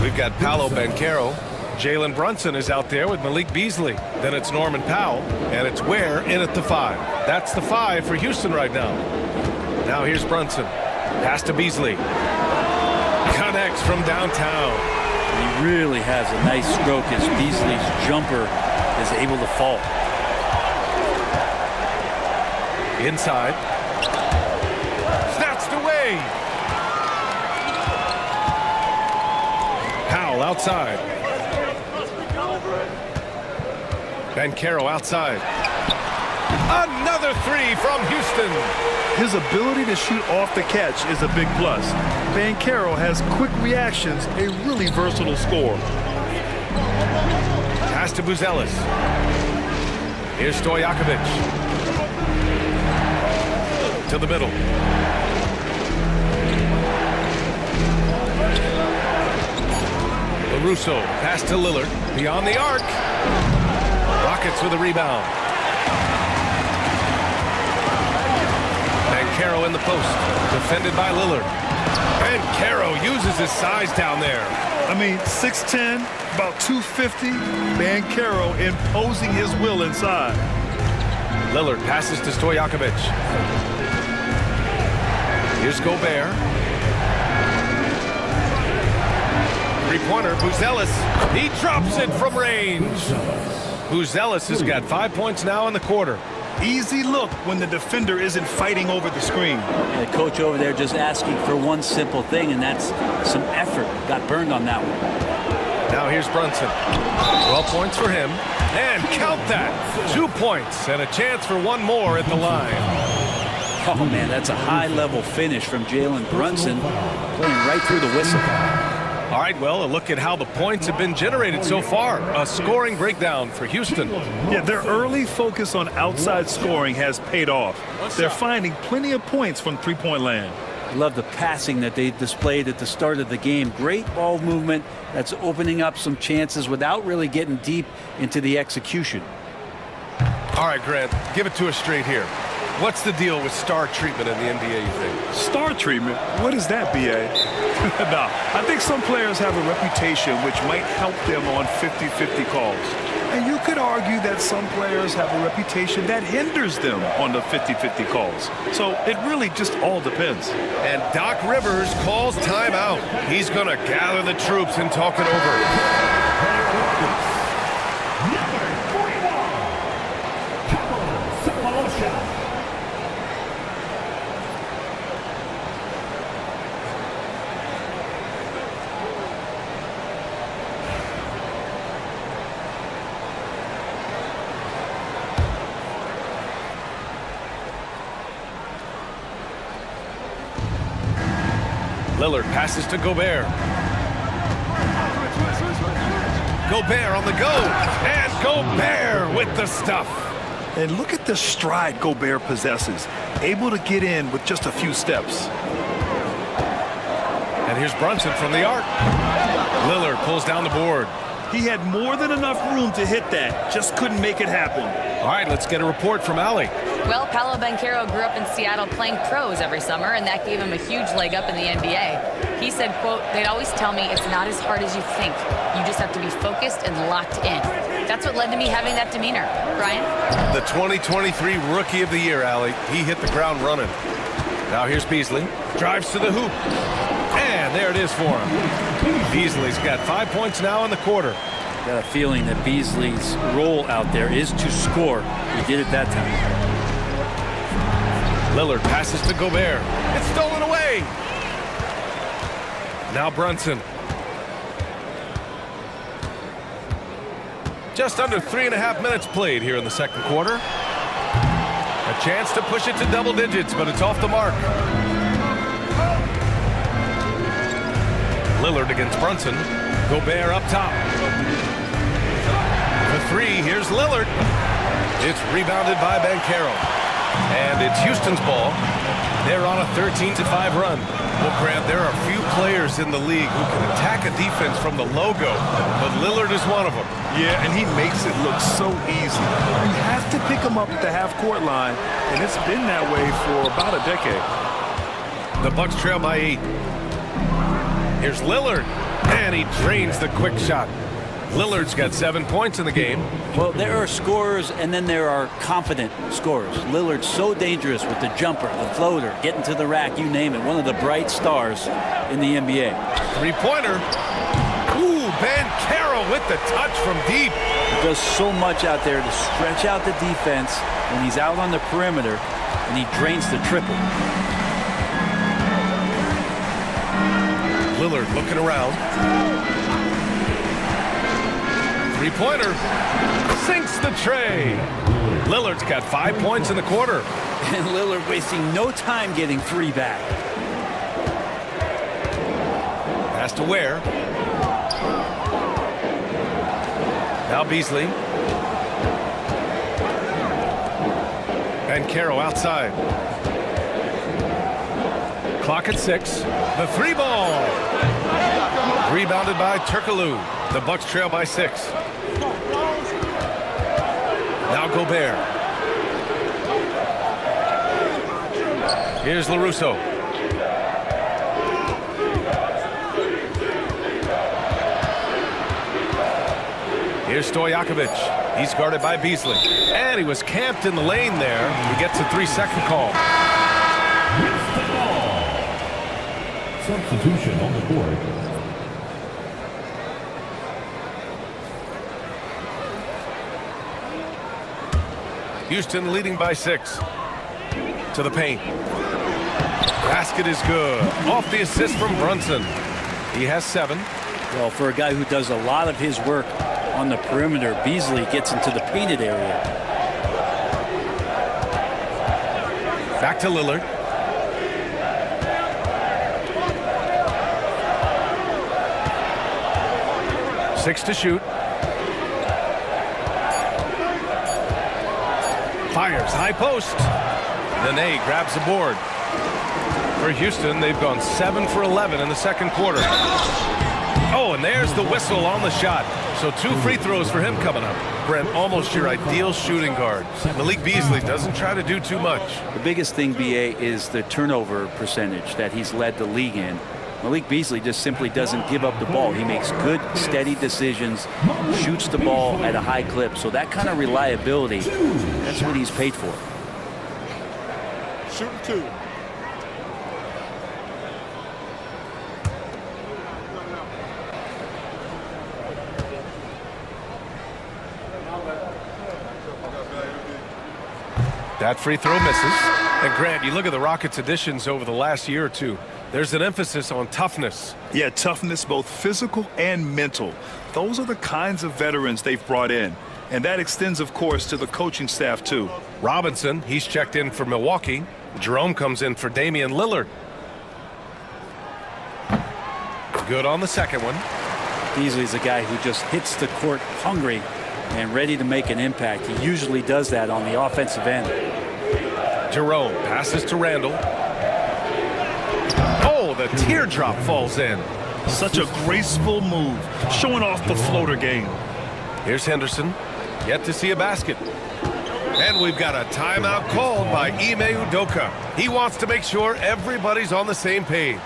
We've got Paolo Banchero. Jalen Brunson is out there with Malik Beasley. Then it's Norman Powell, and it's Ware in at the 5. That's the 5 for Houston right now. Now here's Brunson. Pass to Beasley. Connects from downtown. He really has a nice stroke as Beasley's jumper is able to fall. Inside. Snatched away. Powell outside. Banchero outside. Another 3 from Houston. His ability to shoot off the catch is a big plus. Banchero has quick reactions, a really versatile scorer. Pass to Buzelis. Here's Stojakovic. To the middle. LaRusso. Pass to Lillard. Beyond the arc. Rockets with a rebound. Banchero in the post. Defended by Lillard. Banchero uses his size down there. I mean, 6'10", about 250. Banchero imposing his will inside. Lillard passes to Stojakovic. Here's Gobert. Three-pointer, Buzelis. He drops it from range. Buzelis has got 5 points now in the quarter. Easy look when the defender isn't fighting over the screen. And the coach over there just asking for one simple thing, and that's some effort. Got burned on that one. Now here's Brunson. 12 points for him. And count that. 2 points and a chance for one more at the line. Oh, man, that's a high-level finish from Jalen Brunson, playing right through the whistle. All right, well, a look at how the points have been generated so far. A scoring breakdown for Houston. Yeah, their early focus on outside scoring has paid off. They're finding plenty of points from three-point land. I love the passing that they displayed at the start of the game. Great ball movement that's opening up some chances without really getting deep into the execution. All right, Grant, give it to us straight here. What's the deal with star treatment in the NBA, you think? Star treatment? What is that, B.A.? Nah, I think some players have a reputation which might help them on 50-50 calls. And you could argue that some players have a reputation that hinders them on the 50-50 calls. So it really just all depends. And Doc Rivers calls timeout. He's going to gather the troops and talk it over. Lillard passes to Gobert. Gobert on the go, and Gobert with the stuff. And look at the stride Gobert possesses, able to get in with just a few steps. And here's Brunson from the arc. Lillard pulls down the board. He had more than enough room to hit that, just couldn't make it happen. All right, let's get a report from Allie. Well, Paolo Banchero grew up in Seattle playing pros every summer, and that gave him a huge leg up in the NBA. He said, quote, they'd always tell me it's not as hard as you think. You just have to be focused and locked in. That's what led to me having that demeanor. Brian? The 2023 Rookie of the Year, Allie. He hit the ground running. Now here's Beasley. Drives to the hoop. And there it is for him. Beasley's got 5 points now in the quarter. Got a feeling that Beasley's role out there is to score. He did it that time. Lillard passes to Gobert. It's stolen away. Now Brunson. Just under 3.5 minutes played here in the second quarter. A chance to push it to double digits, but it's off the mark. Lillard against Brunson. Gobert up top. The three, here's Lillard. It's rebounded by Banchero. And it's Houston's ball. They're on a 13-5 run. Well, Grant, there are few players in the league who can attack a defense from the logo, but Lillard is one of them. Yeah, and he makes it look so easy. You have to pick him up at the half-court line, and it's been that way for about a decade. The Bucks trail by 8. Here's Lillard, and he drains the quick shot. Lillard's got 7 points in the game. Well, there are scorers, and then there are confident scorers. Lillard's so dangerous with the jumper, the floater, getting to the rack, you name it. One of the bright stars in the NBA. Three-pointer. Ooh, Banchero with the touch from deep. He does so much out there to stretch out the defense when he's out on the perimeter, and he drains the triple. Lillard looking around. Three-pointer. Sinks the tray. Lillard's got 5 points in the quarter. And Lillard wasting no time getting 3 back. Pass to Ware. Now Beasley. Banchero outside. Clock at 6. The 3-ball. Rebounded by Turkoglu. The Bucks trail by 6. Now Gobert. Here's LaRusso. Here's Stojakovic. He's guarded by Beasley. And he was camped in the lane there. He gets a 3-second call. Substitution on the court. Houston leading by 6. To the paint. Basket is good. Off the assist from Brunson. He has 7. Well, for a guy who does a lot of his work on the perimeter, Beasley gets into the painted area. Back to Lillard. Six to shoot. Fires, high post. Nene grabs the board. For Houston, they've gone 7 for 11 in the second quarter. Oh, and there's the whistle on the shot. So 2 free throws for him coming up. Brent, almost your ideal shooting guard. Malik Beasley doesn't try to do too much. The biggest thing, BA, is the turnover percentage that he's led the league in. Malik Beasley just simply doesn't give up the ball. He makes good, steady decisions, shoots the ball at a high clip. So that kind of reliability, that's what he's paid for. Shooting 2. That free throw misses. And Grant, you look at the Rockets' additions over the last year or two. There's an emphasis on toughness. Yeah, toughness, both physical and mental. Those are the kinds of veterans they've brought in. And that extends, of course, to the coaching staff, too. Robinson, he's checked in for Milwaukee. Jerome comes in for Damian Lillard. Good on the second one. Beasley's a guy who just hits the court hungry and ready to make an impact. He usually does that on the offensive end. Jerome passes to Randall. Oh, the teardrop falls in. Such a graceful move, showing off the floater game. Here's Henderson, yet to see a basket. And we've got a timeout called by Ime Udoka. He wants to make sure everybody's on the same page.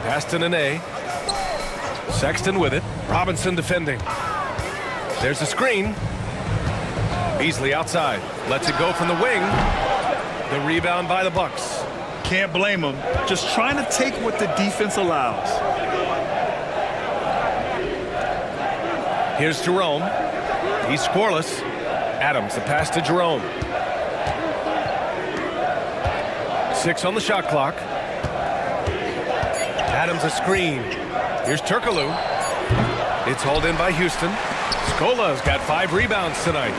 Pass to Nene. Sexton with it. Robinson defending. There's a screen. Beasley outside. Lets it go from the wing. The rebound by the Bucks. Can't blame him. Just trying to take what the defense allows. Here's Jerome. He's scoreless. Adams, the pass to Jerome. 6 on the shot clock. Adams a screen. Here's Turkoglu. It's hauled in by Houston. Scola's got 5 rebounds tonight.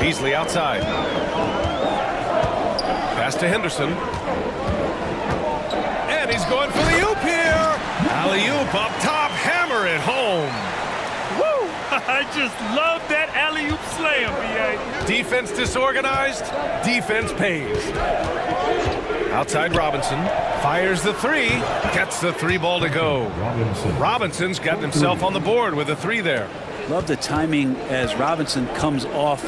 Beasley outside. Pass to Henderson. And he's going for the oop here. Alley-oop up top. Hammer it home. Woo! I just love that alley-oop slam, B.A. Defense disorganized. Defense pays. Outside Robinson. Fires the 3. Gets the 3 ball to go. Robinson's gotten himself on the board with a 3 there. Love the timing as Robinson comes off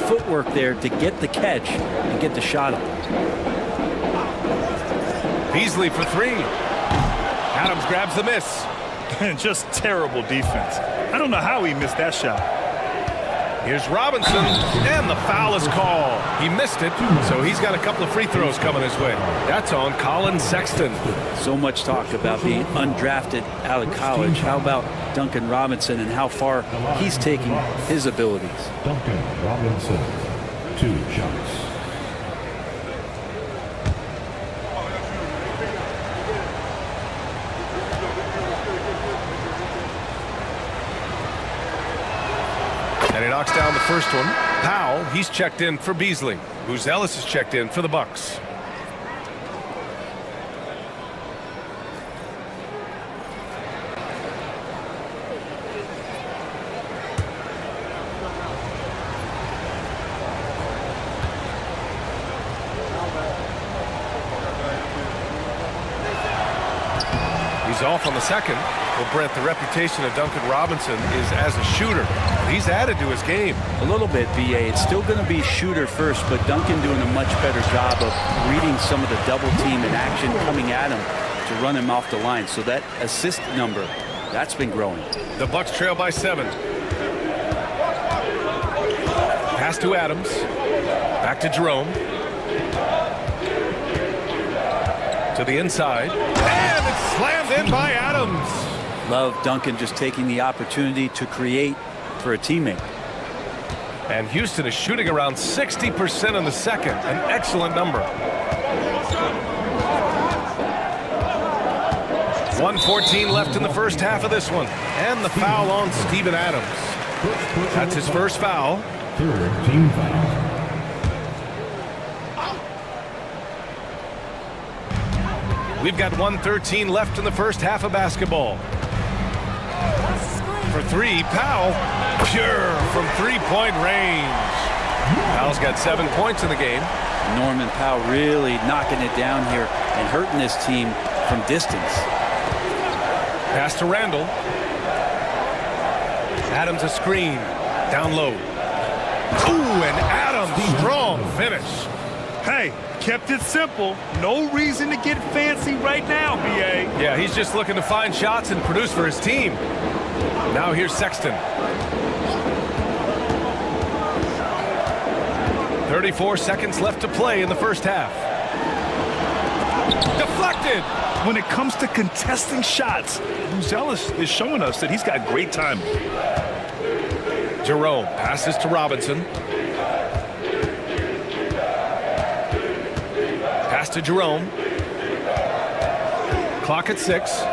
footwork there to get the catch and get the shot up. Beasley for 3. Adams grabs the miss. Just terrible defense. I don't know how he missed that shot. Here's Robinson, and the foul is called. He missed it, so he's got a couple of free throws coming his way. That's on Colin Sexton. So much talk about being undrafted out of college. How about Duncan Robinson and how far he's taking his abilities? Duncan Robinson, 2 shots. And he knocks down the first one. Powell, he's checked in for Beasley. Who's Ellis is checked in for the Bucks. He's off on the second. Well, Brent, the reputation of Duncan Robinson is as a shooter. He's added to his game. A little bit, B.A. It's still going to be shooter first, but Duncan doing a much better job of reading some of the double team in action coming at him to run him off the line. So that assist number, that's been growing. The Bucks trail by 7. Pass to Adams. Back to Jerome. To the inside. And it's slammed in by Adams. Love Duncan just taking the opportunity to create for a teammate. And Houston is shooting around 60% in the second. An excellent number. 1:14 left in the first half of this one. And the foul on Steven Adams. That's his first foul. Third team foul. We've got 1:13 left in the first half of basketball. For three, Powell. Pure from three-point range. Powell's got 7 points in the game. Norman Powell really knocking it down here and hurting this team from distance. Pass to Randall. Adams a screen. Down low. Ooh, and Adams, strong finish. Hey, kept it simple. No reason to get fancy right now, B.A. Yeah, he's just looking to find shots and produce for his team. Now here's Sexton. 34 seconds left to play in the first half. Deflected. When it comes to contesting shots, Buzelis is showing us that he's got great timing. Jerome passes to Robinson. Pass to Jerome. Clock at 6.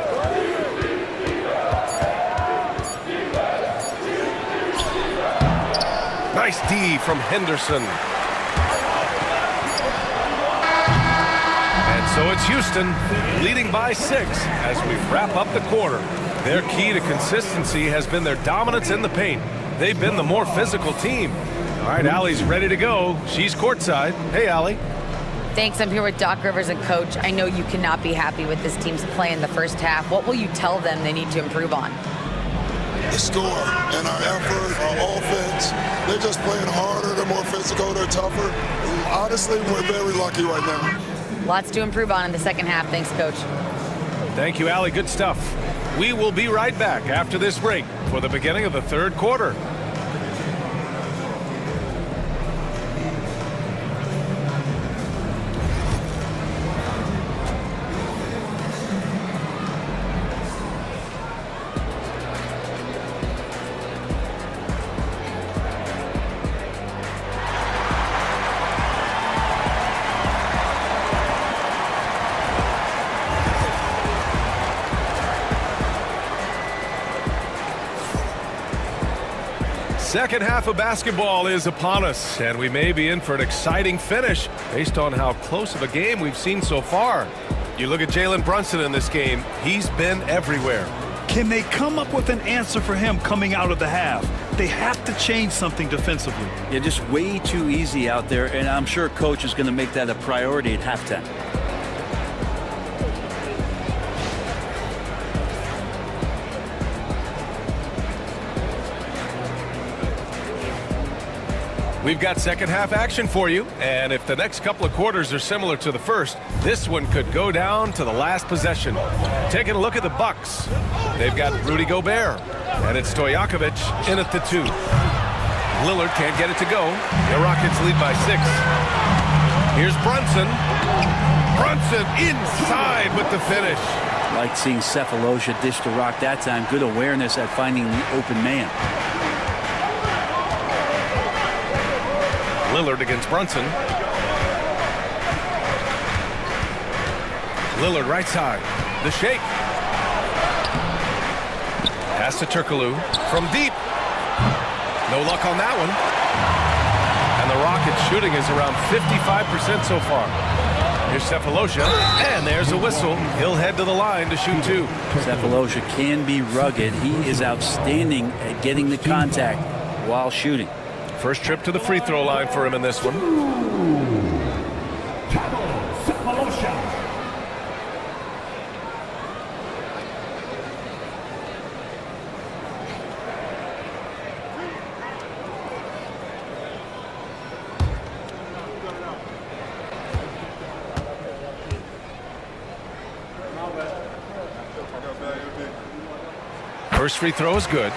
Nice D from Henderson. And so it's Houston leading by 6 as we wrap up the quarter. Their key to consistency has been their dominance in the paint. They've been the more physical team. All right, Allie's ready to go. She's courtside. Hey, Allie. Thanks. I'm here with Doc Rivers and Coach. I know you cannot be happy with this team's play in the first half. What will you tell them they need to improve on? The score and our effort, our offense. They're just playing harder. They're more physical. They're tougher. Honestly, we're very lucky right now. Lots to improve on in the second half. Thanks, Coach. Thank you, Allie. Good stuff. We will be right back after this break for the beginning of the third quarter. Second half of basketball is upon us, and we may be in for an exciting finish based on how close of a game we've seen so far. You look at Jalen Brunson in this game, he's been everywhere. Can they come up with an answer for him coming out of the half? They have to change something defensively. Yeah, just way too easy out there, and I'm sure Coach is going to make that a priority at halftime. We've got second half action for you, and if the next couple of quarters are similar to the first, this one could go down to the last possession. Taking a look at the Bucks. They've got Rudy Gobert, and it's Stojakovic in at the 2. Lillard can't get it to go. The Rockets lead by 6. Here's Brunson. Brunson inside with the finish. Like seeing Cephalosha dish the rock that time. Good awareness at finding the open man. Lillard against Brunson. Lillard right side. The shake. Pass to Turkoglu from deep. No luck on that one. And the Rockets shooting is around 55% so far. Here's Cephalosha, and there's a whistle. He'll head to the line to shoot 2. Cephalosha can be rugged. He is outstanding at getting the contact while shooting. First trip to the free throw line for him in this one. First free throw is good.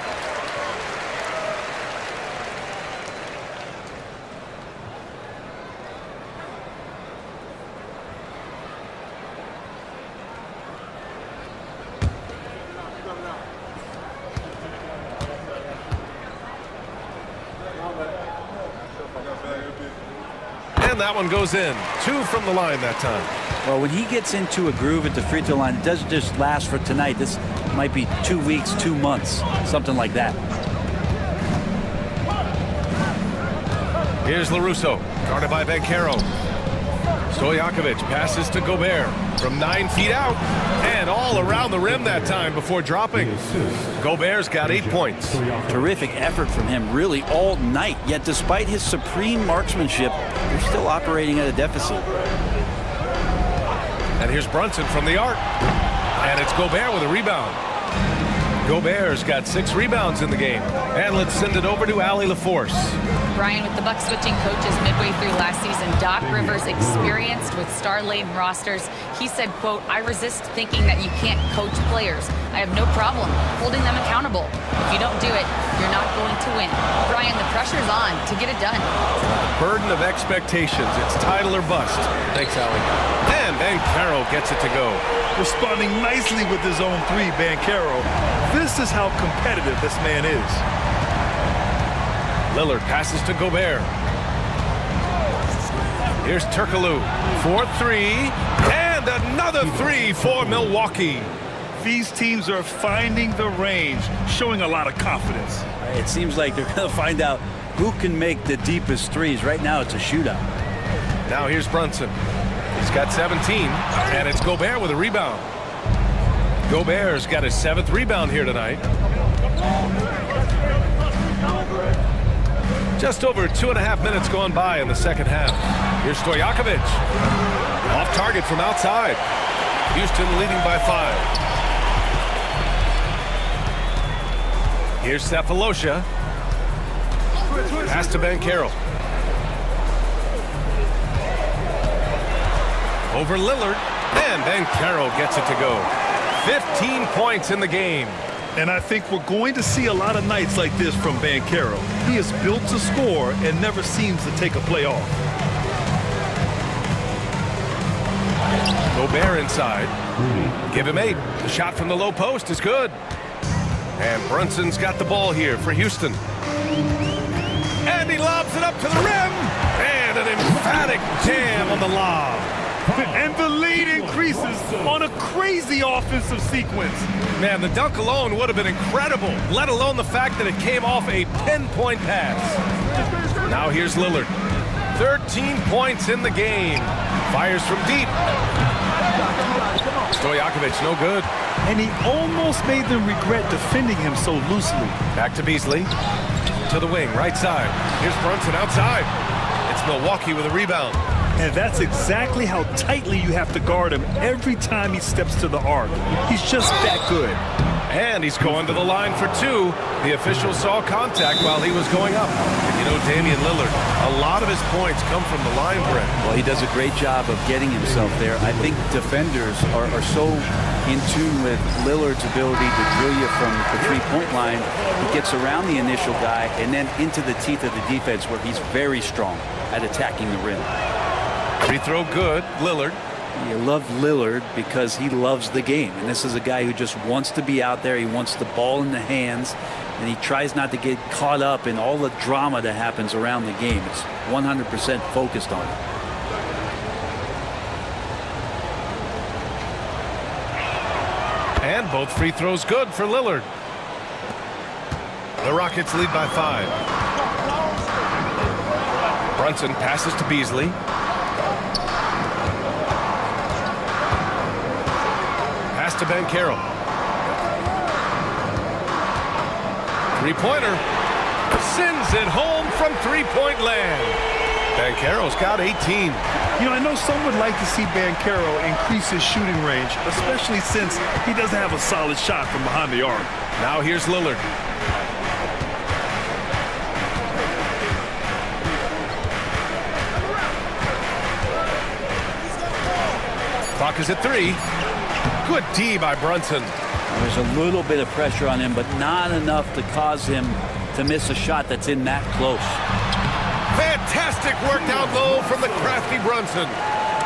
And that one goes in. 2 from the line that time. Well, when he gets into a groove at the free throw line, it doesn't just last for tonight. This might be 2 weeks, 2 months, something like that. Here's LaRusso, guarded by Banchero. Stojakovic passes to Gobert from 9 feet out and all around the rim that time before dropping. Gobert's got 8 points. Terrific effort from him really all night, yet despite his supreme marksmanship, they're still operating at a deficit. And here's Brunson from the arc. And it's Gobert with a rebound. Gobert's got 6 rebounds in the game. And let's send it over to Allie LaForce. Brian, with the Bucks switching coaches midway through last season, Doc Rivers, experienced with star-laden rosters, he said, quote, "I resist thinking that you can't coach players. I have no problem holding them accountable. If you don't do it, you're not going to win." Brian, the pressure's on to get it done. Burden of expectations. It's title or bust. Thanks, Allie. And Banchero gets it to go. Responding nicely with his own 3, Banchero. This is how competitive this man is. Lillard passes to Gobert. Here's Turkoglu for 3, and another 3 for Milwaukee. These teams are finding the range, showing a lot of confidence. It seems like they're going to find out who can make the deepest threes. Right now, it's a shootout. Now here's Brunson. He's got 17, and it's Gobert with a rebound. Gobert's got his 7th rebound here tonight. Just over 2.5 minutes gone by in the second half. Here's Stojakovic. Off target from outside. Houston leading by 5. Here's Sefolosha. Pass to Banchero. Over Lillard. And Banchero gets it to go. 15 points in the game. And I think we're going to see a lot of nights like this from Banchero. He is built to score and never seems to take a play off. Gobert inside. Give him 8. The shot from the low post is good. And Brunson's got the ball here for Houston. And he lobs it up to the rim. And an emphatic jam on the lob. And the lead increases on a crazy offensive sequence. Man, the dunk alone would have been incredible, let alone the fact that it came off a pinpoint pass. Now here's Lillard. 13 points in the game. Fires from deep. Stojakovic, no good. And he almost made them regret defending him so loosely. Back to Beasley. To the wing, right side. Here's Brunson outside. It's Milwaukee with a rebound. And that's exactly how tightly you have to guard him every time he steps to the arc. He's just that good. And he's going to the line for 2. The official saw contact while he was going up. And you know, Damian Lillard, a lot of his points come from the line, Brett. Well, he does a great job of getting himself there. I think defenders are so in tune with Lillard's ability to drill you from the three-point line. He gets around the initial guy and then into the teeth of the defense where he's very strong at attacking the rim. Free throw good, Lillard. You love Lillard because he loves the game. And this is a guy who just wants to be out there. He wants the ball in the hands. And he tries not to get caught up in all the drama that happens around the game. It's 100% focused on it. And both free throws good for Lillard. The Rockets lead by 5. Brunson passes to Beasley. To Banchero. Three-pointer. Sends it home from three-point land. Banchero's got 18. You know, I know some would like to see Banchero increase his shooting range, especially since he doesn't have a solid shot from behind the arc. Now here's Lillard. Clock is at 3. Good D by Brunson. There's a little bit of pressure on him, but not enough to cause him to miss a shot that's in that close. Fantastic work down low from the crafty Brunson.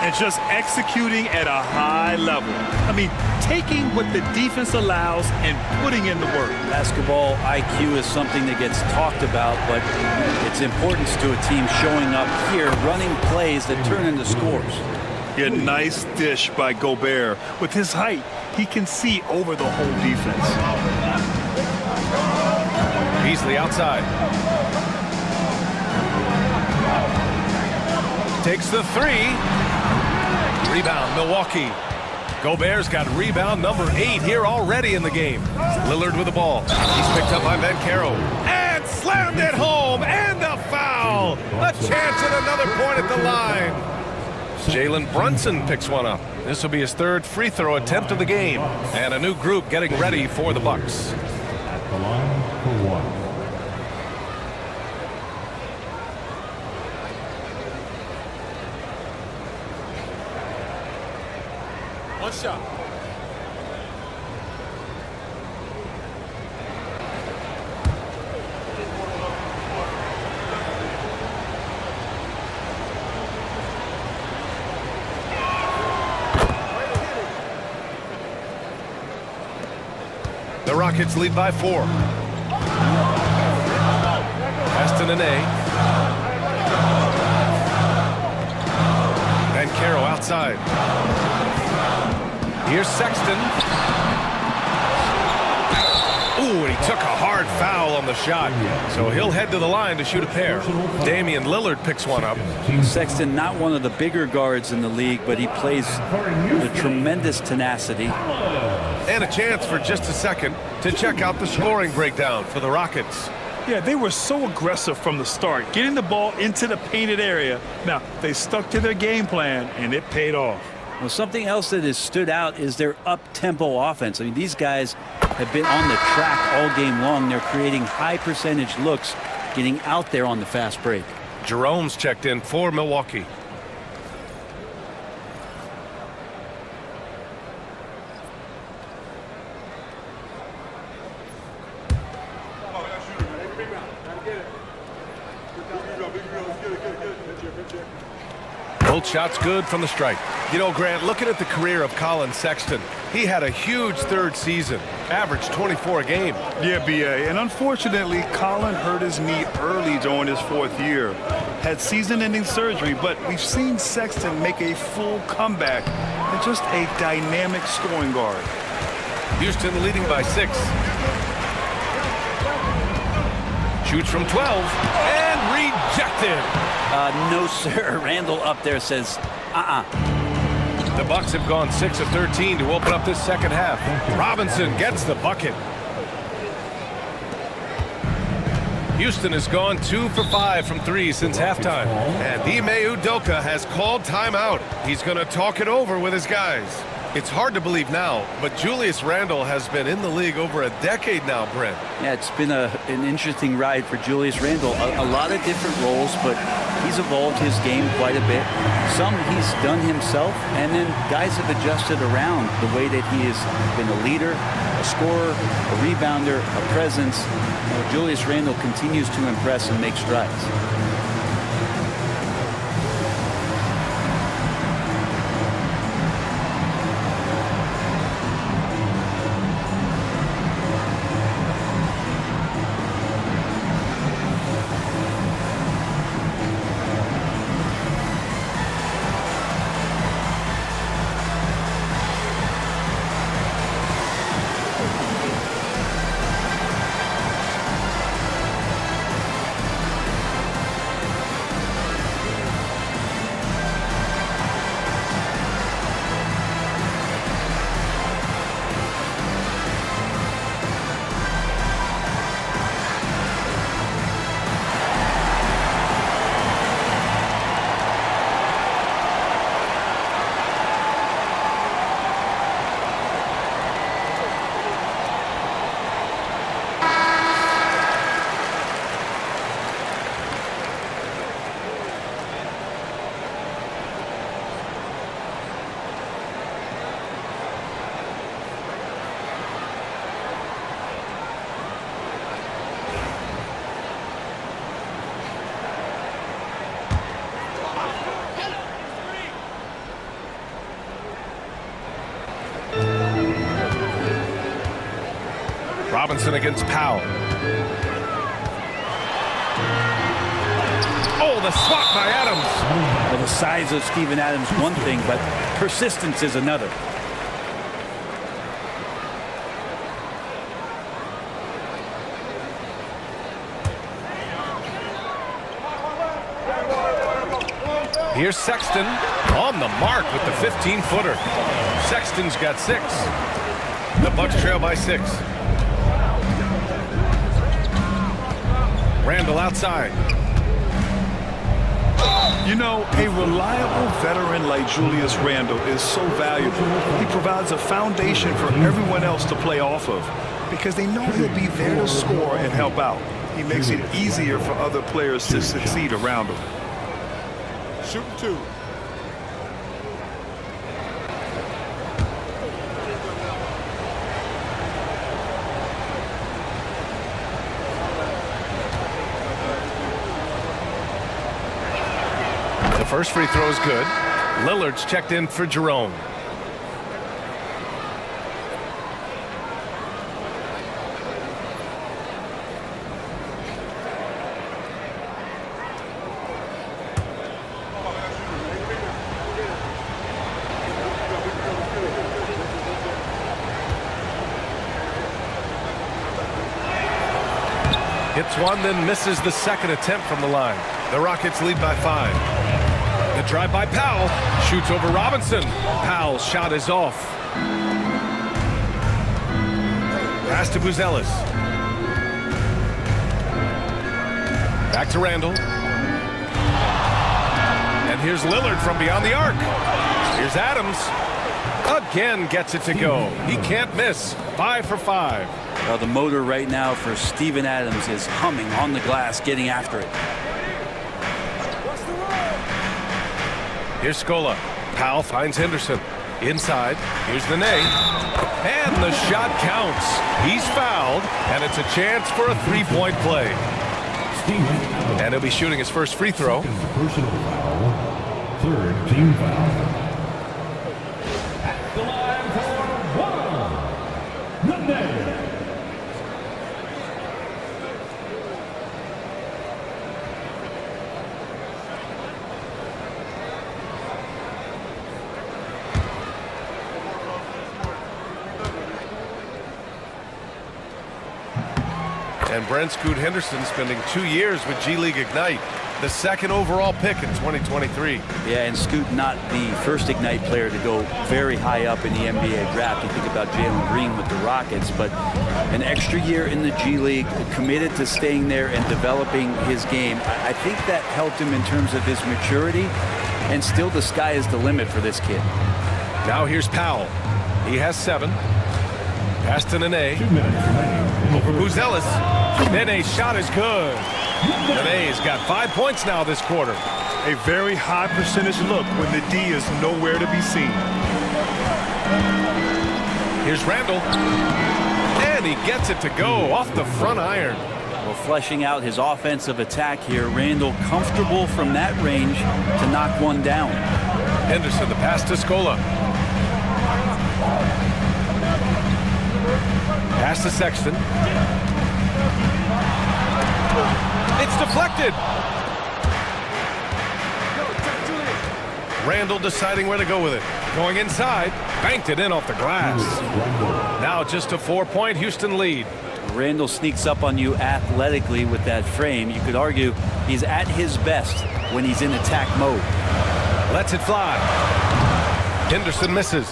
and just executing at a high level. I mean, taking what the defense allows and putting in the work. Basketball IQ is something that gets talked about, but its importance to a team showing up here, running plays that turn into scores. Yeah, nice dish by Gobert. With his height, he can see over the whole defense. Beasley outside. Takes the three. Rebound, Milwaukee. Gobert's got rebound number 8 here already in the game. Lillard with the ball. He's picked up by Banchero. And slammed it home. And the foul. A chance at another point at the line. Jalen Brunson picks one up. This will be his 3rd free throw attempt of the game. And a new group getting ready for the Bucks. At the line for one. One shot. The Rockets lead by 4. Aston and A. Banchero outside. Here's Sexton. Ooh, and he took a hard foul on the shot. So he'll head to the line to shoot a pair. Damian Lillard picks one up. Sexton, not one of the bigger guards in the league, but he plays with tremendous tenacity. And a chance for just a second to check out the scoring breakdown for the Rockets. Yeah, they were so aggressive from the start, getting the ball into the painted area. Now, they stuck to their game plan, and it paid off. Well, something else that has stood out is their up-tempo offense. I mean, these guys have been on the track all game long. They're creating high-percentage looks, getting out there on the fast break. Jerome's checked in for Milwaukee. Both shots good from the stripe. You know, Grant, looking at the career of Colin Sexton, he had a huge 3rd season, averaged 24 a game. Yeah, B.A., and unfortunately, Colin hurt his knee early during his 4th year. Had season-ending surgery, but we've seen Sexton make a full comeback and just a dynamic scoring guard. Houston leading by 6. Shoots from 12 and rejected. No, sir. Randall up there says, The Bucks have gone 6 of 13 to open up this second half. Robinson gets the bucket. Houston has gone 2 for 5 from 3 since halftime. And Ime Udoka has called timeout. He's going to talk it over with his guys. It's hard to believe now, but Julius Randle has been in the league over a decade now, Brent. Yeah, it's been an interesting ride for Julius Randle. A lot of different roles, but he's evolved his game quite a bit. Some he's done himself, and then guys have adjusted around the way that he has been a leader, a scorer, a rebounder, a presence. Julius Randle continues to impress and make strides. Robinson against Powell. Oh, the swat by Adams. Well, the size of Steven Adams, one thing, but persistence is another. Here's Sexton on the mark with the 15-footer. Sexton's got 6. The Bucks trail by 6. Randall outside. You know, a reliable veteran like Julius Randle is so valuable. He provides a foundation for everyone else to play off of because they know he'll be there to score and help out. He makes it easier for other players to succeed around him. Shooting 2. The first free throw is good. Lillard's checked in for Jerome. Hits one, then misses the second attempt from the line. The Rockets lead by 5. The drive by Powell. Shoots over Robinson. Powell's shot is off. Pass to Buzelis. Back to Randall. And here's Lillard from beyond the arc. Here's Adams. Again gets it to go. He can't miss. 5 for 5. Well, the motor right now for Steven Adams is humming on the glass, getting after it. Here's Scola. Powell finds Henderson. Inside. Here's Nene. And the shot counts. He's fouled, and it's a chance for a three-point play. And he'll be shooting his first free throw. Personal foul. 3rd team foul. At the line for 1. Nene. And Brent Scoot Henderson spending 2 years with G League Ignite, the 2nd overall pick in 2023. Yeah, and Scoot not the first Ignite player to go very high up in the NBA draft. You think about Jalen Green with the Rockets, but an extra year in the G League, committed to staying there and developing his game. I think that helped him in terms of his maturity, and still the sky is the limit for this kid. Now here's Powell. He has 7. Pass to Nene. 2 minutes remaining. Over Buzelis. Nene's shot is good. Nene's got 5 points now this quarter. A very high percentage look when the D is nowhere to be seen. Here's Randall. And he gets it to go off the front iron. Well, fleshing out his offensive attack here, Randall comfortable from that range to knock one down. Henderson, the pass to Scola. Pass to Sexton. It's deflected. Randall deciding where to go with it. Going inside. Banked it in off the glass. Now just a 4-point Houston lead. Randall sneaks up on you athletically with that frame. You could argue he's at his best when he's in attack mode. Lets it fly. Henderson misses.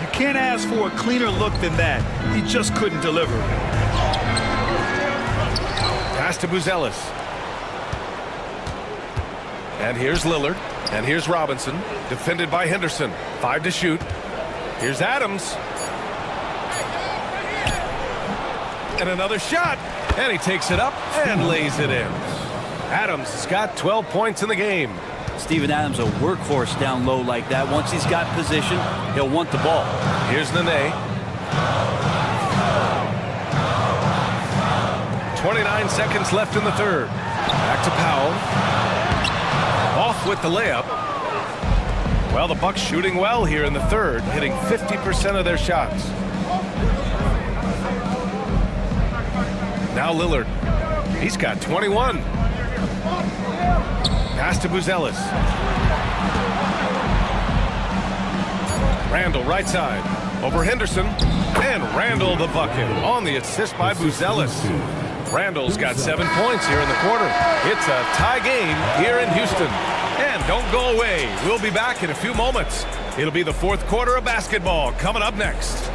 You can't ask for a cleaner look than that. He just couldn't deliver. Pass to Buzelis. And here's Lillard. And here's Robinson. Defended by Henderson. 5 to shoot. Here's Adams. And another shot. And he takes it up and lays it in. Adams has got 12 points in the game. Steven Adams, a workhorse down low like that. Once he's got position, he'll want the ball. Here's Nene. 29 seconds left in the 3rd. Back to Powell. Off with the layup. Well, the Bucks shooting well here in the 3rd, hitting 50% of their shots. Now Lillard. He's got 21. Pass to Buzelis. Randall right side. Over Henderson. And Randall the bucket on the assist by Buzelis. Randall's got 7 points here in the quarter. It's a tie game here in Houston. And don't go away. We'll be back in a few moments. It'll be the fourth quarter of basketball coming up next.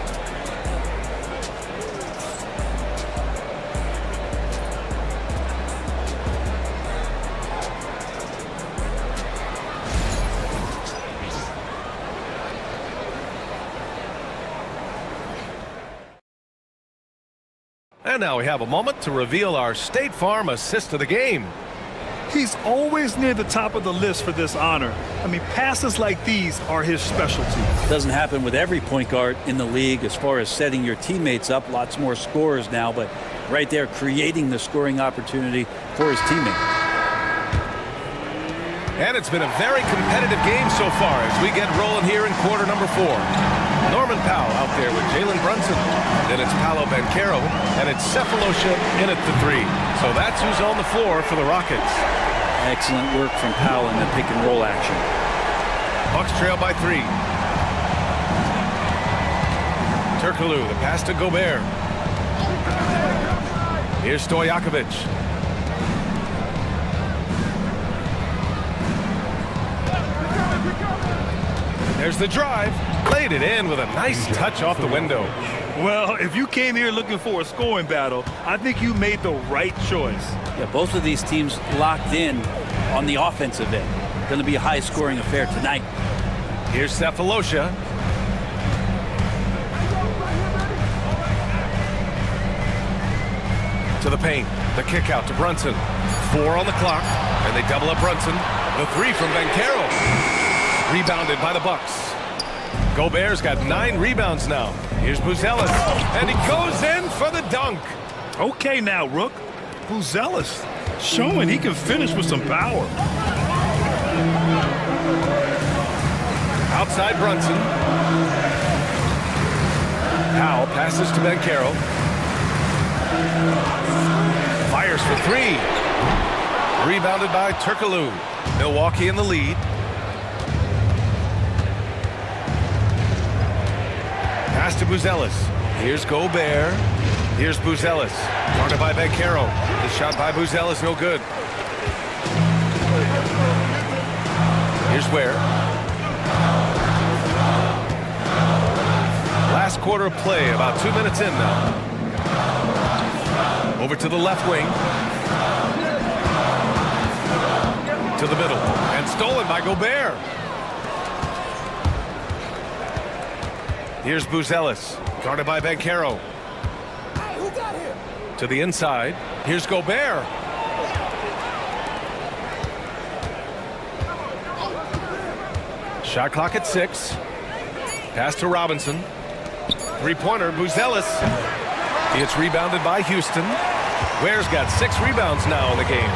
And now we have a moment to reveal our State Farm assist of the game. He's always near the top of the list for this honor. I mean, passes like these are his specialty. Doesn't happen with every point guard in the league as far as setting your teammates up. Lots more scorers now, but right there creating the scoring opportunity for his teammate. And it's been a very competitive game so far as we get rolling here in quarter number 4. Norman Powell out there with Jalen Brunson. Then it's Paolo Banchero, and it's Cephalosha in at the 3. So that's who's on the floor for the Rockets. Excellent work from Powell in the pick and roll action. Bucks trail by 3. Turkoglu, the pass to Gobert. Here's Stojakovic. There's the drive. Laid it in with a nice touch off the window. Well, if you came here looking for a scoring battle, I think you made the right choice. Yeah, both of these teams locked in on the offensive end. Going to be a high-scoring affair tonight. Here's Cephalosha. To the paint. The kick out to Brunson. 4 on the clock, and they double up Brunson. The 3 from Banchero. Rebounded by the Bucks. Gobert's got 9 rebounds now. Here's Buzelis, and he goes in for the dunk. Okay now, Rook. Buzelis showing he can finish with some power. Outside Brunson. Powell passes to Banchero. Fires for 3. Rebounded by Turkoglu. Milwaukee in the lead. Pass to Buzelis. Here's Gobert. Here's Buzelis. Guarded by Banchero. The shot by Buzelis, no good. Here's Ware. Last quarter of play, about 2 minutes in now. Over to the left wing. To the middle. And stolen by Gobert. Here's Buzelis, guarded by Banchero. To the inside. Here's Gobert. Shot clock at 6. Pass to Robinson. 3-pointer, Buzelis. It's rebounded by Houston. Ware's got 6 rebounds now in the game.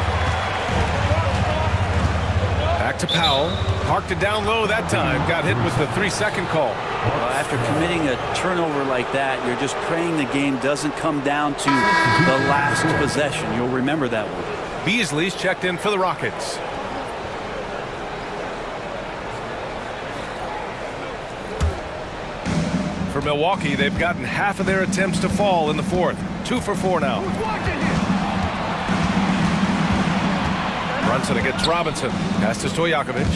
Back to Powell. Parked it down low that time. Got hit with the 3-second call. Well, after committing a turnover like that, you're just praying the game doesn't come down to the last possession. You'll remember that one. Beasley's checked in for the Rockets. For Milwaukee, they've gotten half of their attempts to fall in the fourth. 2 for 4 now. Brunson against Robinson. Pass to Stojakovic.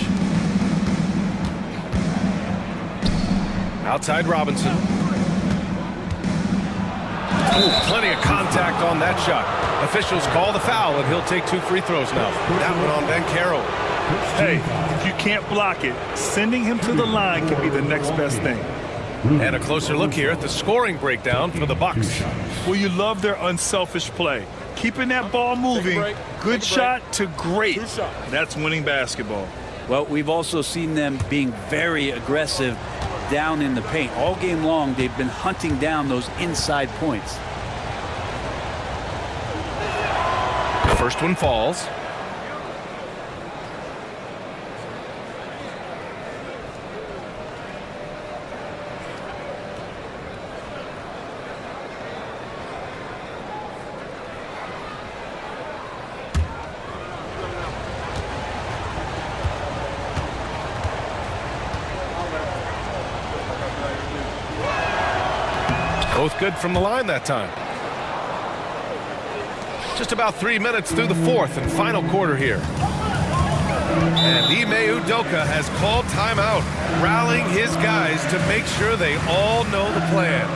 Outside Robinson. Oh, plenty of contact on that shot. Officials call the foul, and he'll take 2 free throws now. That one on Banchero. Hey, if you can't block it, sending him to the line can be the next best thing. And a closer look here at the scoring breakdown for the Bucks. Well, you love their unselfish play. Keeping that ball moving, good shot to great. That's winning basketball. Well, we've also seen them being very aggressive down in the paint. All game long, they've been hunting down those inside points. First one falls. Both good from the line that time. Just about 3 minutes through the fourth and final quarter here. And Ime Udoka has called timeout, rallying his guys to make sure they all know the plan.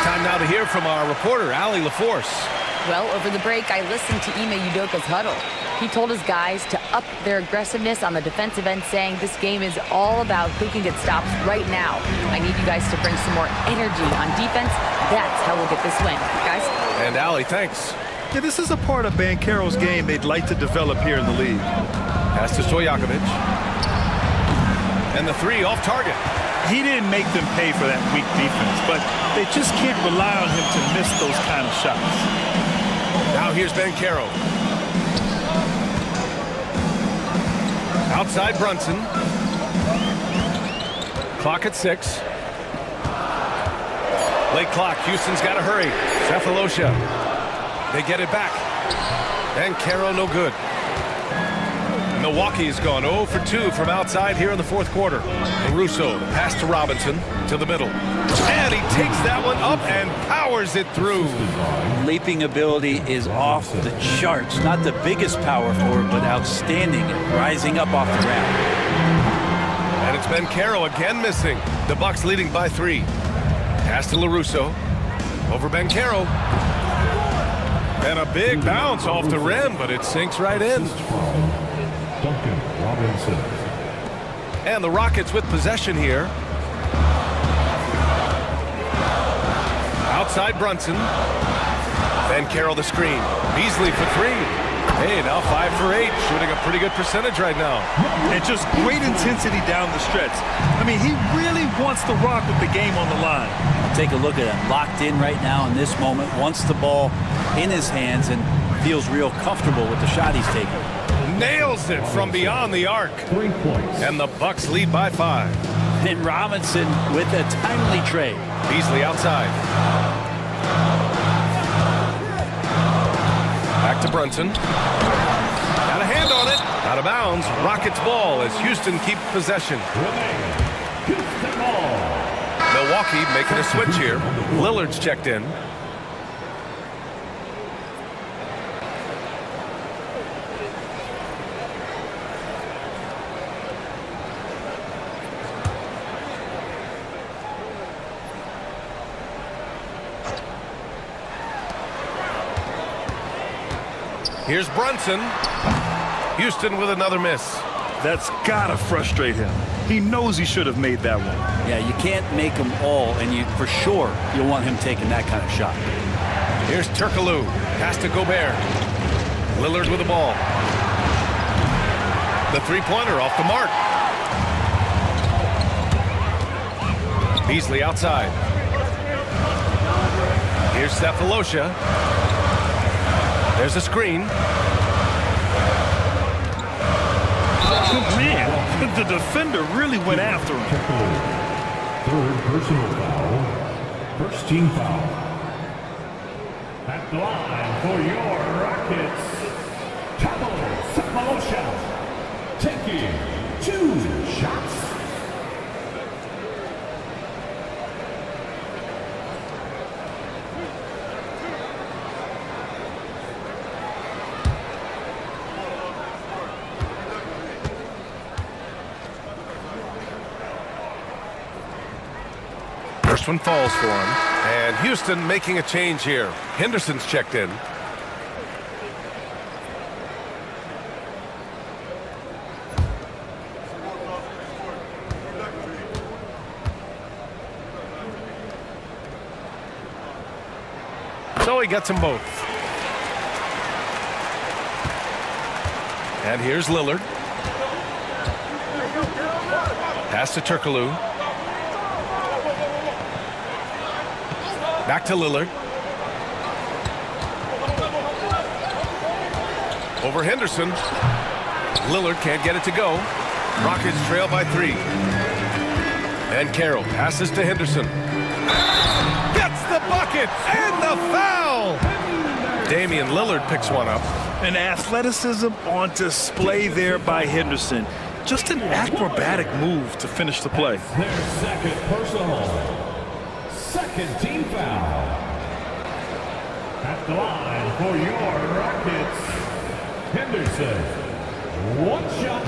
Time now to hear from our reporter, Allie LaForce. Well, over the break, I listened to Ime Udoka's huddle. He told his guys to up their aggressiveness on the defensive end, saying this game is all about who can get stops right now. I need you guys to bring some more energy on defense. That's how we'll get this win. Guys? And Allie, thanks. Yeah, this is a part of Banchero's game they'd like to develop here in the league. Pass to Stojakovic. And the three off target. He didn't make them pay for that weak defense, but they just can't rely on him to miss those kind of shots. Now here's Banchero. Outside Brunson. Clock at 6. Late clock. Houston's got to hurry. Cephalosha. They get it back. Banchero no good. Milwaukee's gone 0 for 2 from outside here in the fourth quarter. Russo, pass to Robinson, to the middle. And he takes that one up and powers it through. Leaping ability is off the charts. Not the biggest power forward, but outstanding, rising up off the ground. And it's Banchero again missing. The Bucks leading by 3. Pass to LaRusso. Over Banchero. And a big bounce off the rim, but it sinks right in. Duncan Robinson. And the Rockets with possession here. Outside Brunson. Banchero the screen. Beasley for 3. Hey, now 5 for 8. Shooting a pretty good percentage right now. And just great intensity down the stretch. I mean, he really wants to rock with the game on the line. Take a look at him. Locked in right now in this moment. Wants the ball in his hands and feels real comfortable with the shot he's taking. Nails it from beyond the arc. 3 points. And the Bucks lead by 5. And Robinson with a timely trade. Beasley outside. Back to Brunson. Got a hand on it. Out of bounds. Rockets ball as Houston keep possession. Houston ball. Milwaukee making a switch here. Lillard's checked in. Here's Brunson. Houston with another miss. That's gotta frustrate him. He knows he should have made that one. Yeah, you can't make them all, and you for sure you'll want him taking that kind of shot. Here's Turkoglu. Pass to Gobert. Lillard with the ball. The three-pointer off the mark. Beasley outside. Here's Cephalosha. There's a screen. Man, the defender really went after him. Third personal foul. First team foul. At the line for your Rockets, Thabo Cephalosha, taking 2 shots. First one falls for him. And Houston making a change here. Henderson's checked in. So he gets them both. And here's Lillard. Pass to Turkoglu. Back to Lillard. Over Henderson. Lillard can't get it to go. Rockets trail by 3. And Carroll passes to Henderson. Gets the bucket and the foul! Damian Lillard picks one up. An athleticism on display there by Henderson. Just an acrobatic move to finish the play. Their second personal. Second team foul. At the line for your Rockets, Henderson. One shot.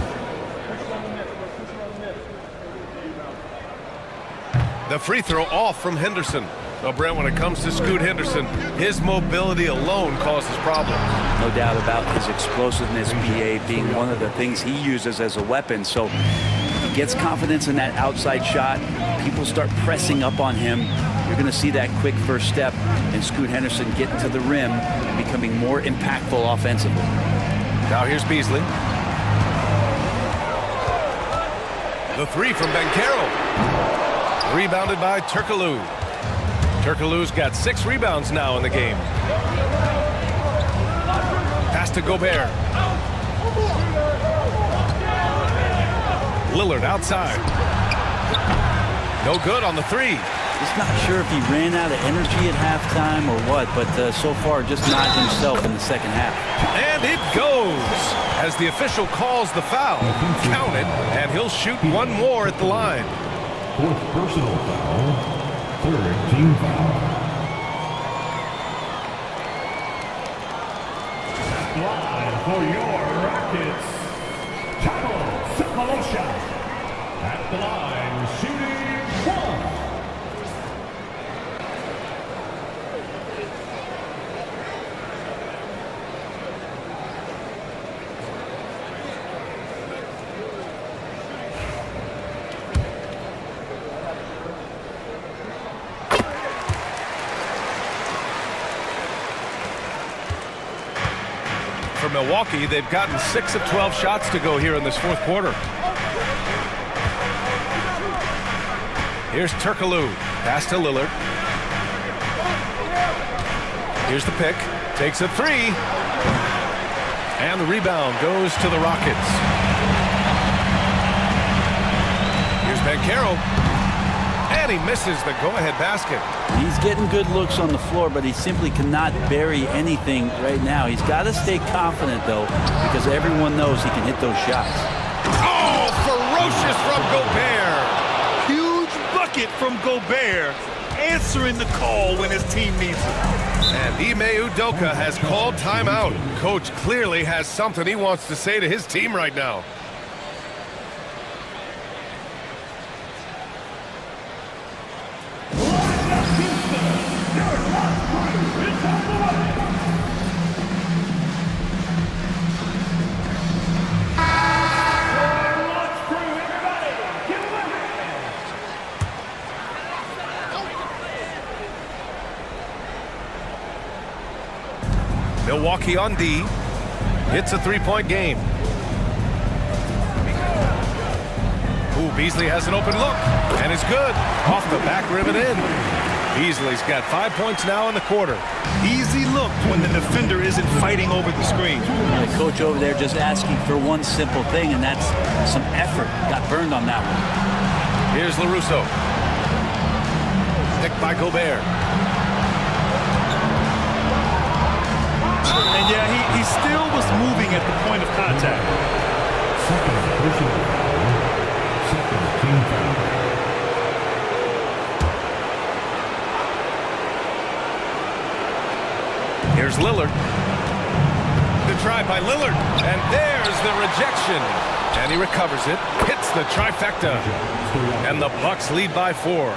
The free throw off from Henderson. So, Brent, when it comes to Scoot Henderson, his mobility alone causes problems. No doubt about his explosiveness, BA, being one of the things he uses as a weapon. So he gets confidence in that outside shot. People start pressing up on him. You're going to see that quick first step and Scoot Henderson getting to the rim and becoming more impactful offensively. Now here's Beasley. The three from Banchero. Rebounded by Turkoglu. Turkoglu's got 6 rebounds now in the game. Pass to Gobert. Lillard outside. No good on the 3. Just not sure if he ran out of energy at halftime or what, but so far just not himself in the second half. And it goes as the official calls the foul. Count it, and he'll shoot one more at the line. 4th personal foul. 3rd team foul. At the line for your Rockets, Taco Sefolosha. At the line, shooting 1. For Milwaukee, they've gotten 6 of 12 shots to go here in this 4th quarter. Here's Turkoglu. Pass to Lillard. Here's the pick. Takes a 3. And the rebound goes to the Rockets. Here's Banchero. And he misses the go-ahead basket. He's getting good looks on the floor, but he simply cannot bury anything right now. He's got to stay confident, though, because everyone knows he can hit those shots. Oh, ferocious from Gobert. Huge bucket from Gobert, answering the call when his team needs it. And Ime Udoka has called timeout. Coach clearly has something he wants to say to his team right now. Milwaukee on D. It's a 3-point game. Ooh, Beasley has an open look, and it's good. Off the back rim and in. Beasley's got 5 points now in the quarter. Easy look when the defender isn't fighting over the screen. The coach over there just asking for one simple thing, and that's some effort. Got burned on that one. Here's LaRusso. Picked by Gobert. And yeah, he still was moving at the point of contact. Second personal foul. Second team foul. Here's Lillard. The try by Lillard. And there's the rejection. And he recovers it. Hits the trifecta. And the Bucks lead by 4.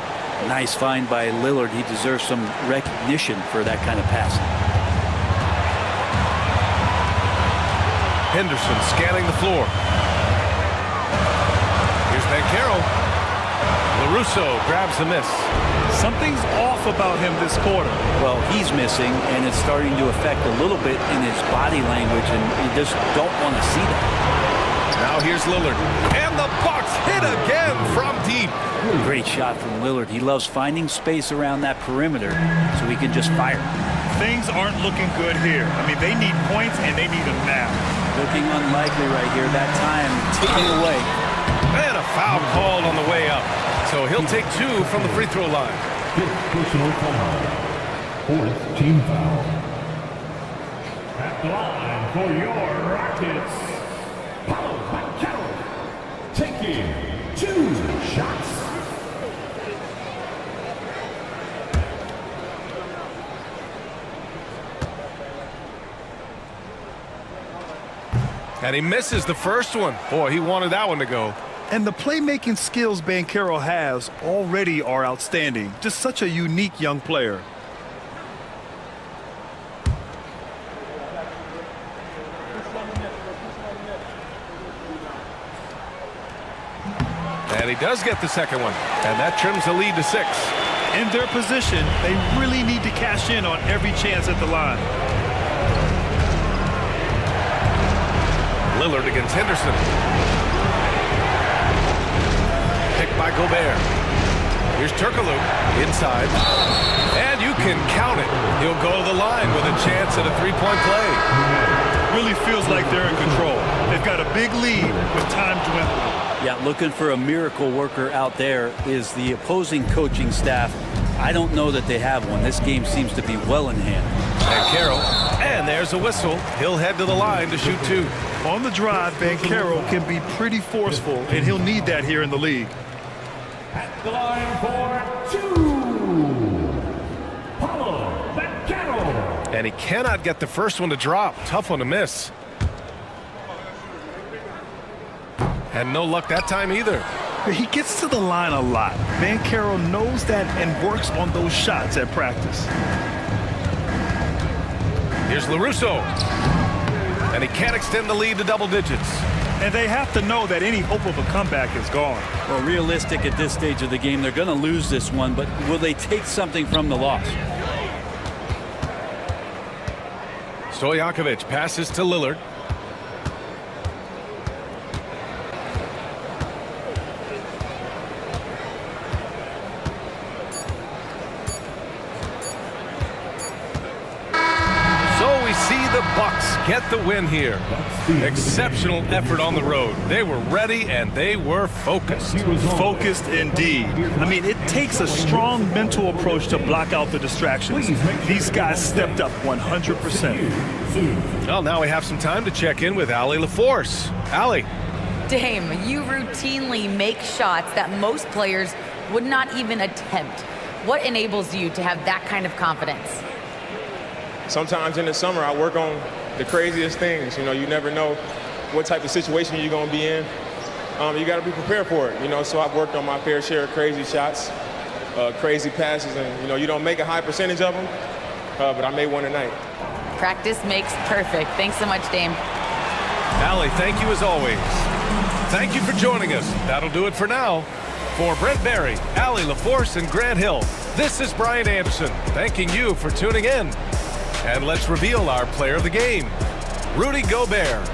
Nice find by Lillard. He deserves some recognition for that kind of passing. Henderson scanning the floor. Here's Banchero. LaRusso grabs the miss. Something's off about him this quarter. Well, he's missing, and it's starting to affect a little bit in his body language, and you just don't want to see that. Now here's Lillard. And the Bucks hit again from deep. Great shot from Lillard. He loves finding space around that perimeter so he can just fire. Things aren't looking good here. I mean, they need points, and they need them now. Looking unlikely right here. That time ticking away. And a foul called on the way up. So he'll take 2 from the free throw line. Personal foul. 4th team foul. At the line for your Rockets, Paolo Banchero, taking 2 shots. And he misses the first one. Boy, he wanted that one to go. And the playmaking skills Banchero has already are outstanding. Just such a unique young player. And he does get the second one. And that trims the lead to 6. In their position, they really need to cash in on every chance at the line. Lillard against Henderson. Picked by Gobert. Here's Turkoglu inside. And you can count it. He'll go to the line with a chance at a 3-point play. Really feels like they're in control. They've got a big lead with time dwindling. Yeah, looking for a miracle worker out there is the opposing coaching staff. I don't know that they have one. This game seems to be well in hand. Banchero, and there's a whistle. He'll head to the line to shoot 2. On the drive, Banchero can be pretty forceful, and he'll need that here in the league. At the line for 2, Paolo Banchero. And he cannot get the first one to drop. Tough one to miss. And no luck that time either. He gets to the line a lot. Banchero knows that and works on those shots at practice. Here's LaRusso. And he can't extend the lead to double digits. And they have to know that any hope of a comeback is gone. Well, realistic at this stage of the game, they're going to lose this one, but will they take something from the loss? Stojakovic passes to Lillard. The Bucks get the win here. Exceptional effort on the road. They were ready and they were focused. Focused indeed. I mean, it takes a strong mental approach to block out the distractions. These guys stepped up 100%. Well, now we have some time to check in with Allie LaForce. Allie. Dame, you routinely make shots that most players would not even attempt. What enables you to have that kind of confidence? Sometimes in the summer, I work on the craziest things. You know, you never know what type of situation you're going to be in. You got to be prepared for it. You know, so I've worked on my fair share of crazy shots, crazy passes, and, you know, you don't make a high percentage of them, but I made one tonight. Practice makes perfect. Thanks so much, Dame. Allie, thank you as always. Thank you for joining us. That'll do it for now. For Brent Barry, Allie LaForce, and Grant Hill, this is Brian Anderson, thanking you for tuning in. And let's reveal our player of the game, Rudy Gobert.